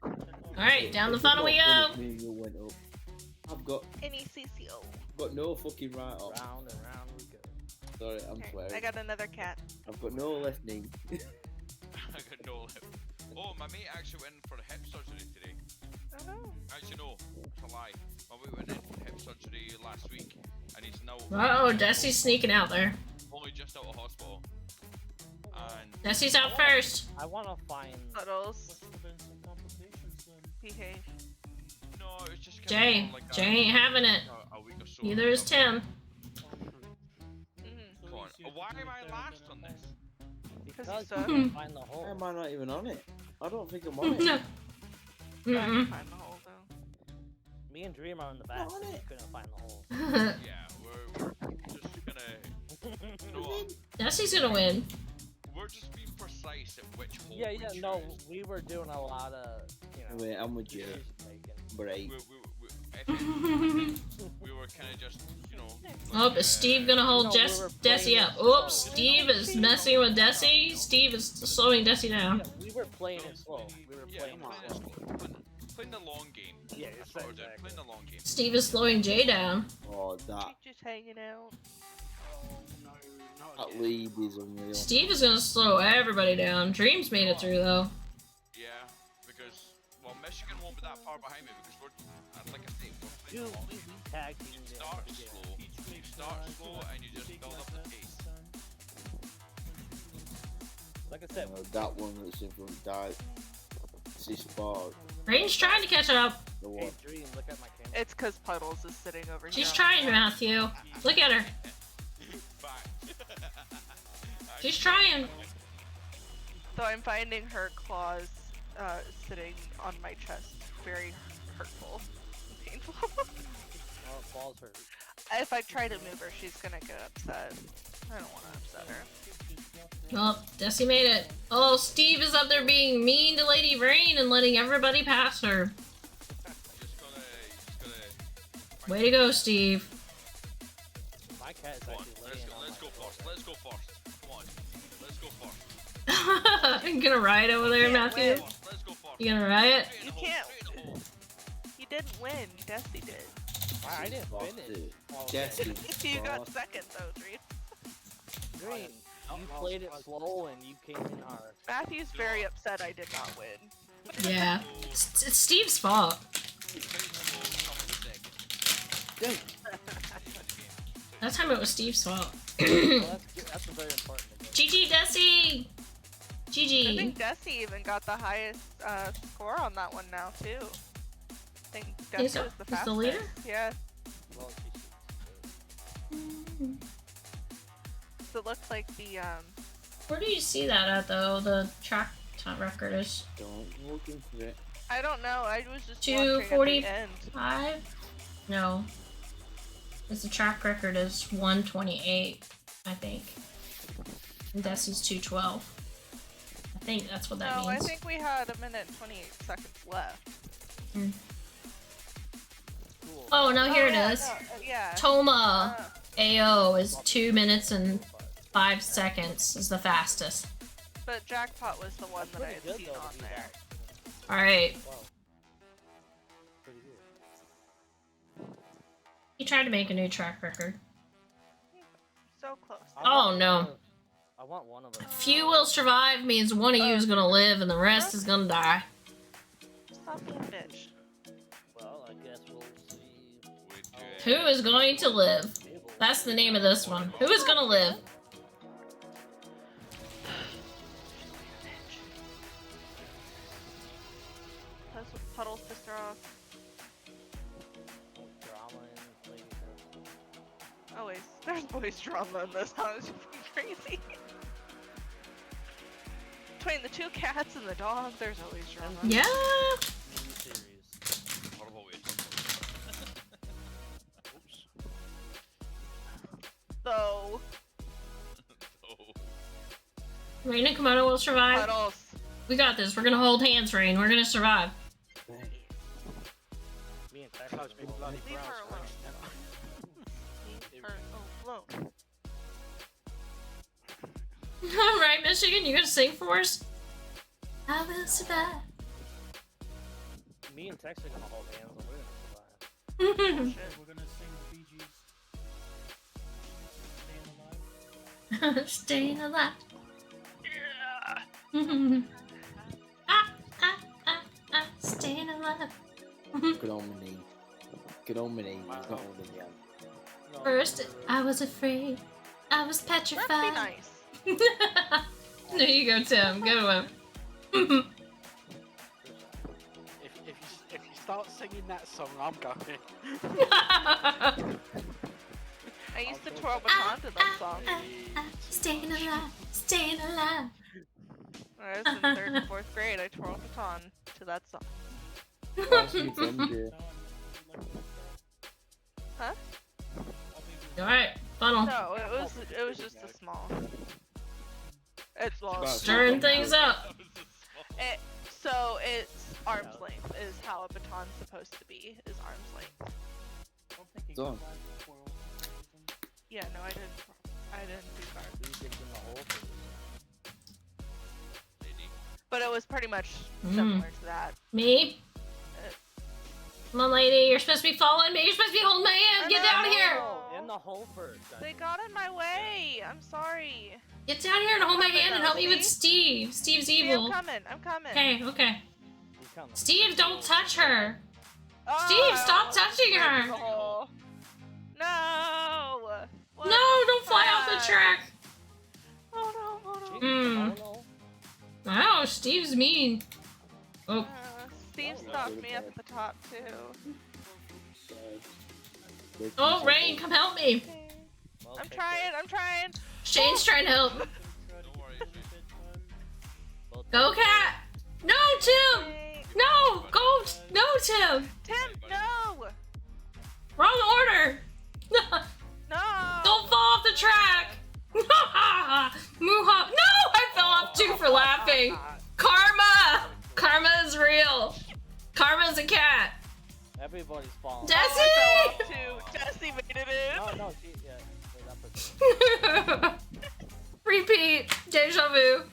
candy. Alright, down the funnel we go. Me and you went up. I've got Any CCO. no fucking right arm. Round and round we go. Sorry, I'm Okay, swearing. I got another cat. I've got no left knee. I got no lip. Oh, my mate actually went in for hip surgery today. Oh no. Actually, no, it's a lie. My mate went in for hip surgery last week, and he's now Uh-oh, Desi's sneaking out there. only just out of hospital. And Desi's out first. I want to find. Puddles. Must have been some complications then. Behave. no, it was just Jay, kind of like Jay ain't having it. a week or so. Neither is Tim. Mm-hmm. Come on. Why am I last on this? Because Because you suck. you can't find the Why hole. am I not even on it? I don't think I'm on it. No. Trying Mm-mm. to find the hole though. Me and Dream are in the back. on So we it. couldn't find the hole. Yeah, we're just gonna. You know what? Desi's gonna win. We're just being precise at which hole. Yeah, we yeah, no, choose. we were doing a lot of, you know, Wait, I'm with you. decision making. Break. If anything, we were kind of just, you know. Oh, is Steve gonna hold No, we Jess were Desi playing up? it Oops, slow. Steve is messing with Desi. Steve is slowing Desi down. Yeah, we were playing it slow. We were Yeah, playing playing, it slow. playing the long game. Yeah, That's what we're doing. exactly. Playing the long game. Steve is slowing Jay down. Oh, that She's just hanging out. Oh no, not again. lead is unreal. Steve is gonna slow everybody down. Dreams made it through though. Yeah, because well, Michigan won't be that far behind me because we're, like I say, we're playing Dude, the long we game. tag You teamed start it. slow. You start slow and you just build up the pace. Like I said, That one that's in front died. See Spark, Rain's trying to catch up. the hey, one. Dream, look at my camera. It's because Puddles is sitting over here. She's trying, Matthew. Look at her. Back. She's trying. Though I'm finding her claws sitting on my chest very hurtful and painful. Oh, balls hurt. If I try to move her, she's gonna get upset. I don't want to upset her. Oh, Desi made it. Oh, Steve is up there being mean to Lady Rain and letting everybody pass her. Just gotta Way to go, Steve. My cat is Come on, actually let's laying go, on let's my go first. Let's go first. Come on, let's go first. I'm gonna riot over there, Can't Matthew. win. Let's go first. You gonna riot? Straight in You the hole, can't- straight in the hole. You didn't win. Desi did. I didn't Fuck finish. it. Oh, Jesse. You got Fuck. second though, Dream. Green, Oh, you no, played it surprise. slow and you came in hard. Matthew's very upset I did not win. Yeah. It's Steve's fault. Jay, That time it was Steve's fault. Well, that's a very important thing. GG, Desi! I GG. think Desi even got the highest score on that one now too. I think Desi so? was the Is the fastest. leader? Yeah. Well, So it looked like the Where do you see that at, though? The track record is don't looking for it. I don't know. I was just 2:40. watching at the end. 5? No. Because the track record is 128, I think. And Desi's 212. I think that's what that No, I means. think we had 1 minute and 28 seconds left. cool. Oh, no, here it yeah, is. no, yeah. Toma Uh, AO is 2 minutes and 5 seconds is the fastest. but Jackpot was the one that I Pretty had good seen though to on be there. that. Alright. Wow. Pretty good. He tried to make a new track record. So close. I Oh, want no. one of- I want one of them. Few will survive means one of you is gonna live and the rest is gonna die. Stop being a bitch. Well, I guess we'll see. Who is going to live? That's the name of this one. Who is gonna live? That's what Puddles pissed her off. Drama in Lady Bird. Always. There's always drama in this house. It's crazy. Between the two cats and the dog, there's always drama. Yeah. Miniseries. Horrible way. Oops. So, Oh. Rain and Komodo will survive. Puddles. We got this. We're gonna hold hands, Rain. We're gonna survive. Me and Tex That was big bloody Leave brown her screen. Leave her alone. Alright, Michigan, you gonna sing for us? I will survive. Me and Tex are gonna hold hands and we're gonna survive. Bullshit. We're gonna sing the Bee Gees. Staying alive. Staying alive. Yeah. Staying alive. Good on my knee. Good on my knee. He's not holding me out. First, I was afraid. I was Let's be petrified. nice. There you go, Tim. Good one. If you start singing that song, I'm going. I used to twirl baton to that song. Staying alive. Staying alive. When I was in 3rd and 4th grade, I twirled baton to that song. That's your friend, yeah. Huh? Alright, funnel. No, it was just a small. It's well, Stirring things up. So it's arm's length is how a baton's supposed to be. Is arm's length. Done. Yeah, no, I didn't do guard. But it was pretty much similar to that. Me? Come on, lady. You're supposed to be following me. You're supposed to be holding my hand. Get down here. In the hole first. They got in my way. I'm sorry. Get down here and hold my hand and help me with Steve. Steve's evil. I'm coming. I'm coming. Okay, okay. Steve, don't touch her. Oh, Steve, stop touching her. No. What? No, don't fly off the track. Oh no. Oh no. Wow, Steve's mean. Oh. Steve stopped me up at the top too. Oh, Rain, come help me. I'm trying. Shane's trying to help. Go, Cat. No, Tim. No, go. No, Tim. Tim, no. Wrong order. No. Don't fall off the track. Muha. No, I fell off too for laughing. Karma. Karma is real. Karma's a cat. Everybody's falling. Desi! Oh, I fell off too. Desi made it in. No, she, yeah. Wait, that Repeat. Deja vu.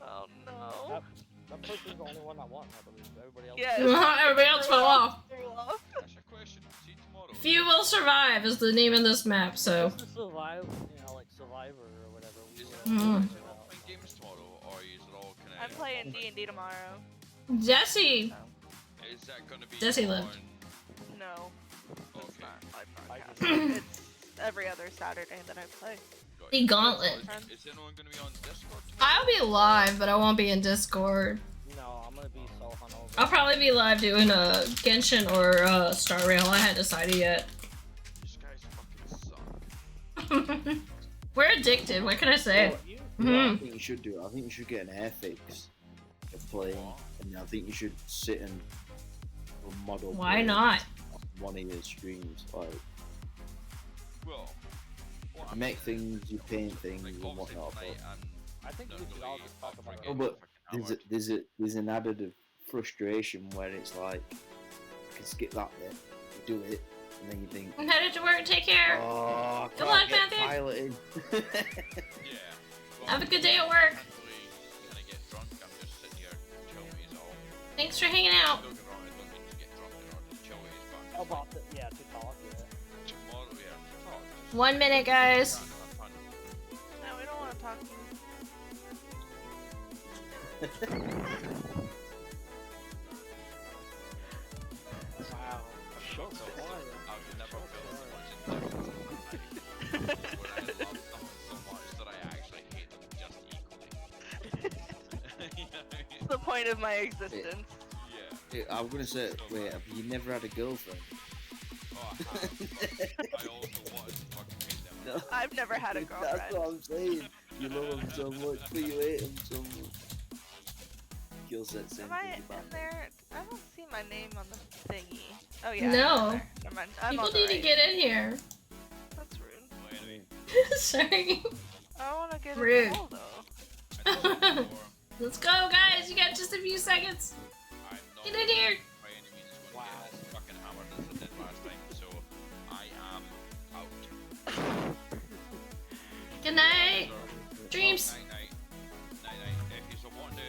Oh no. That person's the only one that won, I believe. Everybody else. Yeah. Everybody else fell off. That's a question. See you tomorrow. Few will survive is the name of this map, so. This is Survive, like Survivor or whatever. Is it Mm. playing games tomorrow, or is it all kind of? I'm playing D&D tomorrow. Jesse. Is that gonna be? Jesse lived. on- No. It's Okay. not live broadcast. It's every other Saturday that I play. Got The you. gauntlet. Is anyone gonna be on Discord tomorrow? I'll be live, but I won't be in Discord. No, I'm gonna be so hungover. I'll probably be live doing a Genshin or Star Rail. I hadn't decided yet. These guys fucking suck. We're addicted. What can I say? I think you should do it. I think you should get an airfix of playing, and I think you should sit and model. Why play not? on one of your streams, like Well, what you make things, you paint things, like and obviously whatnot. tonight But, and I think we should all just talk about oh, but there's an added frustration where it's like you can skip that bit, you do it, and then you think, I'm headed to work. Take care. oh, I Good can't luck, get Matthew. piloted. Yeah. Well, Have a good day at work. mentally, when I get drunk, I'm just sitting here chilling is all. Thanks for hanging out. Don't get wrong, I don't mean to get drunk in order to chill is, but How about it? Yeah, to talk, yeah. tomorrow we have to talk. 1 minute, guys. Fun. No, we don't want to talk to you. Wow. Shots So, fired. I've never felt so much indifference in my life. Where I love someone so much that I actually hate them just equally. You know? It's the point of my existence. Yeah. I'm gonna say, wait, have you never had a girlfriend? Oh, I have. I also wanted to fucking hate them. No. I've never had a girlfriend. That's what I'm saying. You love them so much, but you hate them so much. Kill set same Am I thing in about there? I don't see my name on the thingy. Oh yeah. No. I'm there. Never mind. I'm People on the need to right. get in here. That's rude. My enemy. Sorry. I want to get Rude. in the hole though. I told you before, Let's go, guys. You got just a few seconds. I'm not Get in here. by any means going to get as fucking hammered as I did last time, so I am out. Good night. Dreams. Night night. Night night. If you want to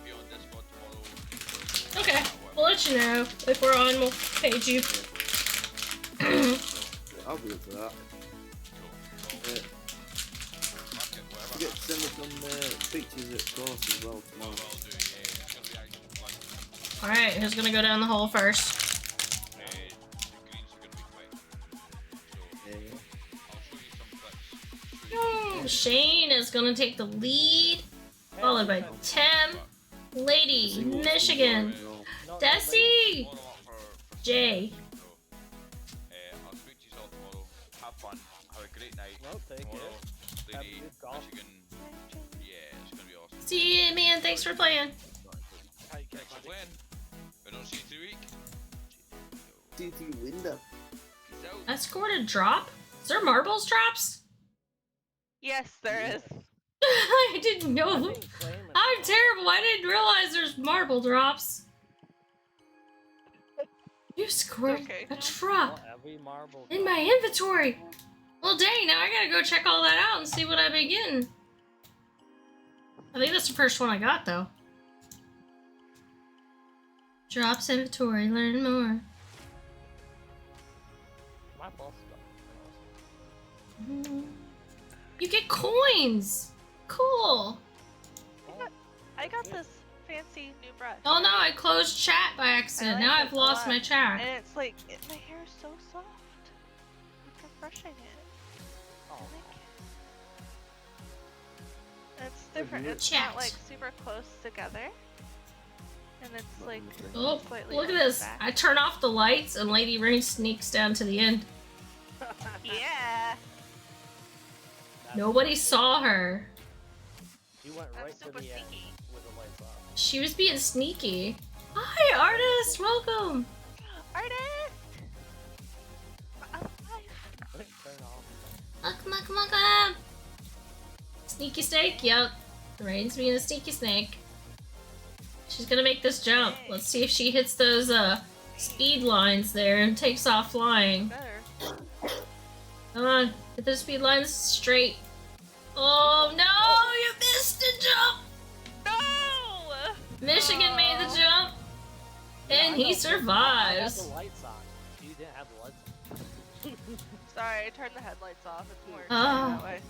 be on Discord tomorrow, Okay. Well, let you know. If we're on, we'll page you. I'll be up for that. Forget to send me some pictures at course as well tomorrow. Alright, who's gonna go down the hole first? Shane is gonna take the lead, followed by Tim, Lady, Michigan, Desi, Jay. I'll speak to you all tomorrow. Have fun. Have a great night. Well, take tomorrow, care. Have a Lady, good golf. Michigan. Yeah, it's gonna be awesome. See you, man. Thanks for playing. Thanks for playing. We don't see you 3 weeks. See through the window. Peace out. I scored a drop. Is there marbles drops? Yes, there is. I didn't know. I've been claiming I'm it. terrible. I didn't realize there's marble drops. You scored Okay. a drop Well, every marble in my inventory. Well, dang, now I gotta go check all that out and see what I've been getting. I think that's the first one I got, though. Drops inventory, learn more. My boss stuff. You get coins! Cool! I got this fancy new brush. Oh no, I closed chat by accident. I like Now it I've a lost lot. my chat. And it's like, my hair is so soft after brushing it. Oh, I like it. It's different. It's Chat. not like super close together. And it's like Oh, slightly look at on the this. back. I turn off the lights and Lady Rain sneaks down to the end. Yeah. Nobody saw her. You went I'm right to super the end sneaky. with the lights off. She was being sneaky. Hi, artist! Welcome! Artist! Alive. Turn off. Welcome. Sneaky snake? Yep. Rain's being a sneaky snake. She's gonna make this jump. Let's see if she hits those speed lines there and takes off flying. Better. Come on, hit those speed lines straight. Oh no, you missed the jump! No! Michigan made the jump, Yeah, and I he know, I had survives. the lights on. You didn't have the lights on. Sorry, I turned the headlights off. It's more Oh. that way.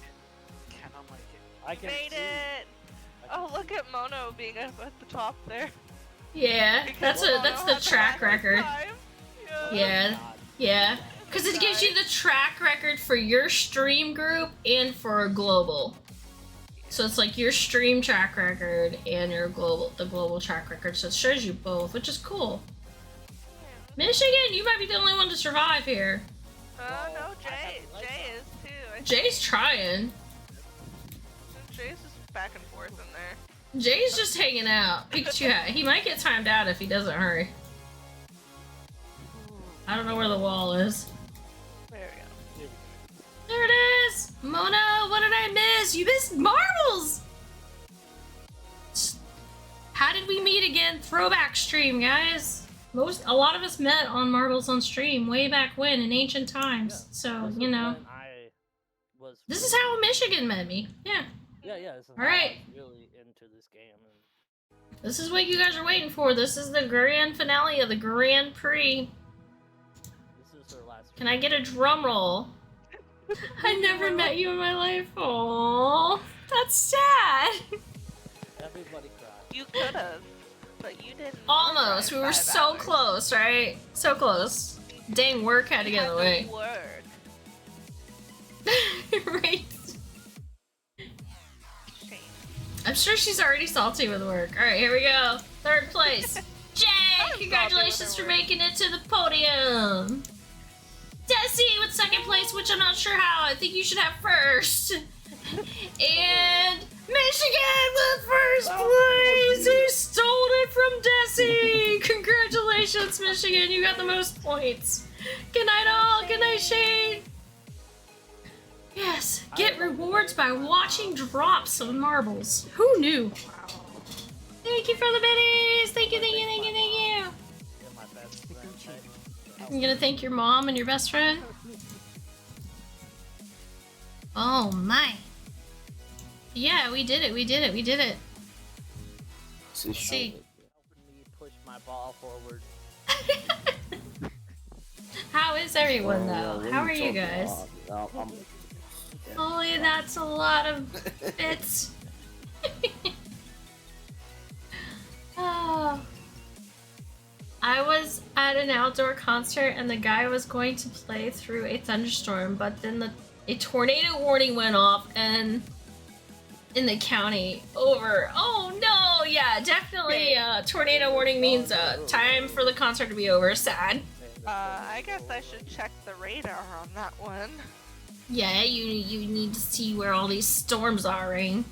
Can I make it? I can Made see. it! Oh, look at Mono being up at the top there. Yeah, Because that's Mono the had track fastest record. time. Yeah, God. yeah. Because it gives you the track record for your stream group and for global. So it's like your stream track record and your the global track record. So it shows you both, which is cool. Michigan, you might be the only one to survive here. Oh no, Jay is too. I think Jay's trying. Jay's just back and forth in there. Jay's just hanging out. Pikachu hat. He might get timed out if he doesn't hurry. I don't know where the wall is. There we go. There it is! Mono, what did I miss? You missed marbles! How did we meet again? Throwback stream, guys. A lot of us met on Marbles on stream way back when in ancient times. Yeah, So, this you is know. when I was This is how Michigan met me. Yeah. Yeah, this is All how right. I was really into this game. And This is what you guys are waiting for. This is the grand finale of the Grand Prix. this is her last. Can I get a drum roll? I never met you in my life. Aww. That's sad. Everybody cried. You could have, but you didn't. Almost. We drive were 5 so hours. close, right? So close. Dang, work had to You get in had the way. Word. Right. Shame. I'm sure she's already salty with work. Alright, here we go. Third place. Jay! salty Congratulations with for her work. making it to the podium. Desi with second place, which I'm not sure how. I think you should have first. And Michigan with first place! Who stole it from Desi? Congratulations, Michigan. You got the most points. Good night, all. Good night, Shane. Yes, get rewards by watching drops of marbles. Who knew? Thank you for the biddies. Thank you, thank you, thank you, thank you. You're my best friend. You gonna thank your mom and your best friend? Oh my. Yeah, we did it, we did it, we did it. This is See. Helping me push my my ball forward. How is everyone Oh, though? what How are you talking guys? about? I'm- Holy, that's a lot of bits. Oh. I was at an outdoor concert and the guy was going to play through a thunderstorm, but then a tornado warning went off and in the county over. Oh no, yeah, definitely tornado warning means time for the concert to be over. Sad. I guess I should check the radar on that one. Yeah, you need to see where all these storms are, Rain.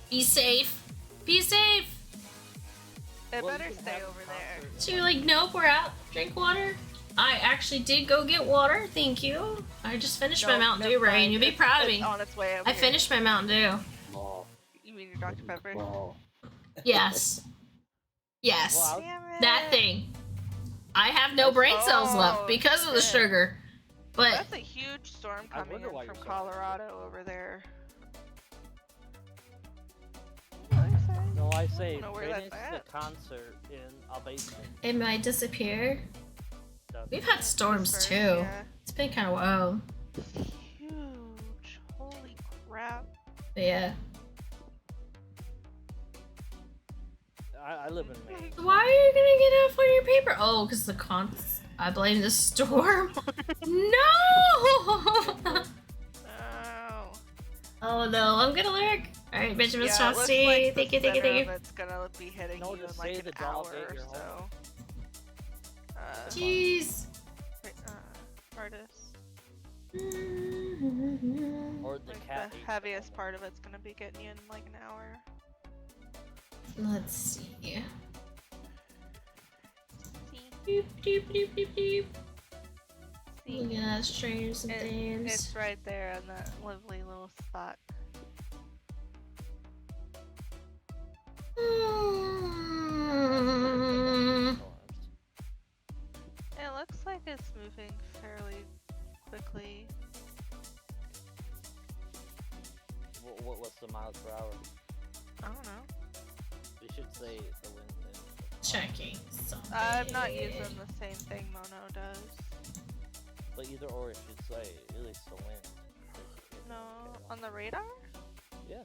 Be safe. Be safe. It Well, better you can stay have a over there. concert. So you're like, nope, we're out. Drink water. I actually did go get water. Thank you. I just finished my Nope, Mountain Dew, never Rain. mind. You'll be It's- proud of it's me. on its way over I here. finished my Mountain Dew. Oh, You mean your Dr. Pepper? oh. Yes. Yes. Well, Damn it. That thing. I have no brain cells left Oh, because of the shit. sugar. But That's a huge storm I coming wonder why in from you're so Colorado over there. What are you saying? No, I say know where finish that's the at. concert in a basement. it might disappear. Doesn't We've had matter. storms Pittsburgh, too. yeah. It's been kind of wild. Huge. Holy crap. But yeah. I live in Maine. Why are you gonna get off on your paper? Oh, because the I blame the storm. No! Oh. Oh no, I'm gonna lurk. Alright, Benjamin Yeah, it looks Straussy, like thank the you, thank you, center thank of you. It's gonna be hitting No, you in just like say an the dog hour ate or your so. Jeez. Artist. Or the Like cat. the ate heaviest the part of it's gonna be getting you in like an hour. Let's see. See? Doop, doop, doop, doop, doop. See? Look at that, strangers and things. It's right there in that lovely little spot. Mm. It looks like it's moving fairly quickly. What's the miles per hour? I don't know. We should say the wind. Checking something. I'm not using the same thing Mono does. But either or, it should say at least the wind. No, on the radar? Yeah.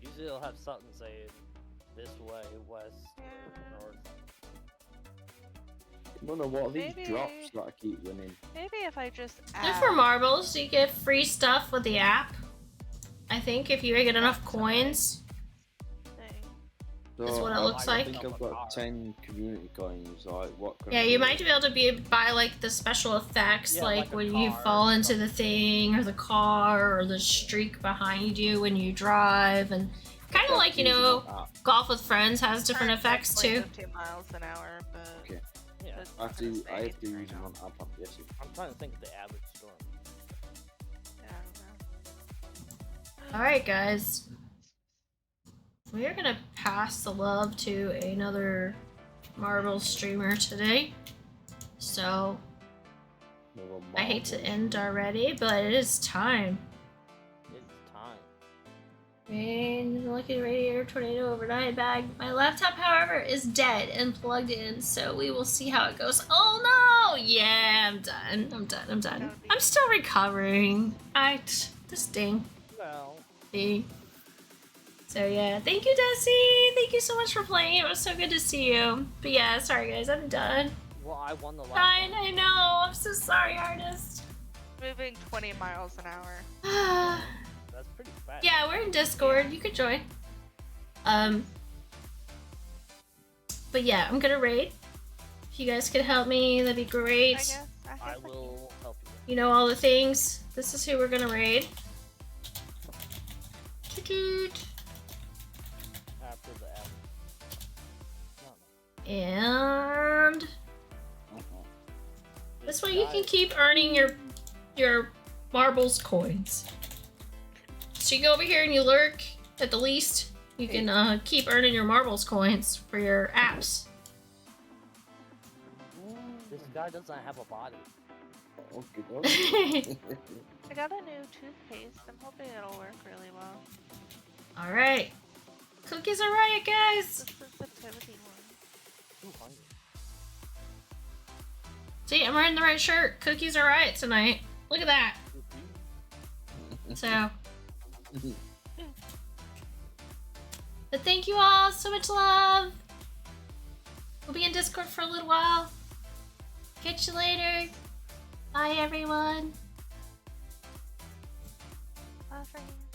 Usually it'll have something saying this way, west, north. I wonder what are these Maybe- drops that I keep winning. Maybe if I just They're add... for marbles. You get free stuff with the app. I think if you get enough coins. That's what it looks I like. think I've got 10 community coins. Like, what can Yeah, I you do? might be able to buy like the special effects, Yeah, like like a when you car fall or into the thing, or the car, or the streak behind you when you drive, and kind of like, you know, Golf with Friends has different effects too. 15 miles an hour, but... Okay. Yeah. it's I have to kinda use staying them right on now. app, I'm guessing. I'm trying to think of the average storm. Yeah, I don't know. Alright, guys. We are gonna pass the love to another Marvel streamer today. So, Little I hate to marbles. end already, but it is time. It's time. Rain, lucky radiator, tornado, overnight bag. My laptop, however, is dead and plugged in, so we will see how it goes. Oh no! Yeah, I'm done. I'm done. I'm still recovering. This ding. Well, See? So yeah, thank you, Desi. Thank you so much for playing. It was so good to see you. But yeah, sorry guys, I'm done. well, I won the last Fine, one. I know. I'm so sorry, artist. Moving 20 miles an hour. That's pretty fast. Yeah, we're in Discord. You could join. But yeah, I'm gonna raid. If you guys could help me, that'd be I great. guess. I will help you. You know all the things. This is who we're gonna raid. Toot-toot. After the app. And Uh-huh. this way you can keep earning your marbles coins. So you go over here and you lurk at the least. You can keep earning your marbles coins for your apps. This guy doesn't have a body. Okay, okay. I got a new toothpaste. I'm hoping it'll work really well. All right, cookies are right, guys. This sensitivity one. See, I'm wearing the right shirt. Cookies are right tonight. Look at that. So. But thank you all. So much love. We'll be in Discord for a little while. Catch you later. Bye, everyone. Bye, friends.